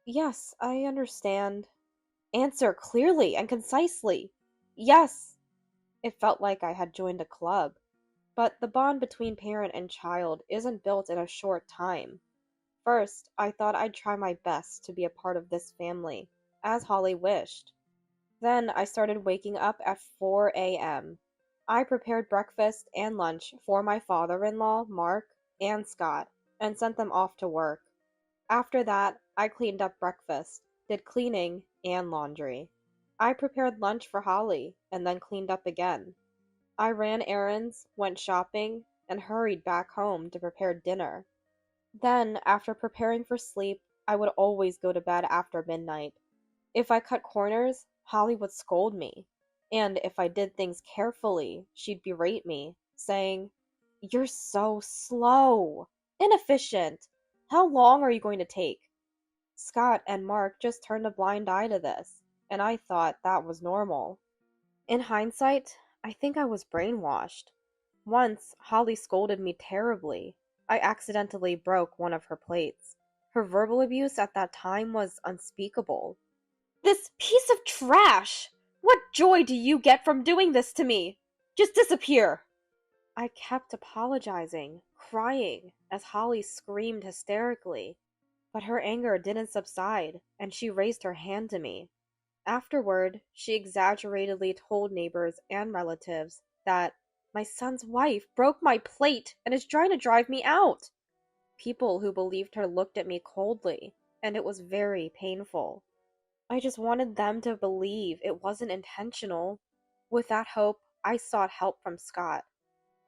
"Yes, I understand." Answer clearly and concisely. Yes. It felt like I had joined a club. But the bond between parent and child isn't built in a short time. First, I thought I'd try my best to be a part of this family, as Holly wished. Then I started waking up at 4 a.m. I prepared breakfast and lunch for my father-in-law, Mark, and Scott, and sent them off to work. After that, I cleaned up breakfast, did cleaning and laundry. I prepared lunch for Holly, and then cleaned up again. I ran errands, went shopping, and hurried back home to prepare dinner. Then, after preparing for sleep, I would always go to bed after midnight. If I cut corners, Holly would scold me. And if I did things carefully, she'd berate me, saying, "You're so slow, inefficient. How long are you going to take?" Scott and Mark just turned a blind eye to this, and I thought that was normal. In hindsight, I think I was brainwashed. Once, Holly scolded me terribly. I accidentally broke one of her plates. Her verbal abuse at that time was unspeakable. "This piece of trash! What joy do you get from doing this to me? Just disappear!" I kept apologizing, crying, as Holly screamed hysterically. But her anger didn't subside, and she raised her hand to me. Afterward, she exaggeratedly told neighbors and relatives that my son's wife broke my plate and is trying to drive me out. People who believed her looked at me coldly, and it was very painful. I just wanted them to believe it wasn't intentional. With that hope, I sought help from Scott.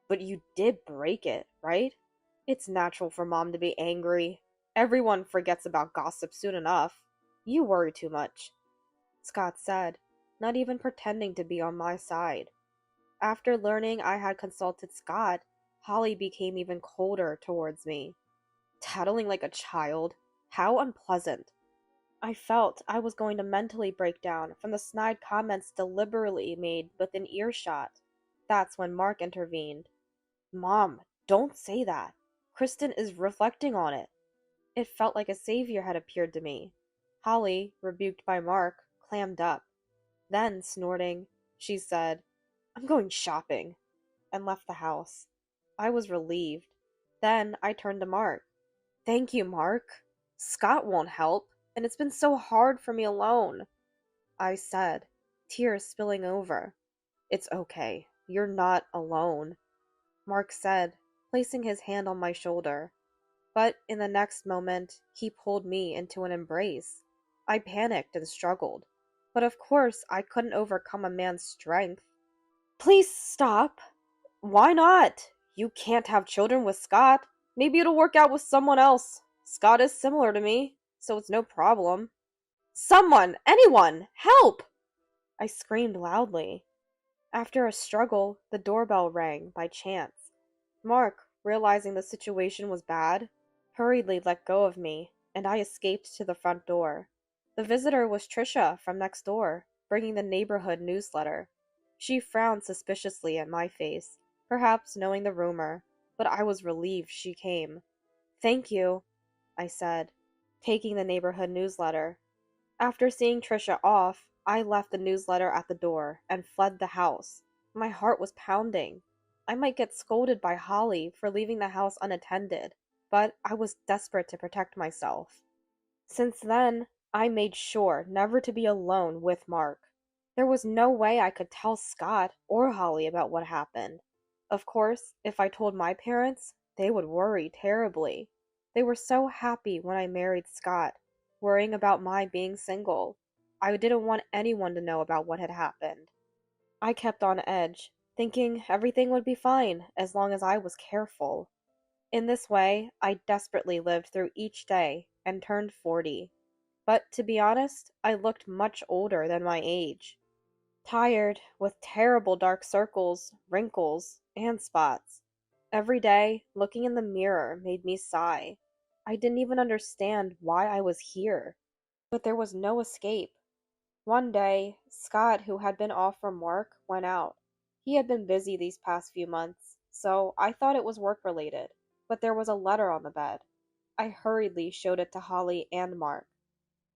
"But you did break it, right? It's natural for mom to be angry. Everyone forgets about gossip soon enough. You worry too much," Scott said, not even pretending to be on my side. After learning I had consulted Scott, Holly became even colder towards me. Tattling like a child? How unpleasant. I felt I was going to mentally break down from the snide comments deliberately made within earshot. That's when Mark intervened. "Mom, don't say that. Kristen is reflecting on it." It felt like a savior had appeared to me. Holly, rebuked by Mark, clammed up. Then, snorting, she said, "I'm going shopping," and left the house. I was relieved. Then I turned to Mark. "Thank you, Mark. Scott won't help, and it's been so hard for me alone," I said, tears spilling over. "It's okay. You're not alone," Mark said, placing his hand on my shoulder. But in the next moment, he pulled me into an embrace. I panicked and struggled. But of course, I couldn't overcome a man's strength. "Please stop." "Why not? You can't have children with Scott. Maybe it'll work out with someone else. Scott is similar to me, so it's no problem." "Someone! Anyone! Help!" I screamed loudly. After a struggle, the doorbell rang by chance. Mark, realizing the situation was bad, hurriedly let go of me, and I escaped to the front door. The visitor was Trisha from next door, bringing the neighborhood newsletter. She frowned suspiciously at my face, perhaps knowing the rumor, but I was relieved she came. "Thank you," I said, taking the neighborhood newsletter. After seeing Trisha off, I left the newsletter at the door and fled the house. My heart was pounding. I might get scolded by Holly for leaving the house unattended, but I was desperate to protect myself. Since then, I made sure never to be alone with Mark. There was no way I could tell Scott or Holly about what happened. Of course, if I told my parents, they would worry terribly. They were so happy when I married Scott, worrying about my being single. I didn't want anyone to know about what had happened. I kept on edge, thinking everything would be fine as long as I was careful. In this way, I desperately lived through each day and turned 40. But to be honest, I looked much older than my age. Tired, with terrible dark circles, wrinkles, and spots. Every day, looking in the mirror made me sigh. I didn't even understand why I was here. But there was no escape. One day, Scott, who had been off from work, went out. He had been busy these past few months, so I thought it was work-related. But there was a letter on the bed. I hurriedly showed it to Holly and Mark.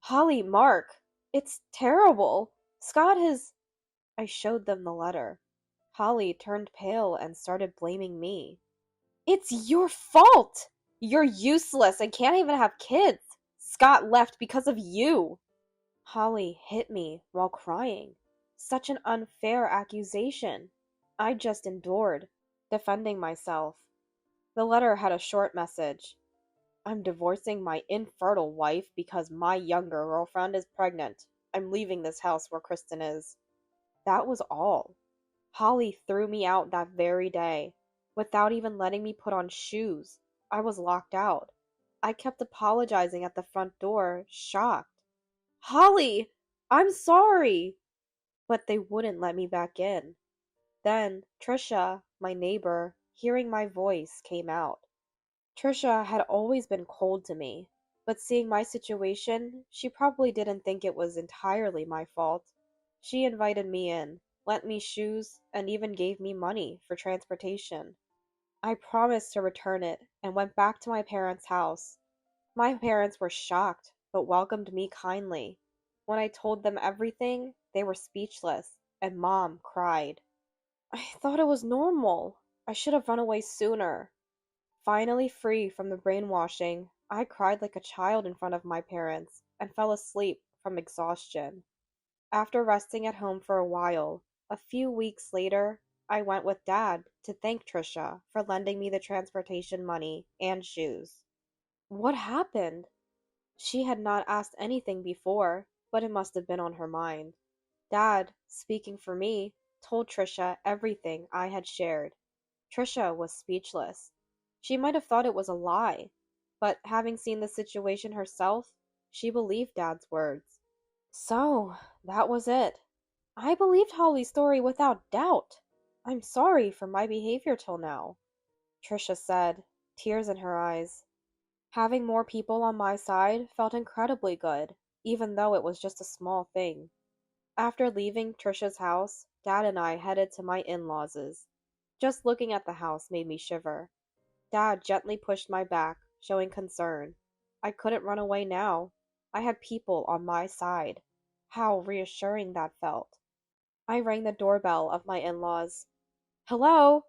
"Holly, Mark, It's terrible. Scott has. I showed them the letter. Holly turned pale and started blaming me. It's your fault! You're useless and can't even have kids. Scott left because of you. Holly hit me while crying. Such an unfair accusation. I just endured, defending myself. The letter had a short message. I'm divorcing my infertile wife because my younger girlfriend is pregnant. I'm leaving this house where Kristen is. That was all. Holly threw me out that very day, without even letting me put on shoes. I was locked out. I kept apologizing at the front door, shocked. Holly, I'm sorry! But they wouldn't let me back in. Then, Trisha, my neighbor, hearing my voice, came out. Trisha had always been cold to me, but seeing my situation, she probably didn't think it was entirely my fault. She invited me in, lent me shoes, and even gave me money for transportation. I promised to return it and went back to my parents' house. My parents were shocked, but welcomed me kindly. When I told them everything, they were speechless, and Mom cried. I thought it was normal. I should have run away sooner. Finally free from the brainwashing, I cried like a child in front of my parents and fell asleep from exhaustion. After resting at home for a while, a few weeks later, I went with Dad to thank Trisha for lending me the transportation money and shoes. What happened? She had not asked anything before, but it must have been on her mind. Dad, speaking for me, told Trisha everything I had shared. Trisha was speechless. She might have thought it was a lie, but having seen the situation herself, she believed Dad's words. So, that was it. I believed Holly's story without doubt. I'm sorry for my behavior till now, Trisha said, tears in her eyes. Having more people on my side felt incredibly good, even though it was just a small thing. After leaving Trisha's house, Dad and I headed to my in-laws'. Just looking at the house made me shiver. Dad gently pushed my back, showing concern. I couldn't run away now. I had people on my side. How reassuring that felt. I rang the doorbell of my in-laws. Hello?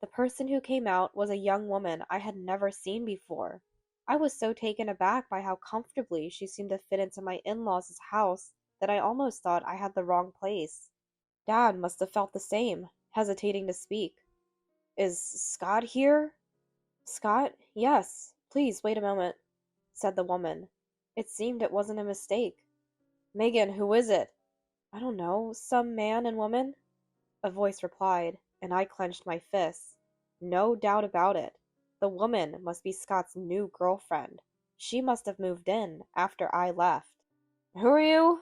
The person who came out was a young woman I had never seen before. I was so taken aback by how comfortably she seemed to fit into my in-laws' house that I almost thought I had the wrong place. Dad must have felt the same, hesitating to speak. Is Scott here? Scott? Yes. Please, wait a moment, said the woman. It seemed it wasn't a mistake. Megan, who is it? I don't know, some man and woman? A voice replied, and I clenched my fists. No doubt about it. The woman must be Scott's new girlfriend. She must have moved in after I left. Who are you?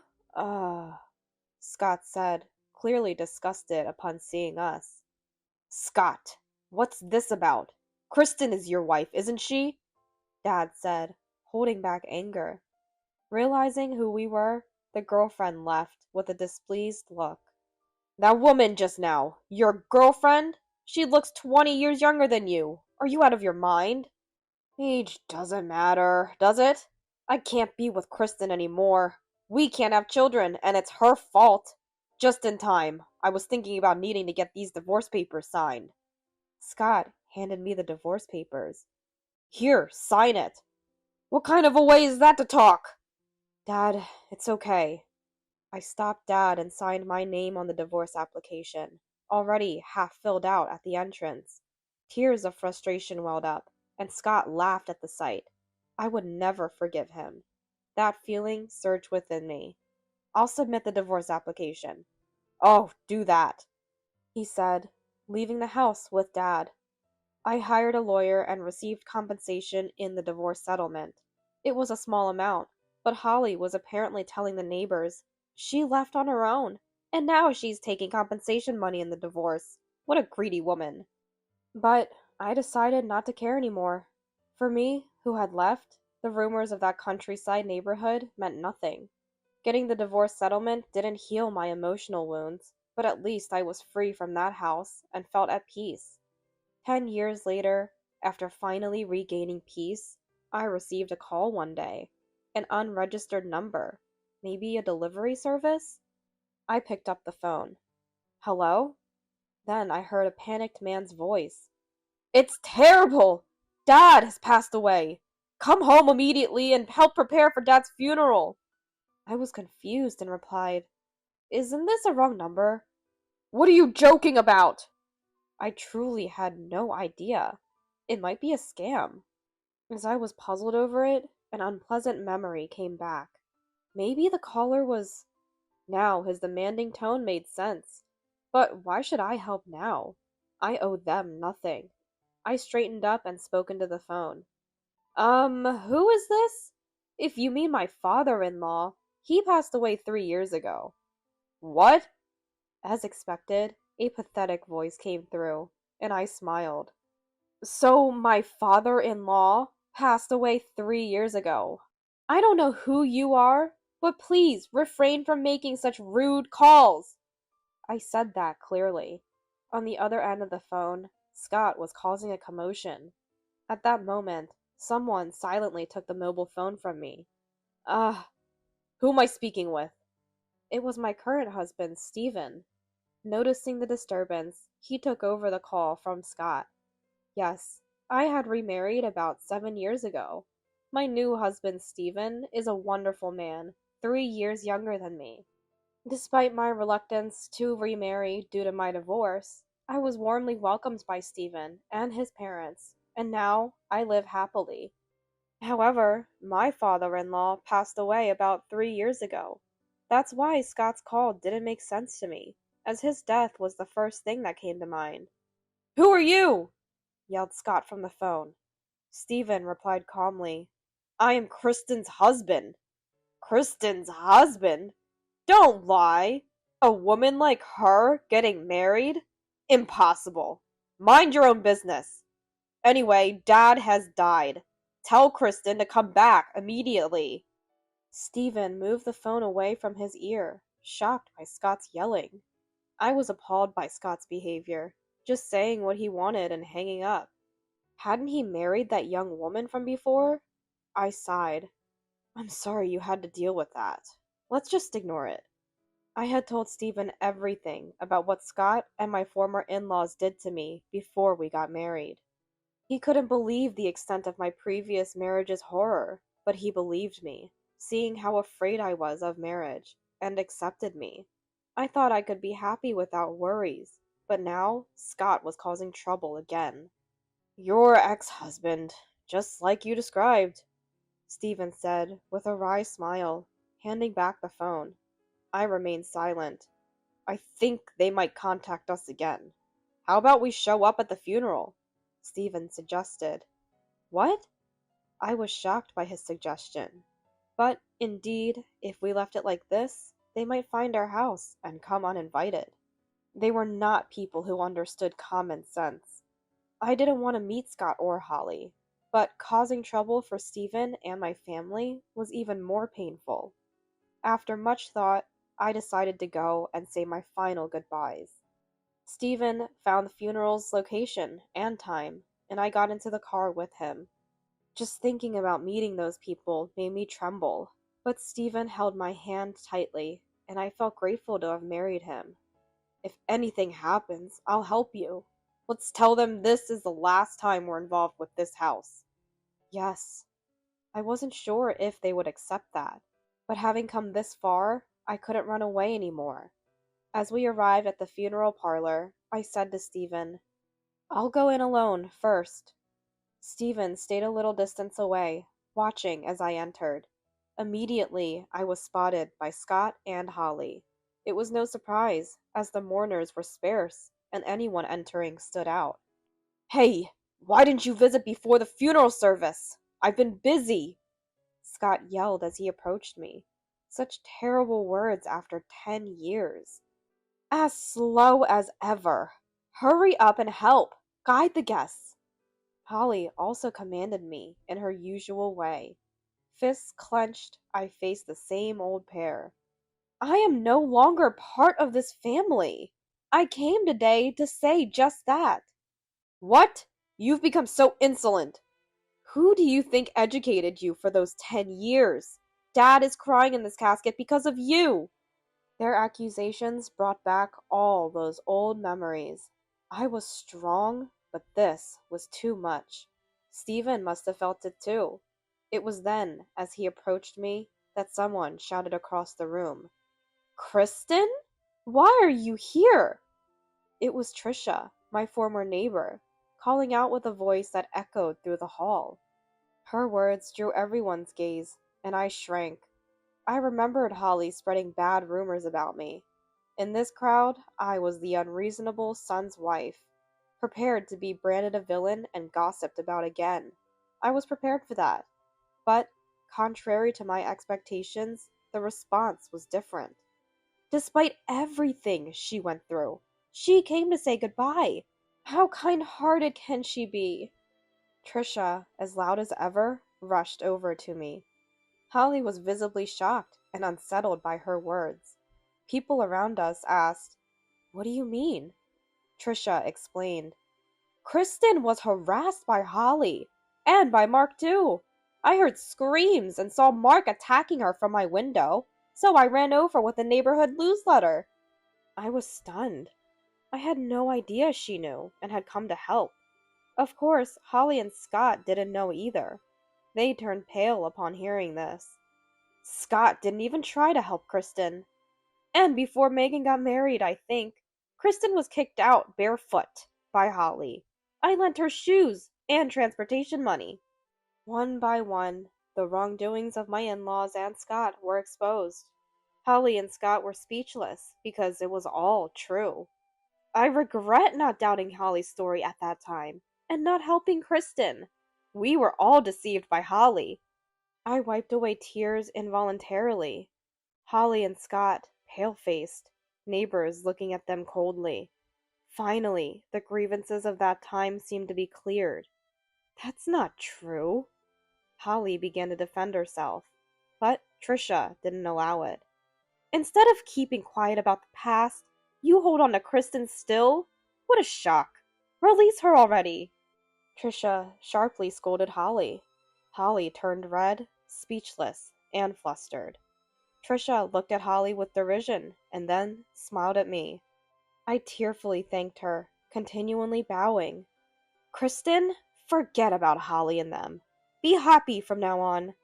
Scott said, clearly disgusted upon seeing us. Scott, what's this about? Kristen is your wife, isn't she? Dad said, holding back anger. Realizing who we were, the girlfriend left with a displeased look. That woman just now, your girlfriend? She looks 20 years younger than you. Are you out of your mind? Age doesn't matter, does it? I can't be with Kristen anymore. We can't have children, and it's her fault. Just in time. I was thinking about needing to get these divorce papers signed. Scott handed me the divorce papers. Here, sign it. What kind of a way is that to talk? Dad, it's okay. I stopped Dad and signed my name on the divorce application, already half filled out at the entrance. Tears of frustration welled up, and Scott laughed at the sight. I would never forgive him. That feeling surged within me. I'll submit the divorce application. Oh, do that, he said, leaving the house with Dad. I hired a lawyer and received compensation in the divorce settlement. It was a small amount, but Holly was apparently telling the neighbors she left on her own, and now she's taking compensation money in the divorce. What a greedy woman. But I decided not to care anymore. For me, who had left, the rumors of that countryside neighborhood meant nothing. Getting the divorce settlement didn't heal my emotional wounds, but at least I was free from that house and felt at peace. 10 years later, after finally regaining peace, I received a call one day. An unregistered number. Maybe a delivery service? I picked up the phone. Hello? Then I heard a panicked man's voice. It's terrible! Dad has passed away! Come home immediately and help prepare for Dad's funeral! I was confused and replied, Isn't this a wrong number? What are you joking about? I truly had no idea. It might be a scam. As I was puzzled over it, an unpleasant memory came back. Maybe the caller was... Now his demanding tone made sense. But why should I help now? I owe them nothing. I straightened up and spoke into the phone. Who is this? If you mean my father-in-law, he passed away 3 years ago. What? As expected, a pathetic voice came through, and I smiled. So my father-in-law passed away 3 years ago. I don't know who you are, but please refrain from making such rude calls. I said that clearly. On the other end of the phone, Scott was causing a commotion. At that moment, someone silently took the mobile phone from me. Who am I speaking with? It was my current husband, Stephen. Noticing the disturbance, he took over the call from Scott. Yes, I had remarried about 7 years ago. My new husband, Stephen, is a wonderful man, 3 years younger than me. Despite my reluctance to remarry due to my divorce, I was warmly welcomed by Stephen and his parents, and now I live happily. However, my father-in-law passed away about 3 years ago. That's why Scott's call didn't make sense to me, as his death was the first thing that came to mind. Who are you? Yelled Scott from the phone. Stephen replied calmly, I am Kristen's husband. Kristen's husband? Don't lie! A woman like her getting married? Impossible. Mind your own business. Anyway, Dad has died. Tell Kristen to come back immediately. Stephen moved the phone away from his ear, shocked by Scott's yelling. I was appalled by Scott's behavior, just saying what he wanted and hanging up. Hadn't he married that young woman from before? I sighed. I'm sorry you had to deal with that. Let's just ignore it. I had told Stephen everything about what Scott and my former in-laws did to me before we got married. He couldn't believe the extent of my previous marriage's horror, but he believed me, seeing how afraid I was of marriage, and accepted me. I thought I could be happy without worries, but now Scott was causing trouble again. Your ex-husband, just like you described, Stephen said with a wry smile, handing back the phone. I remained silent. I think they might contact us again. How about we show up at the funeral? Stephen suggested. What? I was shocked by his suggestion. But, indeed, if we left it like this, they might find our house and come uninvited. They were not people who understood common sense. I didn't want to meet Scott or Holly, but causing trouble for Stephen and my family was even more painful. After much thought, I decided to go and say my final goodbyes. Stephen found the funeral's location and time, and I got into the car with him. Just thinking about meeting those people made me tremble, but Stephen held my hand tightly, and I felt grateful to have married him. If anything happens, I'll help you. Let's tell them this is the last time we're involved with this house. Yes. I wasn't sure if they would accept that, but having come this far, I couldn't run away anymore. As we arrived at the funeral parlor, I said to Stephen, I'll go in alone first. Stephen stayed a little distance away, watching as I entered. Immediately, I was spotted by Scott and Holly. It was no surprise, as the mourners were sparse, and anyone entering stood out. Hey, why didn't you visit before the funeral service? I've been busy, Scott yelled as he approached me. Such terrible words after 10 years. As slow as ever. Hurry up and help. Guide the guests. Holly also commanded me in her usual way. Fists clenched, I faced the same old pair. I am no longer part of this family. I came today to say just that. What? You've become so insolent. Who do you think educated you for those 10 years? Dad is crying in this casket because of you. Their accusations brought back all those old memories. I was strong, but this was too much. Stephen must have felt it too. It was then, as he approached me, that someone shouted across the room, Kristen? Why are you here? It was Trisha, my former neighbor, calling out with a voice that echoed through the hall. Her words drew everyone's gaze, and I shrank. I remembered Holly spreading bad rumors about me. In this crowd, I was the unreasonable son's wife, prepared to be branded a villain and gossiped about again. I was prepared for that. But, contrary to my expectations, the response was different. Despite everything she went through, she came to say goodbye. How kind-hearted can she be? Trisha, as loud as ever, rushed over to me. Holly was visibly shocked and unsettled by her words. People around us asked, What do you mean? Trisha explained. Kristen was harassed by Holly, and by Mark too. I heard screams and saw Mark attacking her from my window, so I ran over with the neighborhood newsletter. I was stunned. I had no idea she knew and had come to help. Of course, Holly and Scott didn't know either. They turned pale upon hearing this. Scott didn't even try to help Kristen. And before Megan got married, I think, Kristen was kicked out barefoot by Holly. I lent her shoes and transportation money. One by one, the wrongdoings of my in-laws and Scott were exposed. Holly and Scott were speechless because it was all true. I regret not doubting Holly's story at that time and not helping Kristen. We were all deceived by Holly. I wiped away tears involuntarily. Holly and Scott, pale-faced, neighbors looking at them coldly. Finally, the grievances of that time seemed to be cleared. That's not true. Holly began to defend herself, but Trisha didn't allow it. Instead of keeping quiet about the past, you hold on to Kristen still? What a shock. Release her already. Trisha sharply scolded Holly. Holly turned red, speechless, and flustered. Trisha looked at Holly with derision and then smiled at me. I tearfully thanked her, continually bowing. Kristen, forget about Holly and them. Be happy from now on.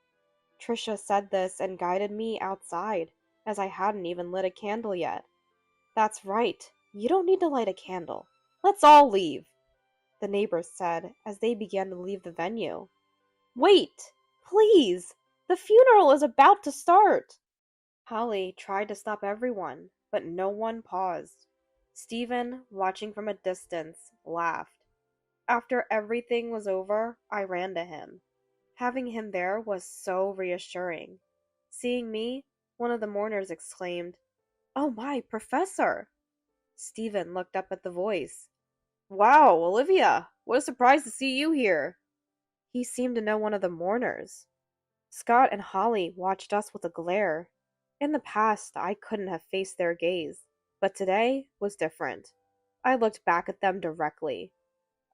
Trisha said this and guided me outside, as I hadn't even lit a candle yet. That's right. You don't need to light a candle. Let's all leave, the neighbors said as they began to leave the venue. Wait! Please! The funeral is about to start! Holly tried to stop everyone, but no one paused. Stephen, watching from a distance, laughed. After everything was over, I ran to him. Having him there was so reassuring. Seeing me, one of the mourners exclaimed, Oh my, Professor! Stephen looked up at the voice. Wow, Olivia! What a surprise to see you here! He seemed to know one of the mourners. Scott and Holly watched us with a glare. In the past, I couldn't have faced their gaze, but today was different. I looked back at them directly.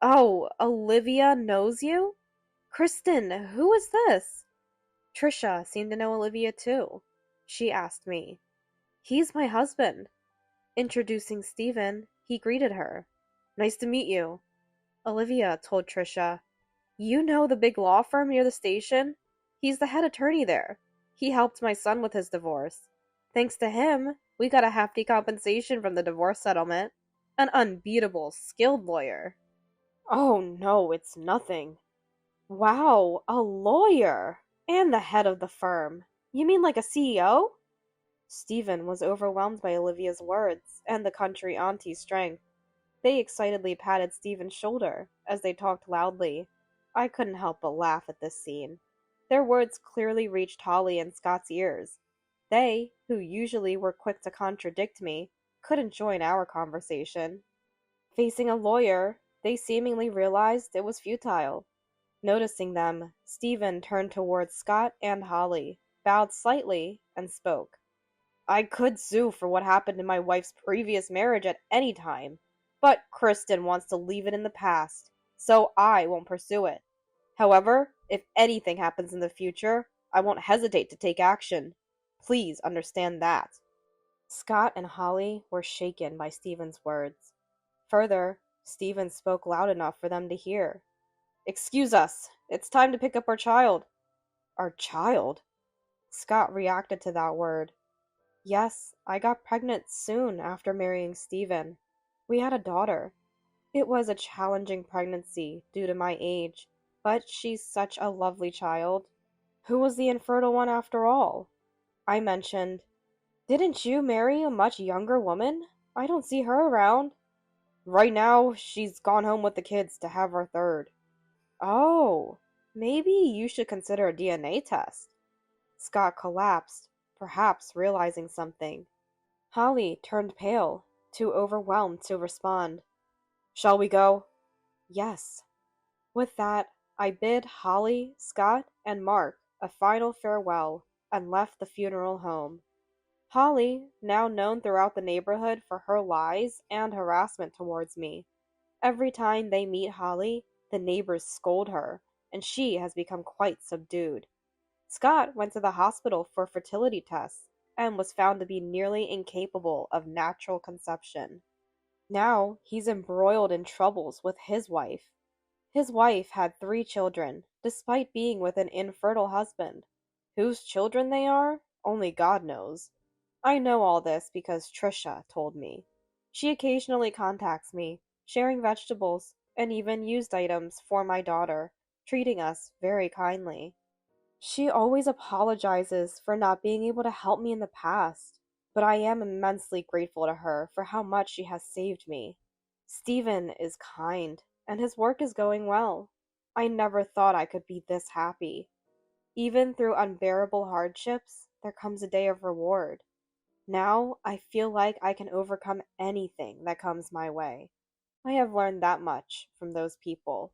Oh, Olivia knows you? Kristen, who is this? Trisha seemed to know Olivia too. She asked me. He's my husband. Introducing Stephen, he greeted her. Nice to meet you. Olivia told Trisha, You know the big law firm near the station? He's the head attorney there. He helped my son with his divorce. Thanks to him, we got a hefty compensation from the divorce settlement. An unbeatable, skilled lawyer. Oh no, it's nothing. Wow, a lawyer! And the head of the firm. You mean like a CEO? Stephen was overwhelmed by Olivia's words and the country auntie's strength. They excitedly patted Stephen's shoulder as they talked loudly. I couldn't help but laugh at this scene. Their words clearly reached Holly and Scott's ears. They, who usually were quick to contradict me, couldn't join our conversation. Facing a lawyer, they seemingly realized it was futile. Noticing them, Stephen turned towards Scott and Holly, bowed slightly, and spoke. I could sue for what happened in my wife's previous marriage at any time, but Kristen wants to leave it in the past, so I won't pursue it. However, if anything happens in the future, I won't hesitate to take action. Please understand that." Scott and Holly were shaken by Stephen's words. Further, Stephen spoke loud enough for them to hear. "Excuse us. It's time to pick up our child." "Our child?" Scott reacted to that word. "Yes, I got pregnant soon after marrying Stephen. We had a daughter. It was a challenging pregnancy due to my age, but she's such a lovely child. Who was the infertile one after all?" I mentioned, "Didn't you marry a much younger woman? I don't see her around." "Right now, she's gone home with the kids to have her third." "Oh, maybe you should consider a DNA test." Scott collapsed, perhaps realizing something. Holly turned pale, too overwhelmed to respond. "Shall we go?" "Yes." With that, I bid Holly, Scott, and Mark a final farewell and left the funeral home. Holly, now known throughout the neighborhood for her lies and harassment towards me. Every time they meet Holly, the neighbors scold her, and she has become quite subdued. Scott went to the hospital for fertility tests and was found to be nearly incapable of natural conception. Now he's embroiled in troubles with his wife. His wife had 3 children, despite being with an infertile husband. Whose children they are, only God knows. I know all this because Trisha told me. She occasionally contacts me, sharing vegetables and even used items for my daughter, treating us very kindly. She always apologizes for not being able to help me in the past, but I am immensely grateful to her for how much she has saved me. Stephen is kind, and his work is going well. I never thought I could be this happy. Even through unbearable hardships, there comes a day of reward. Now I feel like I can overcome anything that comes my way. I have learned that much from those people.